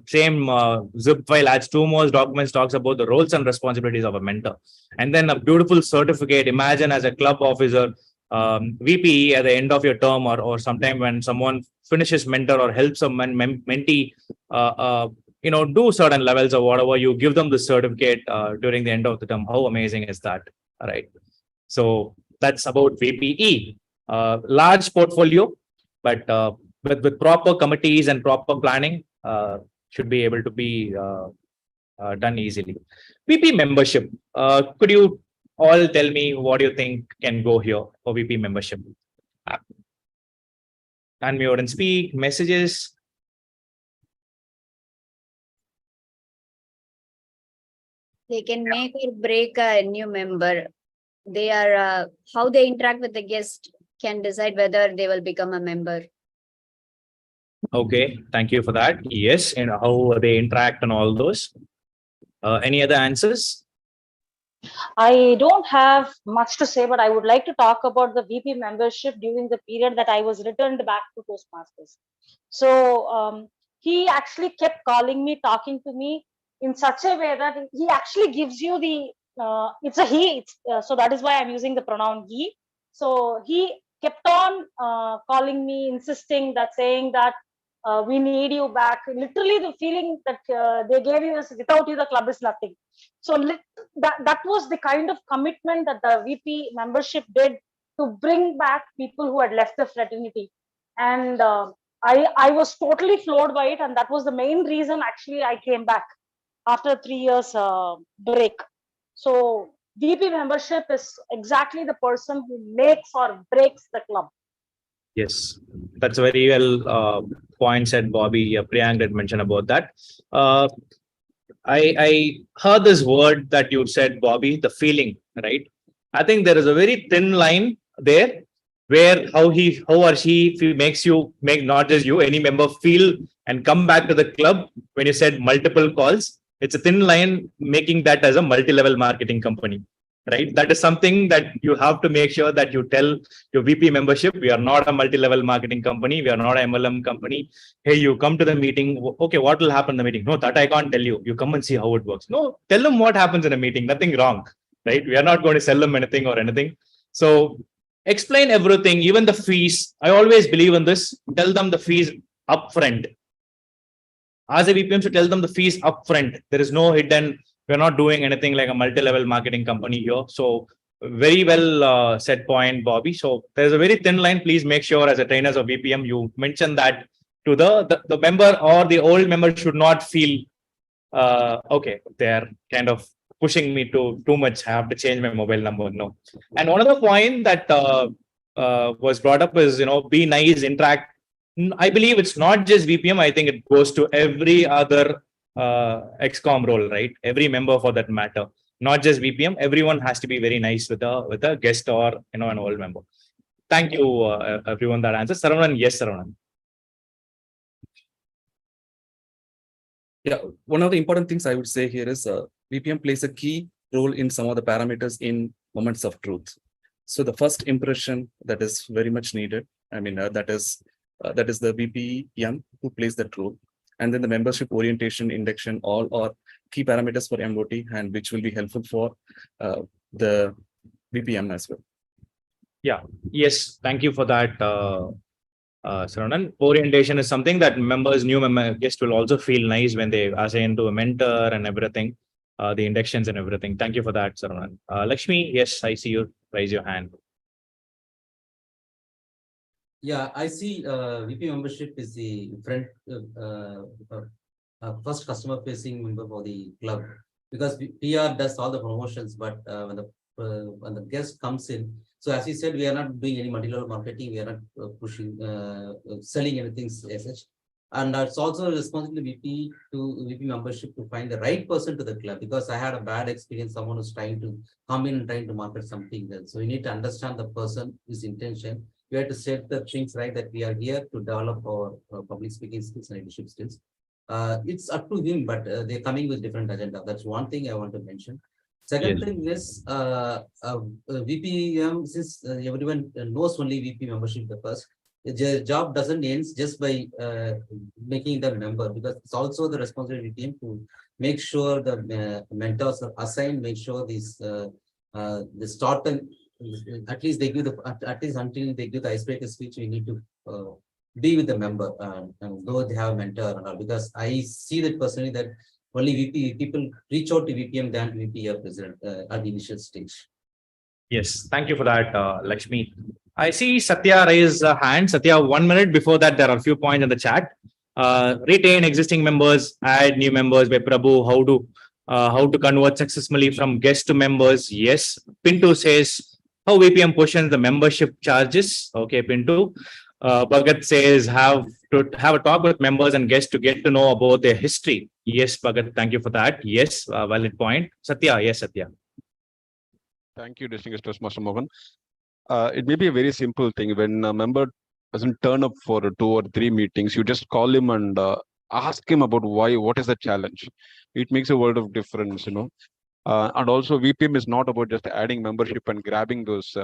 R: zip file adds two more documents, talks about the roles and responsibilities of a mentor. And then a beautiful certificate. Imagine as a club officer, VP at the end of your term, or sometime when someone finishes mentor or helps a mentee do certain levels or whatever, you give them the certificate during the end of the term. How amazing is that? All right. So that's about VPE. Large portfolio, but with proper committees and proper planning, should be able to be done easily. VP membership. Could you all tell me what you think can go here for VP membership? Unmute and speak. Messages.
G: They can make or break a new member. They are how they interact with the guest can decide whether they will become a member.
R: Okay, thank you for that. Yes, and how they interact and all those. Any other answers?
E: I don't have much to say, but I would like to talk about the VP membership during the period that I was returned back to Toastmasters. So he actually kept calling me, talking to me in such a way that he actually gives you the, it's a he, so that is why I'm using the pronoun he. So he kept on calling me, insisting that, saying that we need you back. Literally the feeling that they gave you is without you, the club is nothing. So that was the kind of commitment that the VP membership did to bring back people who had left the fraternity. And I was totally floored by it. And that was the main reason actually I came back after 3 years break. So VP membership is exactly the person who makes or breaks the club.
R: Yes, that's a very well point said, Bobby. Priyank did mention about that. I heard this word that you said, Bobby, the feeling, right? I think there is a very thin line there where how or she makes you, not just you, any member feel and come back to the club. When you said multiple calls, it's a thin line making that as a multi-level marketing company. Right, that is something that you have to make sure that you tell your VP membership. We are not a multi-level marketing company. We are not an MLM company. Hey, you come to the meeting. Okay, what will happen in the meeting? No, that I can't tell you. You come and see how it works. No, tell them what happens in a meeting. Nothing wrong, right? We are not going to sell them anything or anything. So explain everything, even the fees. I always believe in this. Tell them the fees upfront. As a VPM, should tell them the fees upfront. There is no hidden. We're not doing anything like a multi-level marketing company here. So very well said point, Bobby. So there's a very thin line. Please make sure as a trainers of VPM, you mention that to the member, or the old member should not feel, okay, they're kind of pushing me to too much. I have to change my mobile number. No. And one other point that was brought up is, be nice, interact. I believe it's not just VPM. I think it goes to every other XCOM role, right? Every member for that matter, not just VPM. Everyone has to be very nice with a guest or an old member. Thank you, everyone that answers. Saravanan, yes, Saravanan.
U: Yeah, one of the important things I would say here is VPM plays a key role in some of the parameters in moments of truth. So the first impression that is very much needed. I mean, that is the VPM who plays that role. And then the membership orientation, induction, all are key parameters for MOT, and which will be helpful for the VPM as well.
R: Yeah, yes, thank you for that, Saravanan. Orientation is something that new member guests will also feel nice when they assign to a mentor and everything, the inductions and everything. Thank you for that, Saravanan. Lakshmi, yes, I see you raise your hand.
V: Yeah, I see VP membership is the first customer facing member for the club, because PR does all the promotions, but when the guest comes in, so as you said, we are not doing any multi-level marketing, we are not pushing, selling anything as such. And it's also responsibility to VP membership to find the right person to the club, because I had a bad experience, someone who's trying to come in and trying to market something else. So you need to understand the person, his intention. We have to set the things right, that we are here to develop our public speaking skills and leadership skills. It's up to him, but they're coming with different agenda. That's one thing I want to mention. Second thing is VPM, since everyone knows only VP membership the first, the job doesn't end just by making them member, because it's also the responsibility team to make sure the mentors are assigned, make sure these the start and at least they give the, at least until they give the icebreaker speech, we need to be with the member and though they have a mentor and all, because I see that personally that only VP people reach out to VPM than to VP or president at the initial stage.
R: Yes, thank you for that, Lakshmi. I see Satya raise a hand. Satya, 1 minute. Before that, there are a few points in the chat. Retain existing members, add new members by Prabhu. How to convert successfully from guests to members? Yes. Pintu says how VPM pushes the membership charges. Okay, Pintu. Bhagat says have to have a talk with members and guests to get to know about their history. Yes, Bhagat, thank you for that. Yes, valid point. Satya, yes, Satya.
F: Thank you, Distinguished Toastmaster Mohan. It may be a very simple thing. When a member doesn't turn up for 2 or 3 meetings, you just call him and ask him about what is the challenge. It makes a world of difference, And also VPM is not about just adding membership and grabbing those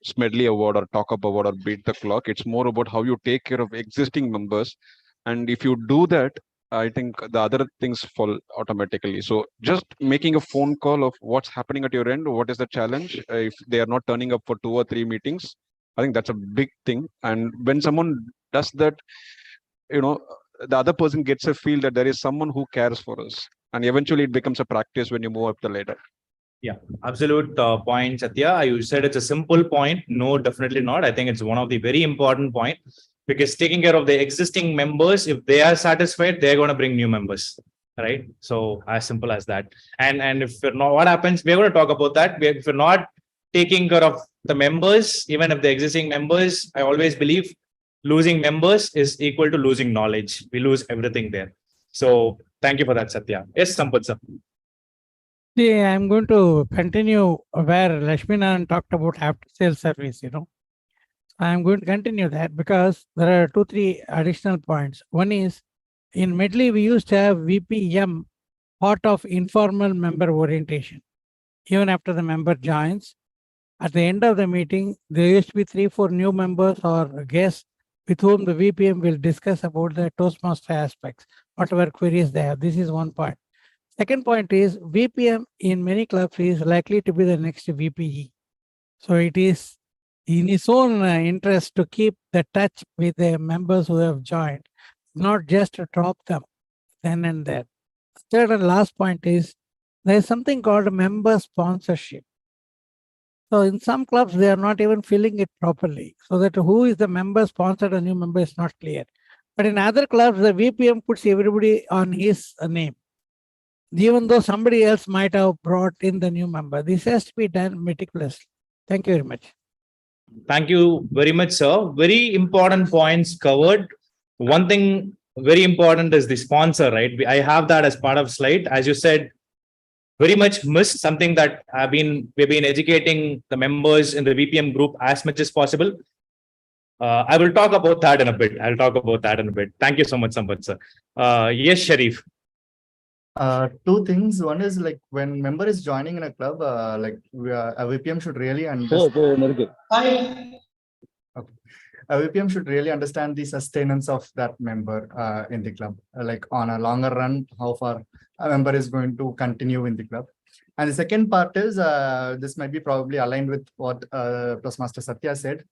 F: Smedley Award or Talk Up Award or Beat the Clock. It's more about how you take care of existing members. And if you do that, I think the other things fall automatically. So just making a phone call of what's happening at your end, what is the challenge, if they are not turning up for 2 or 3 meetings, I think that's a big thing. And when someone does that, the other person gets a feel that there is someone who cares for us. And eventually it becomes a practice when you move up the ladder.
R: Yeah, absolute point, Satya. You said it's a simple point. No, definitely not. I think it's one of the very important point, because taking care of the existing members, if they are satisfied, they're going to bring new members, right? So as simple as that. And if you're not, what happens? We're going to talk about that. If you're not taking care of the members, even if the existing members, I always believe losing members is equal to losing knowledge. We lose everything there. So thank you for that, Satya. Yes, Sampath sir.
D: See, I'm going to continue where Lakshminaran talked about after sales service, I'm going to continue that because there are 2-3 additional points. One is, in Medley, we used to have VPM, part of informal member orientation. Even after the member joins, at the end of the meeting, there used to be 3-4 new members or guests with whom the VPM will discuss about the Toastmaster aspects, whatever queries they have. This is one point. Second point is, VPM in many clubs is likely to be the next VPE. So it is in his own interest to keep the touch with the members who have joined, not just to drop them then and there. Third and last point is, there is something called member sponsorship. So in some clubs, they are not even filling it properly, so that who is the member sponsored a new member is not clear. But in other clubs, the VPM puts everybody on his name, even though somebody else might have brought in the new member. This has to be done meticulously. Thank you very much.
R: Thank you very much, sir. Very important points covered. One thing very important is the sponsor, right? I have that as part of slide. As you said, very much missed, something that we've been educating the members in the VPM group as much as possible. I will talk about that in a bit. Thank you so much, Sampath sir. Yes, Sharif.
Q: 2 things. One is like when member is joining in a club, a VPM should really understand. A VPM should really understand the sustenance of that member in the club, like on a longer run, how far a member is going to continue in the club. And the second part is, this might be probably aligned with what Toastmaster Satya said.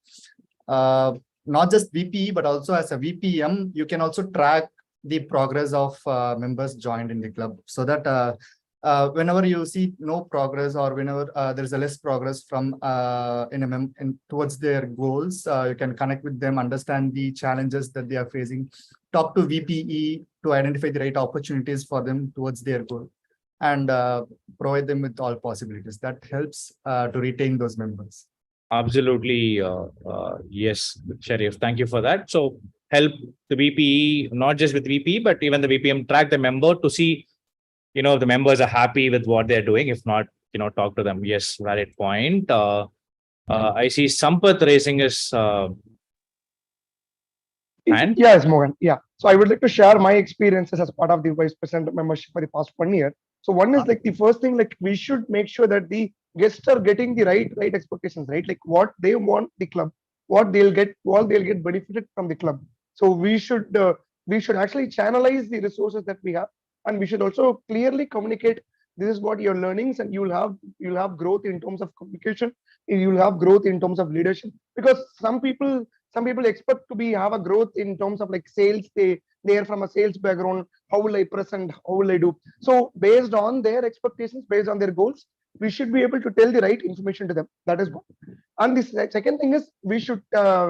Q: Not just VP, but also as a VPM, you can also track the progress of members joined in the club, so that whenever you see no progress or whenever there is a less progress from towards their goals, you can connect with them, understand the challenges that they are facing, talk to VPE to identify the right opportunities for them towards their goal, and provide them with all possibilities. That helps to retain those members.
R: Absolutely. Yes, Sharif. Thank you for that. So help the VPE, not just with VPE, but even the VPM track the member to see, if the members are happy with what they're doing. If not, talk to them. Yes, valid point. I see Sampath raising his hand.
L: Yes, Mohan. Yeah. So I would like to share my experiences as part of the vice president membership for the past 1 year. So one is like the first thing, like we should make sure that the guests are getting the right expectations, right? Like what they want the club, what they'll get benefited from the club. So we should actually channelize the resources that we have, and we should also clearly communicate this is what your learnings, and you'll have growth in terms of communication, you'll have growth in terms of leadership, because some Some people expect to have a growth in terms of like sales. They are from a sales background. How will I present? How will I do? So based on their expectations, based on their goals, we should be able to tell the right information to them. That is one. And the second thing is we should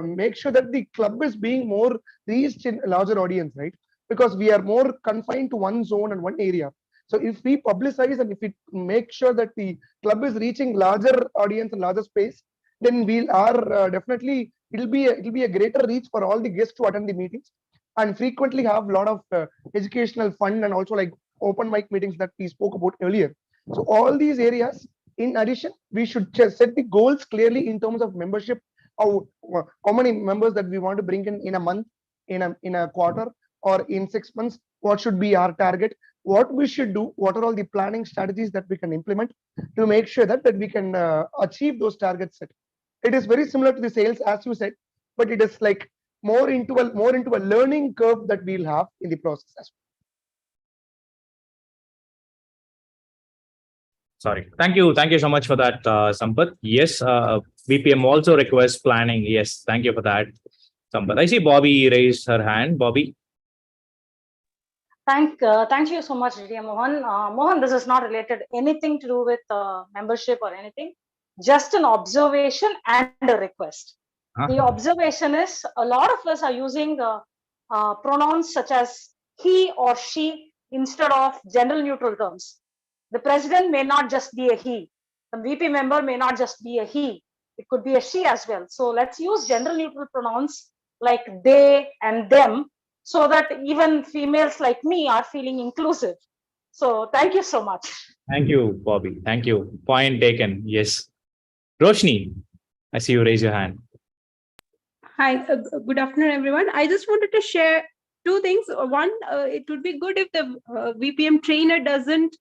L: make sure that the club is being more reached in a larger audience, right? Because we are more confined to one zone and one area. So if we publicize and if we make sure that the club is reaching larger audience and larger space, then we are definitely it'll be a greater reach for all the guests to attend the meetings, and frequently have a lot of educational fun and also like open mic meetings that we spoke about earlier. So all these areas, in addition, we should just set the goals clearly in terms of membership. How many members that we want to bring in a month, in a quarter, or in 6 months? What should be our target? What we should do? What are all the planning strategies that we can implement to make sure that we can achieve those targets set? It is very similar to the sales, as you said, but it is like more into a learning curve that we'll have in the process as well.
R: Sorry. Thank you so much for that, Sampath. Yes, VPM also requests planning. Yes, thank you for that, Sampath. I see Bobby raised her hand. Bobby.
E: Thank you so much, J.D. Mohan. Mohan, this is not related anything to do with membership or anything. Just an observation and a request. The observation is a lot of us are using pronouns such as he or she instead of gender neutral terms. The president may not just be a he. The VP member may not just be a he. It could be a she as well. So let's use gender neutral pronouns like they and them, so that even females like me are feeling inclusive. So thank you so much.
R: Thank you, Bobby. Thank you. Point taken. Yes. Roshni, I see you raise your hand.
K: Hi, good afternoon, everyone. I just wanted to share two things. One, it would be good if the VPM trainer doesn't,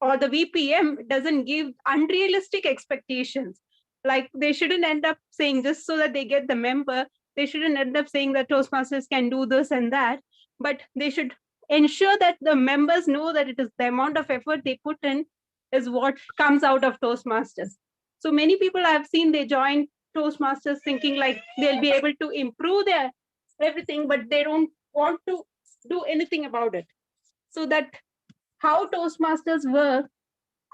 K: or the VPM doesn't give unrealistic expectations. Like they shouldn't end up saying just so that they get the member. They shouldn't end up saying that Toastmasters can do this and that, but they should ensure that the members know that it is the amount of effort they put in is what comes out of Toastmasters. So many people I've seen, they join Toastmasters thinking like they'll be able to improve their everything, but they don't want to do anything about it. So that how Toastmasters work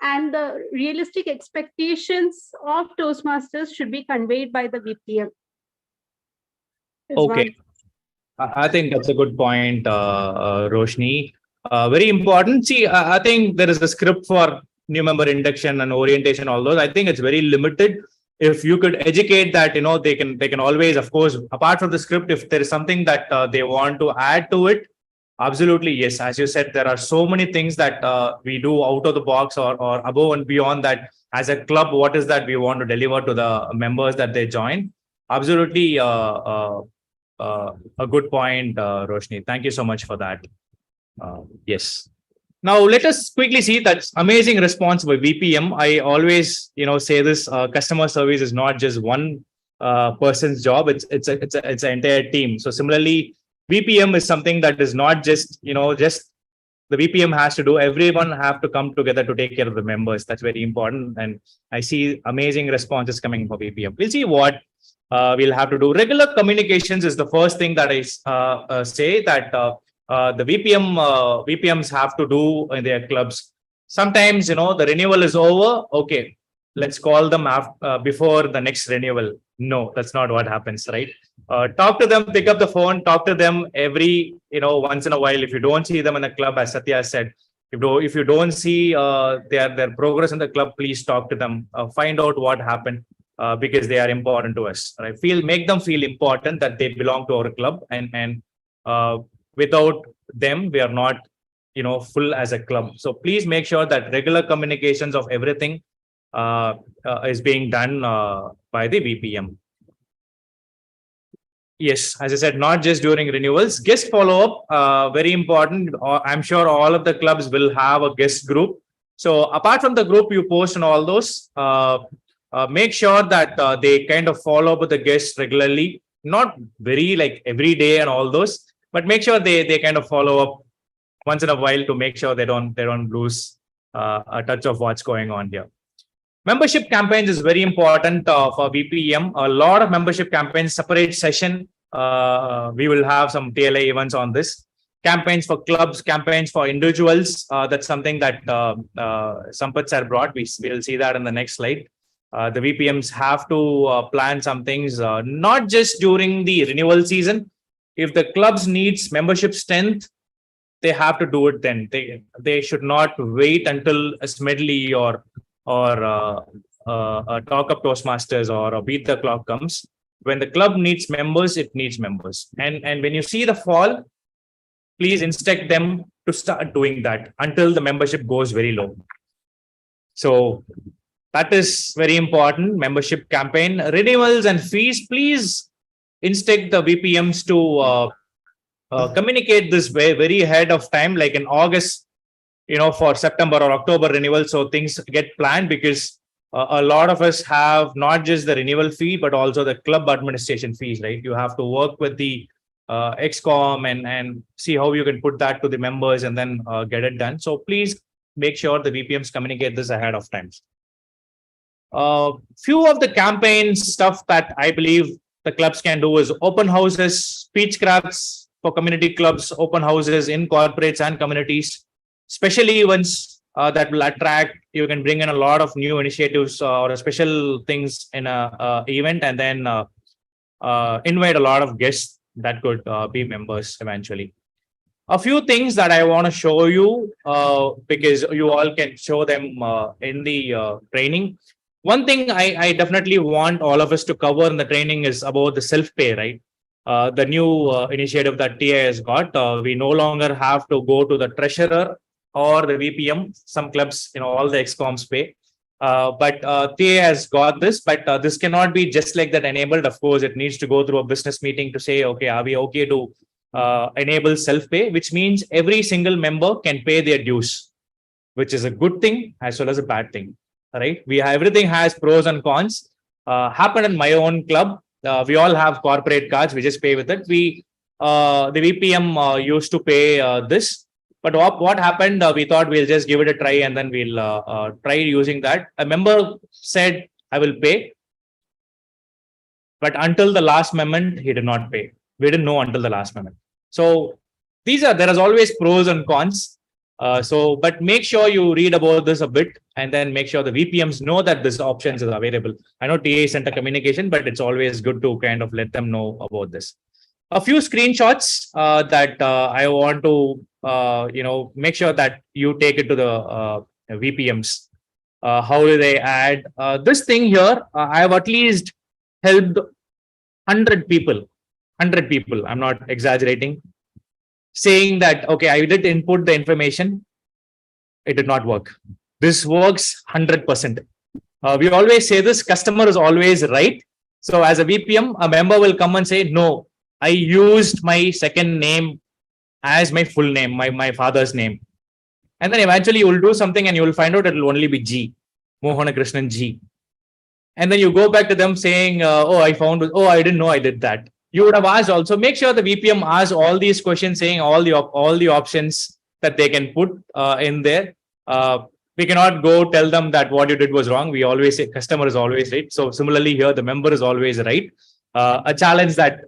K: and the realistic expectations of Toastmasters should be conveyed by the VPM.
R: Okay. I think that's a good point, Roshni. Very important. See, I think there is a script for new member induction and orientation, all those. I think it's very limited. If you could educate that, they can always, of course, apart from the script, if there is something that they want to add to it, absolutely, yes. As you said, there are so many things that we do out of the box or above and beyond that. As a club, what is that we want to deliver to the members that they join? Absolutely. A good point, Roshni. Thank you so much for that. Yes. Now let us quickly see that amazing response by VPM. I always, say this: customer service is not just one person's job; it's an entire team. So similarly, VPM is something that is not just just the VPM has to do. Everyone have to come together to take care of the members. That's very important. And I see amazing responses coming for VPM. We'll see what we'll have to do. Regular communications is the first thing that I say that the VPMs have to do in their clubs. Sometimes, the renewal is over. Okay, let's call them before the next renewal. No, that's not what happens, right? Talk to them, pick up the phone, talk to them every, once in a while. If you don't see them in the club, as Satya said, if you don't see their progress in the club, please talk to them, find out what happened. Because they are important to us. Right? Make them feel important that they belong to our club, and without them, we are not, full as a club. So please make sure that regular communications of everything is being done by the VPM. Yes, as I said, not just during renewals. Guest follow-up, very important. I'm sure all of the clubs will have a guest group. So apart from the group you post and all those, make sure that they kind of follow up with the guests regularly, not very like every day and all those, but make sure they kind of follow up once in a while to make sure they don't lose a touch of what's going on here. Membership campaigns is very important for VPM. A lot of membership campaigns, separate session. We will have some TLA events on this. Campaigns for clubs, campaigns for individuals. That's something that Sampath sir brought. We'll see that in the next slide. The VPMs have to plan some things, not just during the renewal season. If the clubs needs membership strength, they have to do it then. They should not wait until a Smedley or a Talk Up Toastmasters or a Beat the Clock comes. When the club needs members, it needs members. And when you see the fall, please instruct them to start doing that until the membership goes very low. So that is very important. Membership campaign, renewals and fees. Please instruct the VPMs to communicate this very ahead of time, like in August, for September or October renewal. So things get planned, because a lot of us have not just the renewal fee, but also the club administration fees, right? You have to work with the XCOM and see how you can put that to the members and then get it done. So please make sure the VPMs communicate this ahead of time. Few of the campaign stuff that I believe the clubs can do is open houses, speech crafts for community clubs, open houses in corporates and communities, special events that will attract. You can bring in a lot of new initiatives or special things in a event, and then invite a lot of guests that could be members eventually. A few things that I want to show you, because you all can show them in the training. One thing I definitely want all of us to cover in the training is about the self-pay, right? The new initiative that TA has got. We no longer have to go to the treasurer or the VPM. Some clubs, all the XCOMs pay. But TA has got this, but this cannot be just like that enabled. Of course, it needs to go through a business meeting to say, okay, are we okay to enable self-pay, which means every single member can pay their dues, which is a good thing as well as a bad thing, right? Everything has pros and cons. Happened in my own club. We all have corporate cards. We just pay with it. The VPM used to pay this. But what happened, we thought we'll just give it a try and then we'll try using that. A member said, I will pay. But until the last moment, he did not pay. We didn't know until the last moment. So there is always pros and cons. But make sure you read about this a bit and then make sure the VPMs know that this option is available. I know TA sent a communication, but it's always good to kind of let them know about this. A few screenshots that I want to make sure that you take it to the VPMs. How do they add this thing here? I have at least helped 100 people. 100 people. I'm not exaggerating. Saying that, okay, I did input the information. It did not work. This works 100%. We always say this, customer is always right. So as a VPM, a member will come and say, no, I used my second name as my full name, my father's name. And then eventually you will do something and you will find out it will only be G, Mohana Krishnan G. And then you go back to them saying, I didn't know I did that. You would have asked also, make sure the VPM asks all these questions, saying all the options that they can put in there. We cannot go tell them that what you did was wrong. We always say customer is always right. So similarly here, the member is always right. A challenge that,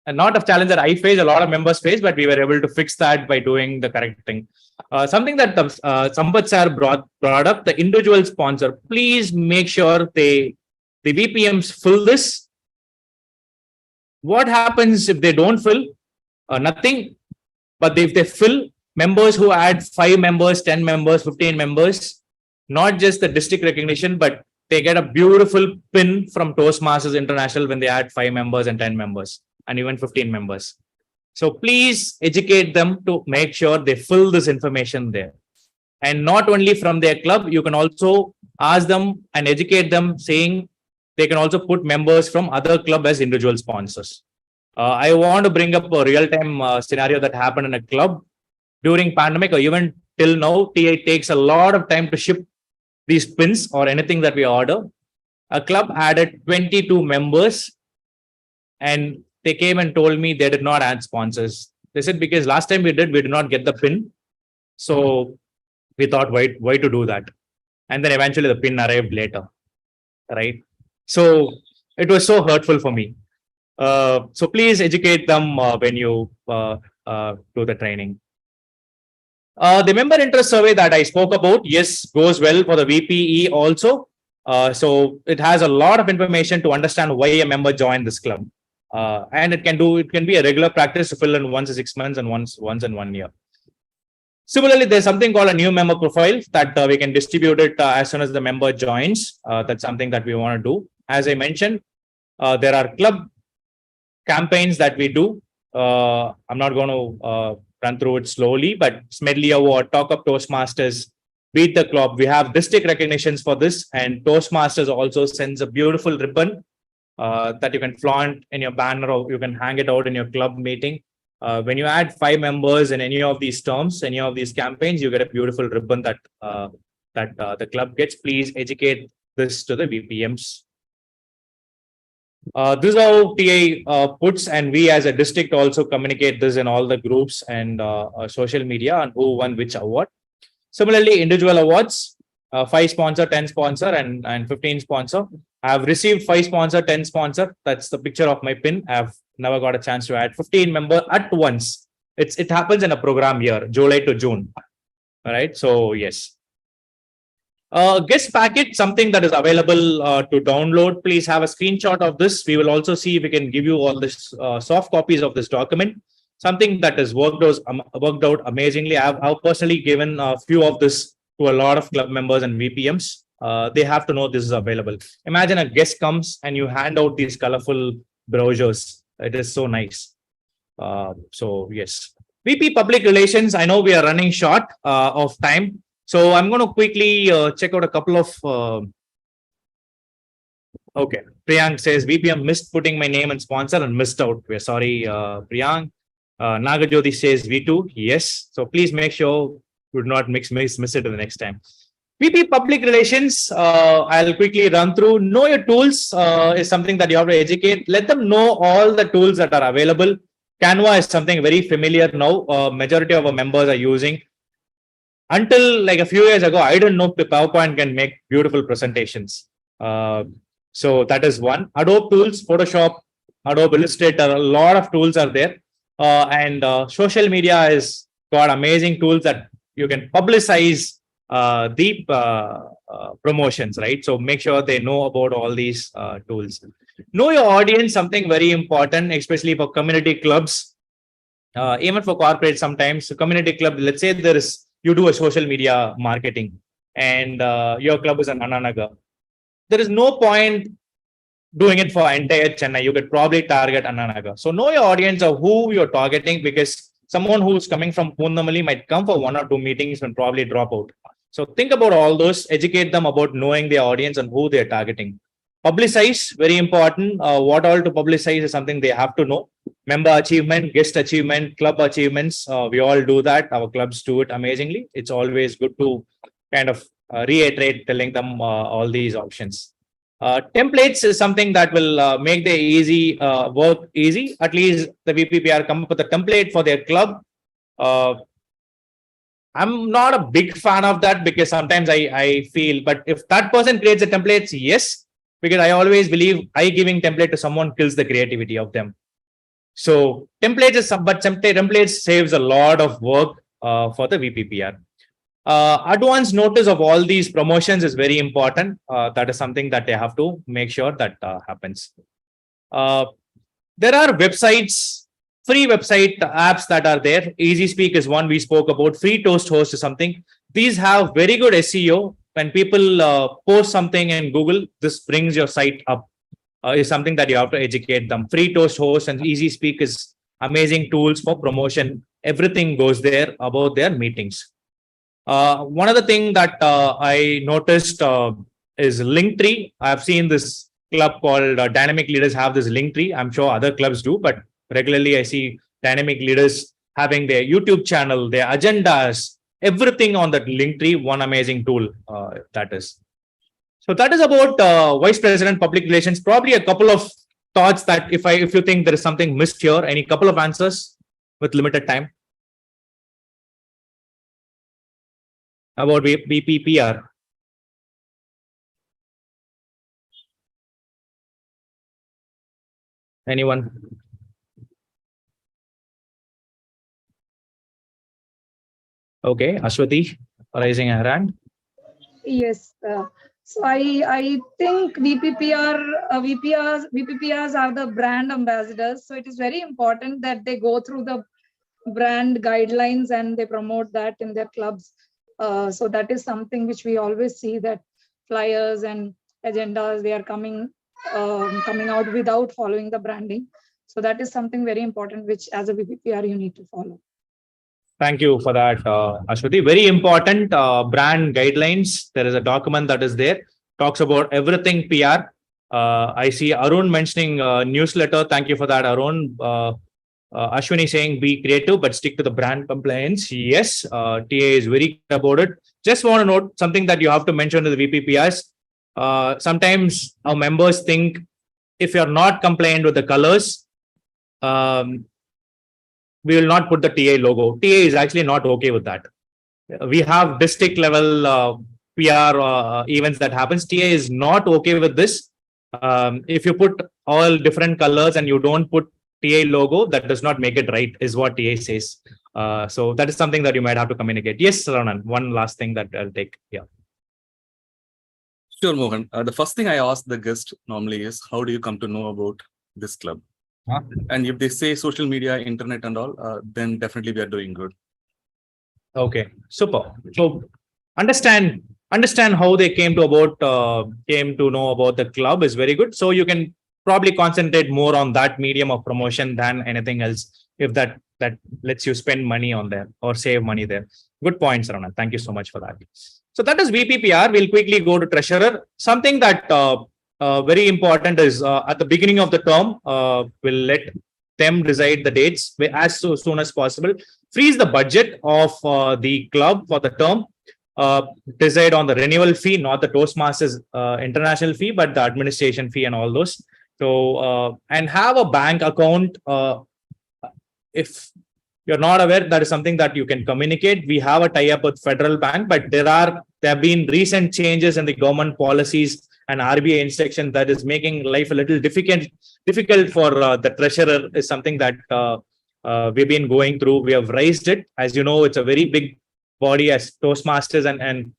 R: not a challenge that I face, a lot of members face, but we were able to fix that by doing the correct thing. Something that Sampath sir brought up, the individual sponsor. Please make sure the VPMs fill this. What happens if they don't fill? Nothing. But if they fill, members who add 5 members, 10 members, 15 members, not just the district recognition, but they get a beautiful pin from Toastmasters International when they add 5 members and 10 members and even 15 members. So please educate them to make sure they fill this information there. And not only from their club, you can also ask them and educate them, saying they can also put members from other club as individual sponsors. I want to bring up a real-time scenario that happened in a club during pandemic, or even till now. TA takes a lot of time to ship these pins or anything that we order. A club added 22 members and they came and told me they did not add sponsors. They said, because last time we did not get the pin. So we thought, why to do that? and then eventually the pin arrived later, right? So it was so hurtful for me. So please educate them when you do the training. The member interest survey that I spoke about, yes, goes well for the VPE also. So it has a lot of information to understand why a member joined this club. And it can be a regular practice to fill in once in 6 months and once in 1 year. Similarly, there's something called a new member profile that we can distribute it as soon as the member joins. That's something that we want to do. As I mentioned, there are club campaigns that we do. I'm not going to run through it slowly, but Smedley Award, Talk Up Toastmasters, Beat the Club. We have district recognitions for this, and Toastmasters also sends a beautiful ribbon that you can flaunt in your banner, or you can hang it out in your club meeting. When you add 5 members in any of these terms, any of these campaigns, you get a beautiful ribbon that the club gets. Please educate this to the VPMs. This is how TA puts, and we as a district also communicate this in all the groups and social media on who won which award. Similarly, individual awards, 5 sponsor, 10 sponsor, and 15 sponsor. I have received 5 sponsor, 10 sponsor. That's the picture of my pin. I've never got a chance to add 15 member at once. It happens in a program year, July to June. All right. So yes. Guest packet, something that is available to download. Please have a screenshot of this. We will also see if we can give you all this soft copies of this document. Something that is worked out amazingly. I've personally given a few of this to a lot of club members and VPMs. They have to know this is available. Imagine a guest comes and you hand out these colorful brochures. It is so nice. So yes. VP Public Relations, I know we are running short of time. So I'm going to quickly check out a couple of. Okay, Priyank says VPM missed putting my name and sponsor and missed out. We're sorry, Priyank. Nagajyoti says V2. Yes. So please make sure you do not miss it the next time. VP Public Relations, I'll quickly run through. Know your tools is something that you have to educate. Let them know all the tools that are available. Canva is something very familiar now. Majority of our members are using. Until like a few years ago, I didn't know the PowerPoint can make beautiful presentations. So that is one. Adobe tools, Photoshop, Adobe Illustrator, a lot of tools are there. And social media has got amazing tools that you can publicize the promotions, right? So make sure they know about all these tools. Know your audience, something very important, especially for community clubs, even for corporate sometimes. So community club, let's say you do a social media marketing and your club is in Annanagar. There is no point doing it for entire Chennai. You could probably target Annanagar. So know your audience of who you're targeting, because someone who's coming from Purnamali might come for 1 or 2 meetings and probably drop out. So think about all those, educate them about knowing their audience and who they're targeting. Publicize, very important. What all to publicize is something they have to know. Member achievement, guest achievement, club achievements. We all do that. Our clubs do it amazingly. It's always good to kind of reiterate telling them all these options. Templates is something that will make the easy work easy. At least the VPPR come up with a template for their club. I'm not a big fan of that because sometimes I feel, but if that person creates the templates, yes, because I always believe giving template to someone kills the creativity of them. So templates is but templates saves a lot of work for the VPPR. Advance notice of all these promotions is very important. That is something that they have to make sure that happens. There are websites, free website apps that are there. EasySpeak is one we spoke about. Free Toast Host is something. These have very good SEO. When people post something in Google, this brings your site up. Is something that you have to educate them. Free Toast Host and EasySpeak is amazing tools for promotion. Everything goes there about their meetings. One other thing that I noticed is Linktree. I've seen this club called Dynamic Leaders have this Linktree. I'm sure other clubs do, but regularly I see Dynamic Leaders having their YouTube channel, their agendas, everything on that Linktree. One amazing tool that is. So that is about Vice President Public Relations. Probably a couple of thoughts that if you think there is something missed here, any couple of answers with limited time about VPPR. Anyone? Okay, Ashwati raising her hand.
C: Yes. So I think VPPRs are the brand ambassadors. So it is very important that they go through the brand guidelines and they promote that in their clubs. So that is something which we always see, that flyers and agendas, they are coming out without following the branding. So that is something very important, which as a VPPR you need to follow.
R: Thank you for that, Ashwati. Very important brand guidelines. There is a document that is there, talks about everything PR. I see Arun mentioning newsletter. Thank you for that, Arun. Ashwini saying be creative but stick to the brand compliance. Yes, TA is very good about it. Just want to note something that you have to mention to the VPPRs. Sometimes our members think if you're not compliant with the colors, we will not put the TA logo. TA is actually not okay with that. We have district level PR events that happens. TA is not okay with this. If you put all different colors and you don't put TA logo, that does not make it right, is what TA says. So that is something that you might have to communicate. Yes, Ranan, one last thing that I'll take. Yeah.
U: Sure, Mohan. The first thing I ask the guest normally is, how do you come to know about this club? And if they say social media, internet and all, then definitely we are doing good.
R: Okay, super. So understand how they came to know about the club is very good. So you can probably concentrate more on that medium of promotion than anything else, if that lets you spend money on there or save money there. Good points, Rana. Thank you so much for that. So that is VPPR. We'll quickly go to treasurer. Something that very important is at the beginning of the term, we'll let them decide the dates as soon as possible. Freeze the budget of the club for the term. Decide on the renewal fee, not the Toastmasters international fee, but the administration fee and all those. So and have a bank account. If you're not aware, that is something that you can communicate. We have a tie-up with Federal Bank, but there have been recent changes in the government policies and RBI instruction that is making life a little difficult for the treasurer. Is something that we've been going through. We have raised it. As you know, it's a very big body as Toastmasters, and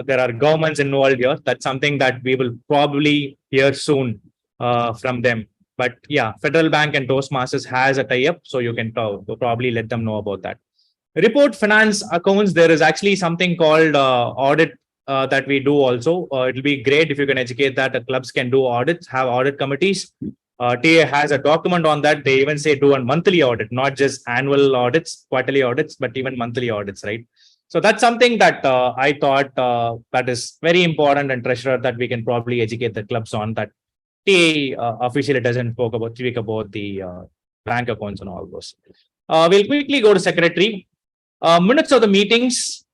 R: there are governments involved here. That's something that we will probably hear soon from them. But yeah, Federal Bank and Toastmasters has a tie-up, so you can probably let them know about that. Report finance accounts. There is actually something called audit that we do also. It'll be great if you can educate that the clubs can do audits, have audit committees. TA has a document on that. They even say do a monthly audit, not just annual audits, quarterly audits, but even monthly audits, right? So that's something that I thought that is very important, and treasurer that we can probably educate the clubs on that. TA officially doesn't speak about the bank accounts and all those. We'll quickly go to secretary. Minutes of the meetings,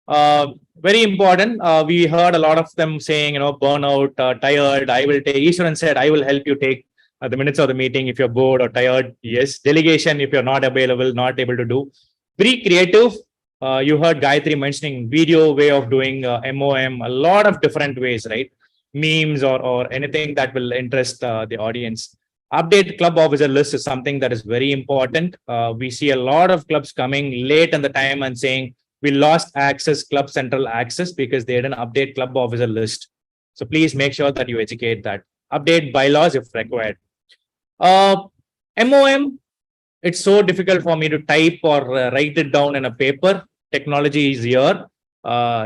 R: very important. We heard a lot of them saying, burnout, tired. I will take. Ishwaran said, I will help you take the minutes of the meeting if you're bored or tired. Yes. Delegation if you're not available, not able to do. Be creative. You heard Gayatri mentioning video way of doing MOM, a lot of different ways, right? Memes or anything that will interest the audience. Update club officer list is something that is very important. We see a lot of clubs coming late in the time and saying we lost access, club central access, because they didn't update club officer list. So please make sure that you educate that. Update bylaws if required. MOM, it's so difficult for me to type or write it down in a paper. Technology is here.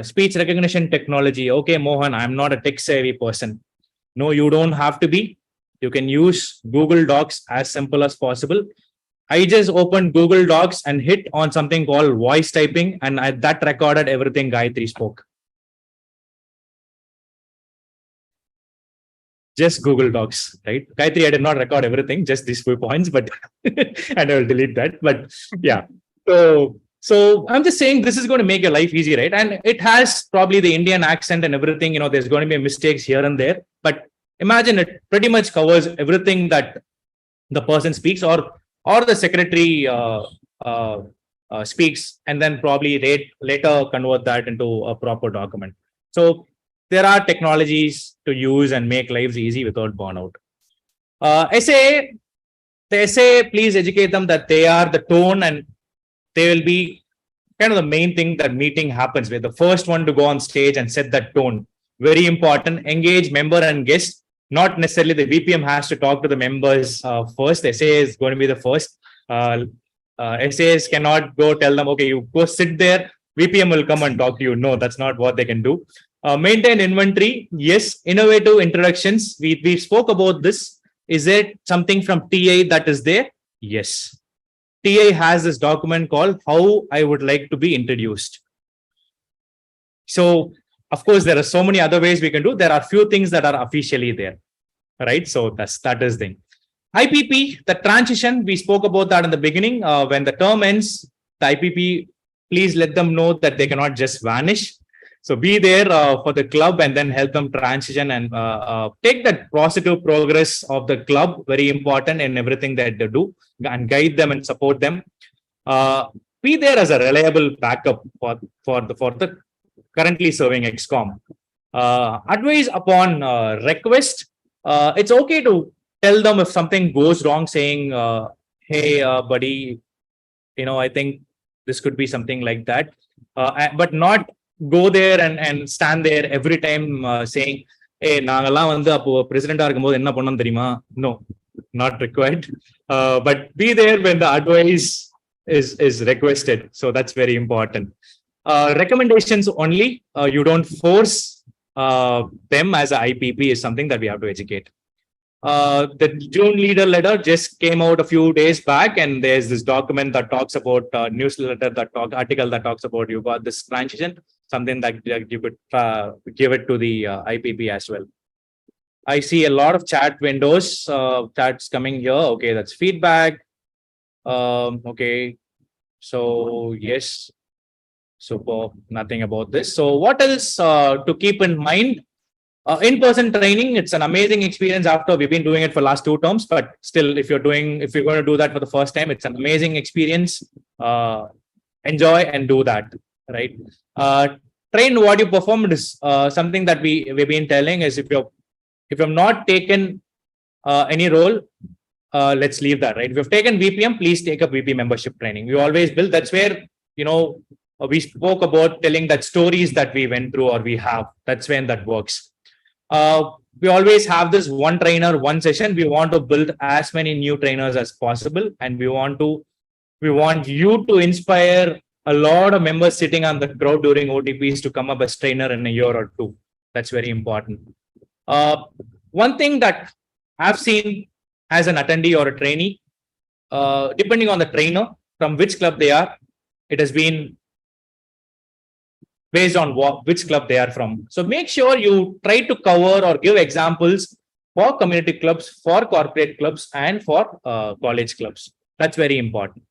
R: Speech recognition technology. Okay, Mohan, I'm not a tech savvy person. No, you don't have to be. You can use Google Docs as simple as possible. I just opened Google Docs and hit on something called voice typing, and that recorded everything Gayatri spoke. Just Google Docs, right? Gayatri, I did not record everything, just these few points, but and I will delete that. But yeah, so I'm just saying this is going to make your life easy, right? And it has probably the Indian accent and everything. There's going to be mistakes here and there, but imagine it pretty much covers everything that the person speaks or the secretary speaks, and then probably later convert that into a proper document. So there are technologies to use and make lives easy without burnout. SA, The SA, please educate them that they are the tone and they will be kind of the main thing that meeting happens. We're the first one to go on stage and set that tone. Very important. Engage member and guest. Not necessarily the VPM has to talk to the members first. SA is going to be the first. SAS cannot go tell them, okay, you go sit there. VPM will come and talk to you. No, that's not what they can do. Maintain inventory. Yes. Innovative introductions. We spoke about this. Is there something from TA that is there? Yes. TA has this document called How I Would Like to Be Introduced. So, of course, there are so many other ways we can do. There are few things that are officially there, right? So that is the thing. IPP, the transition, we spoke about that in the beginning. When the term ends, the IPP, please let them know that they cannot just vanish. So be there for the club and then help them transition and take that positive progress of the club, very important in everything that they do, and guide them and support them. Be there as a reliable backup for the currently serving ExCom. Advise upon request. It's okay to tell them if something goes wrong, saying, hey, buddy, I think this could be something like that, but not go there and stand there every time saying, hey, president no, not required. But be there when the advice is requested. So that's very important. Recommendations only. You don't force them as an IPP is something that we have to educate. The June leader letter just came out a few days back, and there's this document that talks about newsletter article that talks about you got this transition, something that you could give it to the IPP as well. I see a lot of chat windows, chats coming here. Okay, that's feedback. Okay, so yes, super. Nothing about this. So what else to keep in mind? In-person training, it's an amazing experience after we've been doing it for last 2 terms, but still, if you're going to do that for the first time, it's an amazing experience. Enjoy and do that, right? Train what you performed is something that we've been telling is if you've not taken any role, let's leave that, right? If you've taken VPM, please take up VP membership training. We always build. That's where, we spoke about telling that stories that we went through or we have. That's when that works. We always have this one trainer, one session. We want to build as many new trainers as possible, and we want you to inspire a lot of members sitting on the crowd during OTPs to come up as trainer in a year or 2. That's very important. One thing that I've seen as an attendee or a trainee, depending on the trainer, from which club they are, it has been based on which club they are from. So make sure you try to cover or give examples for community clubs, for corporate clubs, and for college clubs. That's very important.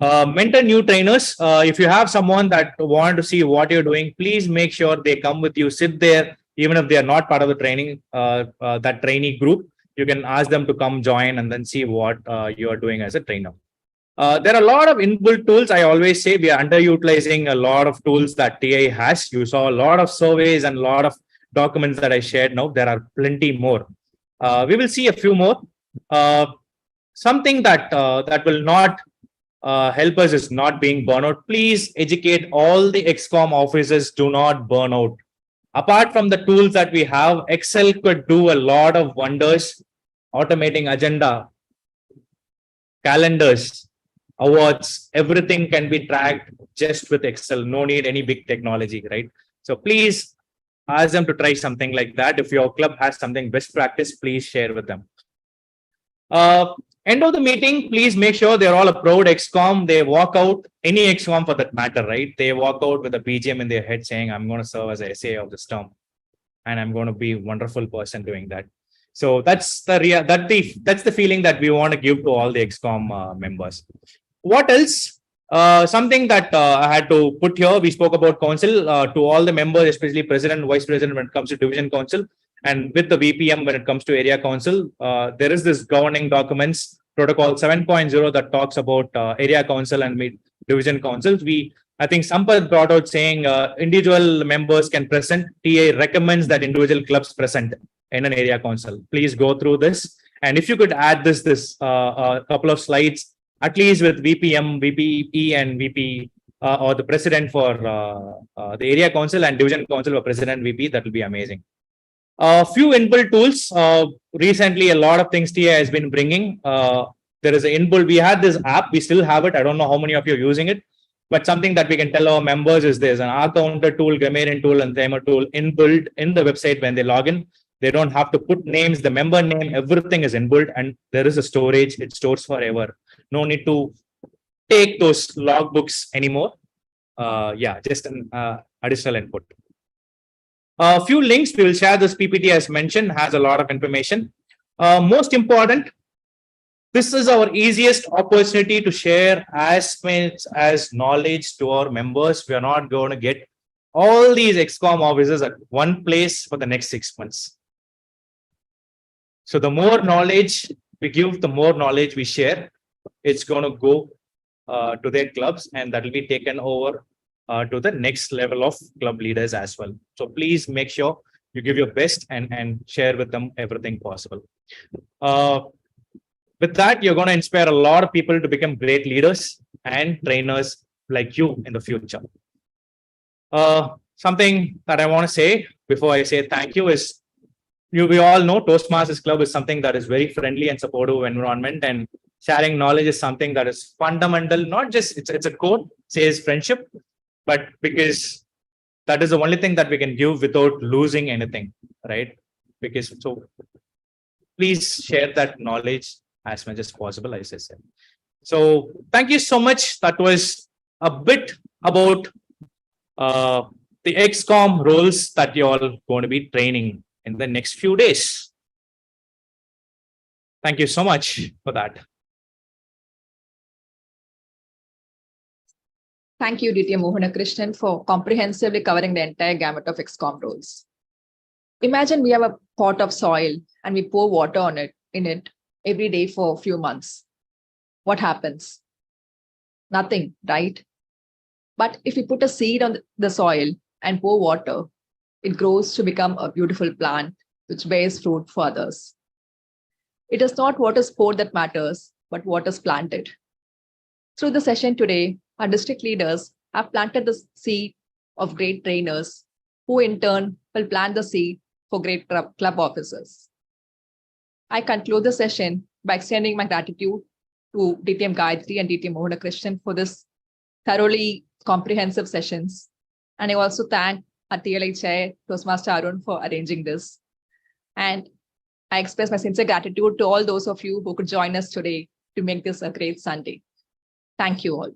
R: Mentor new trainers. If you have someone that want to see what you're doing, please make sure they come with you, sit there, even if they are not part of the training, that trainee group. You can ask them to come join and then see what you are doing as a trainer. There are a lot of inbuilt tools. I always say we are underutilizing a lot of tools that TA has. You saw a lot of surveys and a lot of documents that I shared now. There are plenty more. We will see a few more. Something that will not help us is not being burnout. Please educate all the ExCom officers. Do not burn out. Apart from the tools that we have, Excel could do a lot of wonders. Automating agenda, calendars, awards, everything can be tracked just with Excel. No need any big technology, right? So please ask them to try something like that. If your club has something best practice, please share with them. End of the meeting, please make sure they're all a proud ExCom. They walk out, any ExCom for that matter, right? They walk out with a BGM in their head saying, I'm going to serve as a SA of this term. And I'm going to be a wonderful person doing that. So that's the feeling that we want to give to all the ExCom members. What else? Something that I had to put here, we spoke about council to all the members, especially president, vice president when it comes to division council, and with the VPM when it comes to area council. There is this governing documents, protocol 7.0 that talks about area council and division councils. I think Sampath brought out saying individual members can present. TA recommends that individual clubs present in an area council. Please go through this. And if you could add this couple of slides, at least with VPM, VPE, and VP, or the president for the area council and division council for president VP, that will be amazing. A few inbuilt tools. Recently, a lot of things TI has been bringing. There is an inbuilt. We had this app. We still have it. I don't know how many of you are using it, but something that we can tell our members is there's an R counter tool, grammarian tool, and timer tool inbuilt in the website when they log in. They don't have to put names, the member name, everything is inbuilt, and there is a storage. It stores forever. No need to take those logbooks anymore. Yeah, just an additional input. A few links. We will share this PPT as mentioned, has a lot of information. Most important, this is our easiest opportunity to share as much as knowledge to our members. We are not going to get all these ExCom officers at one place for the next 6 months. So the more knowledge we give, the more knowledge we share, it's going to go to their clubs, and that will be taken over to the next level of club leaders as well. So please make sure you give your best and share with them everything possible. With that, you're going to inspire a lot of people to become great leaders and trainers like you in the future. Something that I want to say before I say thank you is, we all know Toastmasters Club is something that is very friendly and supportive environment, and sharing knowledge is something that is fundamental. Not just it's a quote says friendship, but because that is the only thing that we can give without losing anything, right? Because so please share that knowledge as much as possible, as I said. So thank you so much. That was a bit about the ExCom roles that you're all going to be training in the next few days. Thank you so much for that.
A: Thank you, DTM Mohanakrishnan, for comprehensively covering the entire gamut of ExCom roles. Imagine we have a pot of soil and we pour water in it every day for a few months. What happens? Nothing, right? But if we put a seed on the soil and pour water, it grows to become a beautiful plant which bears fruit for others. It is not what is poured that matters, but what is planted. Through the session today, our district leaders have planted the seed of great trainers who in turn will plant the seed for great club officers. I conclude the session by extending my gratitude to DTM Gayatri and DTM Mohanakrishnan for this thoroughly comprehensive sessions. And I also thank our TLI Chair, Toastmaster Arun, for arranging this. And I express my sincere gratitude to all those of you who could join us today to make this a great Sunday. Thank you all.